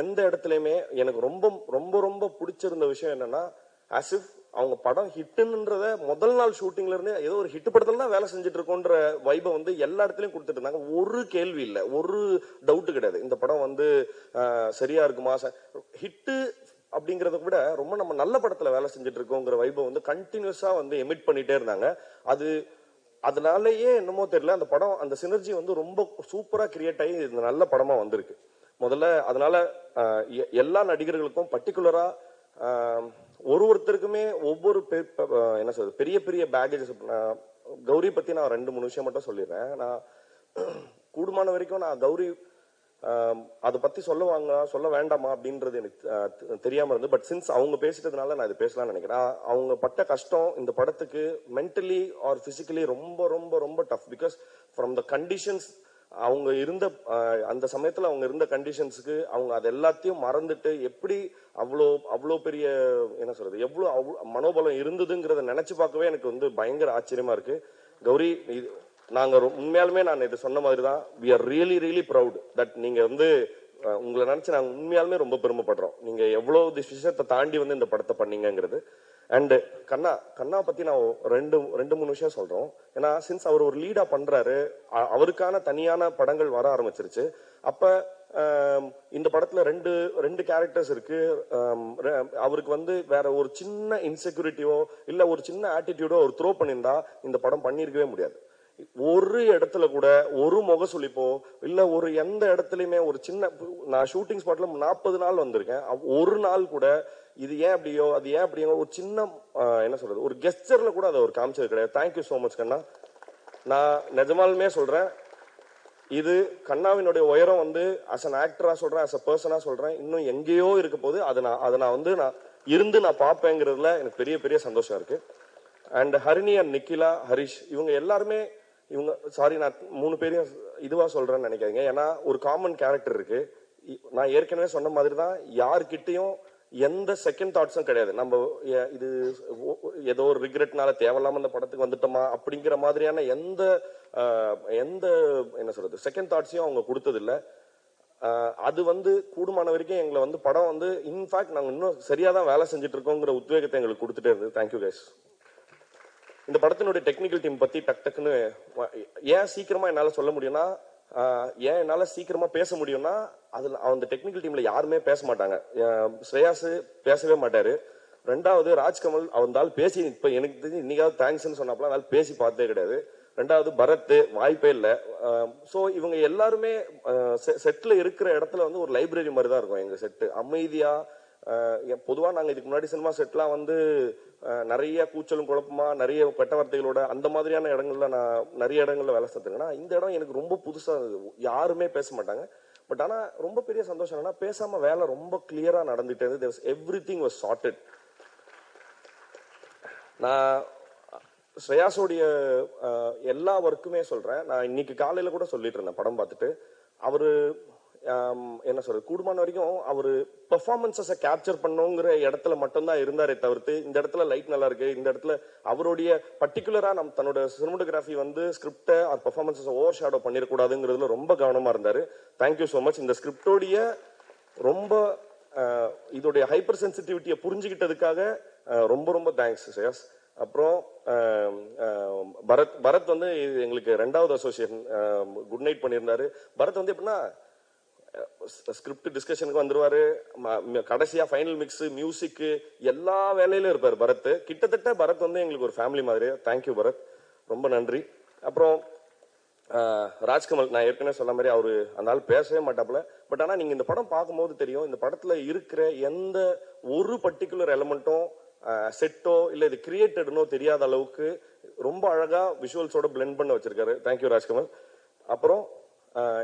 எந்த இடத்துலயுமே எனக்கு ரொம்ப ரொம்ப ரொம்ப பிடிச்சிருந்த விஷயம் என்னன்னா, as if அவங்க படம் ஹிட்ன்றத முதல் நாள் ஷூட்டிங்ல இருந்து ஏதோ ஒரு ஹிட் படத்துல தான் வேலை செஞ்சுட்டு இருக்கோன்ற வைபை வந்து எல்லா இடத்துலயும் கொடுத்துட்டு இருந்தாங்க. ஒரு கேள்வி இல்லை, ஒரு டவுட் கிடையாது. இந்த படம் வந்து சரியா இருக்குமா, ஹிட்டு அப்படிங்கறத விட ரொம்ப நம்ம நல்ல படத்துல வேலை செஞ்சுட்டு இருக்கோங்கிற வைபை வந்து கண்டினியூஸா வந்து எமிட் பண்ணிட்டே இருந்தாங்க. அதனாலேயே என்னமோ தெரியல, அந்த படம் அந்த சினர்ஜி வந்து ரொம்ப சூப்பரா கிரியேட் ஆகி இந்த நல்ல படமா வந்திருக்கு. முதல்ல அதனால எல்லா நடிகர்களுக்கும் பர்டிகுலரா ஒருத்தருக்குமே ஒவ்வொரு என்ன சொல்றது பெரிய பெரிய பேகேஜஸ். கௌரி பத்தி நான் 2-3 விஷயம் மட்டும் சொல்லிடுறேன். நான் கூடுமான வரைக்கும் நான் கௌரி அதை பத்தி சொல்ல வேண்டாமா அப்படின்றது எனக்கு தெரியாம இருந்து, பட் சின்ஸ் அவங்க பேசிட்டதுனால நான் இது பேசலாம்னு நினைக்கிறேன். அவங்க பட்ட கஷ்டம் இந்த படத்துக்கு மென்டலி ஆர் பிசிக்கலி ரொம்ப ரொம்ப ரொம்ப tough. Because from the conditions அவங்க இருந்த அந்த சமயத்துல அவங்க இருந்த கண்டிஷன்ஸுக்கு அவங்க அது எல்லாத்தையும் மறந்துட்டு எப்படி அவ்வளோ பெரிய என்ன சொல்றது எவ்வளவு மனோபலம் இருந்ததுங்கிறத நினைச்சு பார்க்கவே எனக்கு வந்து பயங்கர ஆச்சரியமா இருக்கு. கௌரி, நாங்க உண்மையாலுமே நான் இது சொன்ன மாதிரி தான், we are really really proud that நீங்க வந்து உங்களை நினைச்சு நாங்க உண்மையாலுமே ரொம்ப பெருமைப்படுறோம். நீங்க எவ்வளவு விஷயத்தை தாண்டி வந்து இந்த படத்தை பண்ணீங்கிறது. அண்ட் கண்ணா பத்தி நான் 2-3 விஷயம் சொல்றோம். ஏன்னா சின்ஸ் அவர் ஒரு லீடா பண்றாரு, அவருக்கான தனியான படங்கள் வர ஆரம்பிச்சிருச்சு. அப்ப இந்த படத்துல ரெண்டு கேரக்டர்ஸ் இருக்கு. அவருக்கு வந்து வேற ஒரு சின்ன இன்செக்யூரிட்டியோ இல்ல ஒரு சின்ன ஆட்டிடியூடோ அவர் த்ரோ பண்ணியிருந்தா இந்த படம் பண்ணிருக்கவே முடியாது. ஒரு இடத்துல கூட ஒரு முகசுளிப்போ இல்ல ஒரு எந்த இடத்துலயுமே ஒரு சின்ன, நான் ஷூட்டிங் ஸ்பாட்ல 40 நாள் வந்திருக்கேன், ஒரு நாள் கூட இது ஏன் அப்படியோ அது ஏன் அப்படியோ ஒரு சின்ன என்ன சொல்றது ஒரு கெஸ்டர்ல கூட அதை ஒரு காமிச்சது கிடையாது. தேங்க்யூ சோ மச் கண்ணா. நான் நிஜமாலுமே சொல்றேன், இது கண்ணாவினுடைய உயரம் வந்து அஸ் அன் ஆக்டரா சொல்றேன், அஸ் அ பர்சனா சொல்றேன், இன்னும் எங்கேயோ இருக்க போது அதை நான் வந்து நான் பார்ப்பேங்கிறதுல எனக்கு பெரிய பெரிய சந்தோஷம் இருக்கு. அண்ட் ஹரிணி அண்ட் நிக்கிலா, ஹரிஷ், இவங்க எல்லாருமே சாரி நான் 3 பேரையும் இதுவா சொல்றேன்னு நினைக்காதீங்க. ஏன்னா ஒரு காமன் கேரக்டர் இருக்கு. நான் ஏற்கனவே சொன்ன மாதிரி தான், யார்கிட்டையும் எந்த செகண்ட் தாட்ஸும் கிடையாது. நம்ம இது ஏதோ ஒரு ரிக்ரெட்னால தேவையில்லாம இந்த படத்துக்கு வந்துட்டோமா அப்படிங்கிற மாதிரியான எந்த என்ன சொல்றது செகண்ட் தாட்ஸையும் அவங்க கொடுத்தது இல்ல. அது வந்து கூடுமான வரைக்கும் எங்களை வந்து படம் வந்து இன்ஃபேக்ட் நாங்க இன்னும் சரியா தான் வேலை செஞ்சுட்டு இருக்கோங்கிற உத்வேகத்தை எங்களுக்கு கொடுத்துட்டே இருந்தது. Thank you guys. இந்த படத்தினுடைய டெக்னிக்கல் டீம் பத்தி டக்குன்னு ஏன் சீக்கிரமா என்னால சொல்ல முடியும்னா, ஏன் என்னால சீக்கிரமா பேச முடியும்னா, அதுல அந்த டெக்னிக்கல் டீம்ல யாருமே பேச மாட்டாங்க. ஸ்ரேயாஸ் பேசவே மாட்டாரு. 2வது ராஜ்கமல், அவந்தால் பேசி இப்ப எனக்கு தெரிஞ்சு இன்னைக்காவது தேங்க்ஸ்ன்னு சொன்னாப்ல, அதனால பேசி பார்த்ததே கிடையாது. 2வது பரத், வாய்ப்பே இல்லை. ஸோ இவங்க எல்லாருமே செட்ல இருக்கிற இடத்துல வந்து ஒரு லைப்ரரி மாதிரி தான் இருக்கும் எங்க செட்டு. அமைதியா, பொதுவா நாங்க இதுக்கு முன்னாடி சினிமா செட்லாம் வந்து நிறைய கூச்சலும் குழப்பமா நிறைய கெட்ட வார்த்தைகளோட அந்த மாதிரியான இடங்கள்ல நான் நிறைய இடங்கள்ல வேலை செஞ்சிருக்கேன்னா, இந்த இடம் எனக்கு ரொம்ப புதுசா இருந்தது. யாருமே பேச மாட்டாங்க. பட் ஆனா ரொம்ப பெரிய சந்தோஷம் என்னன்னா, பேசாம வேலை ரொம்ப கிளியரா நடந்துட்டே இருந்தது. Everything was sorted. நான் ஸ்ரேயாஸோடைய எல்லா ஒர்க்குமே சொல்றேன். நான் இன்னைக்கு காலையில கூட சொல்லிட்டு இருந்தேன் படம் பார்த்துட்டு. அவரு என்ன சொல்றது கூடுமான வரைக்கும் அவரு பெர்ஃபார்மன்ஸை கேப்சர் பண்ணுங்கிற இடத்துல மட்டும்தான் இருந்தாரே தவிர்த்து, இந்த இடத்துல லைட் நல்லா இருக்கு, இந்த இடத்துல அவருடைய பர்டிகுலரா தன்னோட சினிமோட்டோகிராஃபி வந்து ஸ்கிரிப்ட ஆர் பெர்ஃபார்மன்ஸை ஓவர் ஷேடோ பண்ணிடக்கூடாதுங்கிறதுல ரொம்ப கவனமா இருந்தாரு. Thank you so much. இந்த ஸ்கிரிப்டோடைய ரொம்ப இதோடைய ஹைப்பர் சென்சிட்டிவிட்டியை புரிஞ்சுக்கிட்டதுக்காக ரொம்ப ரொம்ப தேங்க்ஸ் ஸ்ரேயாஸ். அப்புறம் பரத் வந்து எங்களுக்கு 2வது அசோசியேஷன் குட் நைட் பண்ணியிருந்தாரு. பரத் வந்து எப்படின்னா ஸ்கிரிப்ட் டிஸ்கஷனுக்கு வந்துருவாரு, கடைசியா ஃபைனல் மிக்ஸ், மியூசிக் எல்லா வேலையிலும் இருப்பாரு பரத். கிட்டத்தட்ட பரத் வந்து எங்களுக்கு ஒரு ஃபேமிலி மாதிரி. தேங்க்யூ பரத், ரொம்ப நன்றி. அப்புறம் ராஜ்கமல், நான் ஏற்கனவே சொன்ன மாதிரி அவரு அந்த ஆள் பேசவே மாட்டாப்புல. பட் ஆனா நீங்க இந்த படம் பார்க்கும்போது தெரியும், இந்த படத்துல இருக்கிற எந்த ஒரு பர்டிகுலர் எலமெண்ட்டும் செட்டோ இல்ல இது கிரியேட்டட்னோ தெரியாத அளவுக்கு ரொம்ப அழகா விஷுவல்ஸோட பிளெண்ட் பண்ண வச்சிருக்காரு. தேங்க்யூ ராஜ்கமல். அப்புறம்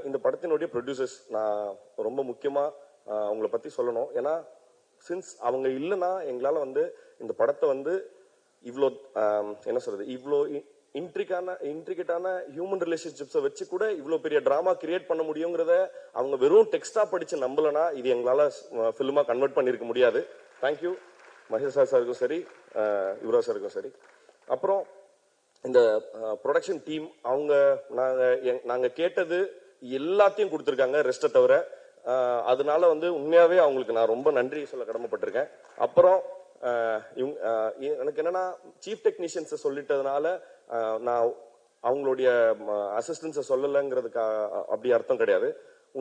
இந்த படத்தினுடைய ப்ரொடியூசர்ஸ் நான் ரொம்ப முக்கியமா அவங்கள பத்தி சொல்லணும். ஏன்னா சின்ஸ் அவங்க இல்லைன்னா எங்களால வந்து இந்த படத்தை வந்து இவ்வளோ என்ன சொல்றது, இவ்வளோ இன்ட்ரிகேட்டான ஹியூமன் ரிலேஷன்ஷிப்ஸை வச்சு கூட இவ்வளோ பெரிய டிராமா கிரியேட் பண்ண முடியுங்கிறத அவங்க வெறும் டெக்ஸ்டா படிச்சு நம்பலனா இது எங்களால ஃபிலிமா கன்வெர்ட் பண்ணிருக்க முடியாது. தேங்க்யூ மகேஷ் சாருக்கும் சரி, யுவராஜ் சாருக்கும் சரி. அப்புறம் இந்த ப்ரொடக்ஷன் டீம் அவங்க நாங்க கேட்டது எல்லாத்தையும் கொடுத்துருக்காங்க ரெஸ்ட்டை தவிர. அதனால வந்து உண்மையாவே அவங்களுக்கு நான் ரொம்ப நன்றி சொல்ல கடமைப்பட்டிருக்கேன். அப்புறம் எனக்கு என்னன்னா சீஃப் டெக்னீஷியன்ஸை சொல்லிட்டதுனால நான் அவங்களுடைய அசிஸ்டன்ஸை சொல்லலைங்கிறதுக்கு அப்படி அர்த்தம் கிடையாது.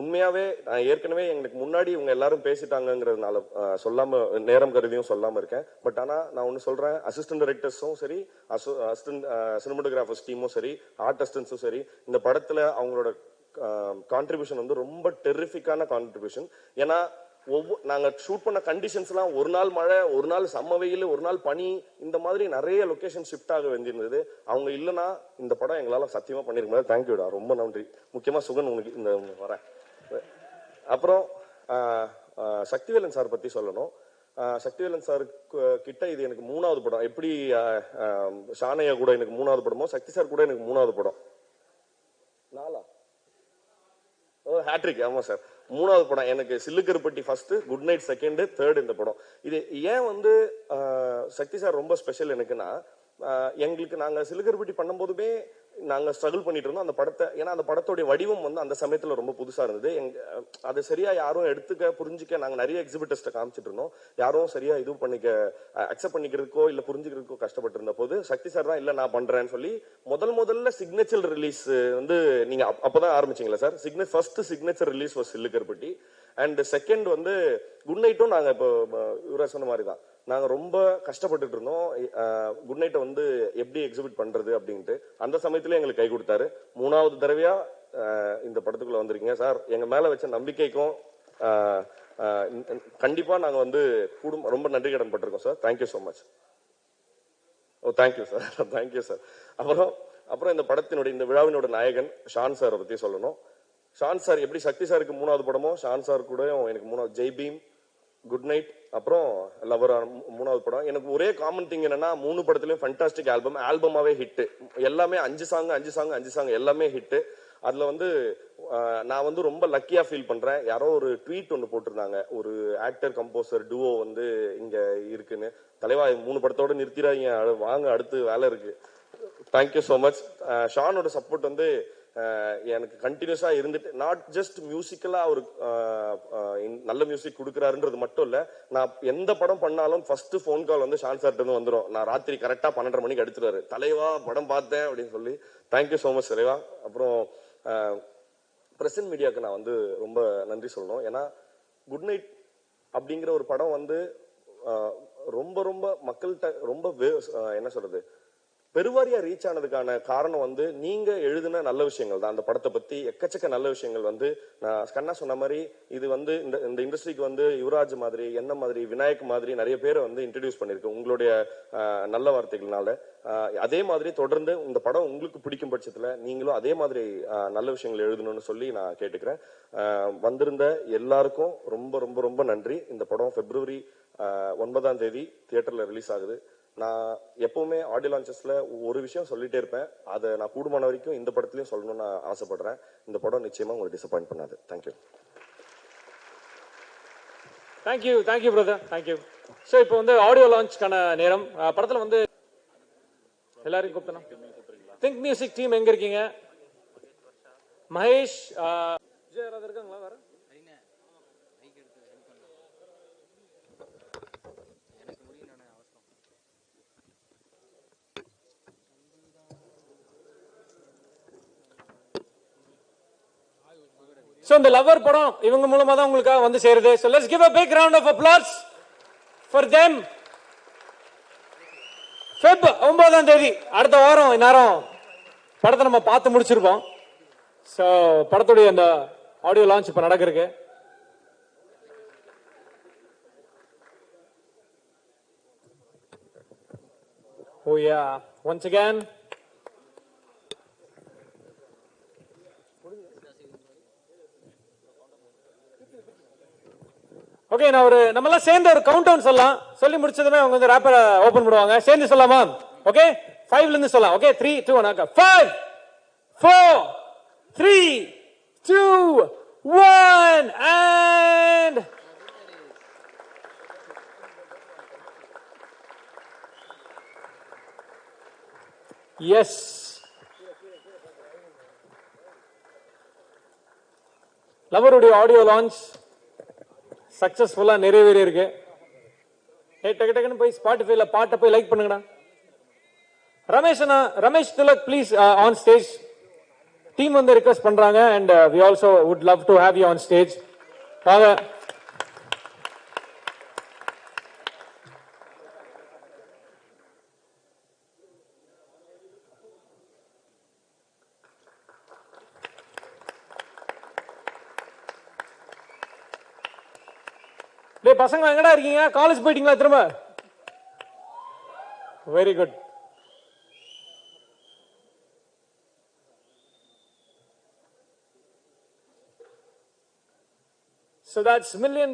உண்மையாவே ஏற்கனவே எங்களுக்கு முன்னாடி இவங்க எல்லாரும் பேசிட்டாங்கிறதுனால சொல்லாம, நேரம் கருதியும் சொல்லாம இருக்கேன். பட் ஆனா நான் ஒன்னு சொல்றேன், அசிஸ்டன்ட் டைரக்டர்ஸும் சரி, அசிஸ்டன்ட் சினிமாட்டோகிராஃபர்ஸ் டீமும் சரி, ஆர்டிஸ்டன்ஸும் சரி, இந்த படத்துல அவங்களோட கான்ட்ரிபியூஷன் வந்து ரொம்ப டெரிஃபிக்கான கான்ட்ரிபியூஷன். ஏன்னா நாங்க ஷூட் பண்ண கண்டிஷன்ஸ் எல்லாம் ஒரு நாள் மழை, ஒரு நாள் செம்ம வெயில், ஒரு நாள் பனி, இந்த மாதிரி நிறைய லொகேஷன் ஷிஃப்ட் ஆக வேண்டியிருந்தது. அவங்க இல்லைன்னா இந்த படம் எங்களால சத்தியமா பண்ணிருக்க முடியாது. தேங்க்யூடா, ரொம்ப நன்றி. முக்கியமா சுகன் உங்களுக்கு இந்த வரேன். அப்புறம் சக்திவேலன் சார் பத்தி சொல்லணும். சக்திவேலன் சார் கிட்ட இது எனக்கு 3வது படம். எப்படி ஷானையா கூட எனக்கு 3வது படமோ, சக்தி சார் கூட எனக்கு 3வது படம். 4 ஹேட்ரிக். ஆமா சார், 3வது படம் எனக்கு. Sillukaruppatti first, good night second, third இந்த படம். இது ஏன் வந்து சக்தி சார் ரொம்ப ஸ்பெஷல் எனக்குன்னா, எங்களுக்கு நாங்க சில்லுக்கருப்பட்டி பண்ணும் போதுமே நாங்க ஸ்ட்ரகிள் பண்ணிட்டு இருந்தோம் அந்த படத்தை. ஏன்னா அந்த படத்தோடைய வடிவம் வந்து அந்த சமயத்துல ரொம்ப புதுசா இருந்தது. அது சரியா யாரும் எடுத்துக்க புரிஞ்சுக்க நாங்க நிறைய எக்ஸிபிட்டர்ஸ்ட காமிச்சிட்டு இருந்தோம். யாரும் சரியா இது பண்ணிக்க அக்செப்ட் பண்ணிக்கிறதுக்கோ இல்ல புரிஞ்சுக்கிறதுக்கோ கஷ்டப்பட்டு இருந்த போது சக்தி சார் தான் இல்ல நான் பண்றேன்னு சொல்லி முதல்ல சிக்னேச்சர் ரிலீஸ் வந்து நீங்க அப்பதான் ஆரம்பிச்சீங்களா sir? First signature release was Sillukaruppatti. And second வந்து குட் நைட்டும் நாங்க இப்போ இவரை சொன்ன மாதிரி தான் நாங்க ரொம்ப கஷ்டப்பட்டுட்டு இருந்தோம். குட் நைட்டை வந்து எப்படி எக்ஸிபிட் பண்றது அப்படின்ட்டு. அந்த சமயத்துல எங்களுக்கு கை கொடுத்தாரு. 3வது தடவையா இந்த படத்துக்குள்ள வந்திருக்கீங்க சார். எங்க மேல வச்ச நம்பிக்கைக்கும் கண்டிப்பா நாங்க வந்து ரொம்ப நன்றி கடன் பட்டிருக்கோம் sir. Thank you so much. Oh thank you sir, thank you sir. அப்புறம் இந்த படத்தினுடைய இந்த விழாவினோட நாயகன் ஷான் சாரை பத்தி சொல்லணும். ஷான் சார் எப்படி சக்தி சாருக்கு 3வது படமோ, ஷான் சார் கூட எனக்கு 3வது ஜெய் பீம், குட் நைட், அப்புறம் லவர் 3வது படம். எனக்கு ஒரே காமன் திங் என்னன்னா 3 படத்துலயும் ஃபண்டாஸ்டிக் ஆல்பமாவே ஹிட். எல்லாமே 5 சாங் எல்லாமே ஹிட். அதுல வந்து நான் வந்து ரொம்ப லக்கியா ஃபீல் பண்றேன். யாரோ ஒரு ட்வீட் ஒன்று போட்டிருந்தாங்க, ஒரு ஆக்டர் கம்போசர் டுவோ வந்து இங்க இருக்குன்னு. தலைவா 3 படத்தோட நிறுத்திடாதீங்க, வாங்க அடுத்து வேலை இருக்கு. Thank you so much. ஷானோட சப்போர்ட் வந்து எனக்கு கண்டினியூஸா இருந்துட்டு, நாட் ஜஸ்ட் மியூசிக்கலா ஒரு நல்ல மியூசிக் கொடுக்குறாருன்றது மட்டும் இல்ல, நான் எந்த படம் பண்ணாலும் ஃபர்ஸ்ட் போன் கால் வந்து ஷான் சார்ட்ட இருந்து வந்துடும். நான் ராத்திரி கரெக்டா 12:30 மணிக்கு எடுத்துருவாரு, தலைவா படம் பார்த்தேன் அப்படின்னு சொல்லி. தேங்க்யூ ஸோ மச் தலைவா. அப்புறம் பிரசன்ட் மீடியாவுக்கு நான் வந்து ரொம்ப நன்றி சொல்லணும். ஏன்னா குட் நைட் அப்படிங்கிற ஒரு படம் வந்து ரொம்ப ரொம்ப மக்கள்கிட்ட ரொம்ப என்ன சொல்றது பெருவாரியா ரீச் ஆனதுக்கான காரணம் வந்து நீங்க எழுதின நல்ல விஷயங்கள் தான். அந்த படத்தை பத்தி எக்கச்சக்க நல்ல விஷயங்கள் வந்து நான் கண்ணா சொன்ன மாதிரி இது வந்து இந்த இண்டஸ்ட்ரிக்கு வந்து யுவராஜ் மாதிரி, என்ன மாதிரி, விநாயக் மாதிரி நிறைய பேரை வந்து இன்ட்ரடியூஸ் பண்ணிருக்கு உங்களுடைய நல்ல வார்த்தைகள்னால. அதே மாதிரி தொடர்ந்து இந்த படம் உங்களுக்கு பிடிக்கும் பட்சத்துல நீங்களும் அதே மாதிரி நல்ல விஷயங்கள் எழுதணும்னு சொல்லி நான் கேட்டுக்கிறேன். வந்திருந்த எல்லாருக்கும் ரொம்ப ரொம்ப ரொம்ப நன்றி. இந்த படம் February 9ஆம் தேதி தியேட்டர்ல ரிலீஸ் ஆகுது. நான் எப்பவுமே ஆடியோ லான்ச்சஸ்ல ஒரு விஷயம் சொல்லிட்டே இருப்பேன், அதை நான் கூடுமான வரைக்கும் இந்த படத்துலயும் சொல்லணும்னு நான் ஆசைப்படுறேன். இந்த படம் நிச்சயமா உங்களுக்கு டிசப்பாயிண்ட் பண்ணாது. Thank you. Thank you brother, thank you. So இப்போ வந்து ஆடியோ லான்ச்க்கான நேரம். படத்துல வந்து எல்லாரையும் கூப்பிட்டோம். திங்க் மியூசிக் டீம் எங்க இருக்கீங்க? மகேஷ், விஜய் யாராவது இருக்காங்களா? வேற So இந்த லவர் படம் இவங்க மூலமா தான் உங்களுக்காக வந்து சேருது. So let's give a big round of applause for them. Feb 9ஆம் தேதி அடுத்த வாரம் இந்நேரம் படத்தை நம்ம பார்த்து முடிச்சிருப்போம். ஸோ படத்துடைய அந்த ஆடியோ லான்ச் இப்ப நடக்கிறதுக்கு. Oh yeah, once again okay, நான் நம்ம எல்லாம் சேர்ந்து ஒரு கவுண்ட் டவுன் சொல்லலாம். சொல்லி முடிச்சதுமே அவங்க வந்து ரேப்பர் ஓபன் பண்ணுவாங்க. சேர்ந்து சொல்லலாமா? ஓகே, 5ல இருந்து சொல்லலாம். Okay, 3 2 1. 5 4 3 2 1 and yes. லவருடைய audio launch சக்சஸ்ஃபுல்லா நிறைவேறி இருக்கு. டக்குன்னு போய் ஸ்பாட்டிஃபைல பாட்டை போய் லைக் பண்ணுங்கடா. Ramesh Thilak please on stage. Team வந்து ரிக்வெஸ்ட் பண்றாங்க and we also would love to have you on stage. வாங்க. டேய் பசங்க எங்கடா இருக்கீங்க? காலேஜ் போயிட்டீங்களா திரும்ப? Very good. So that's $1 Million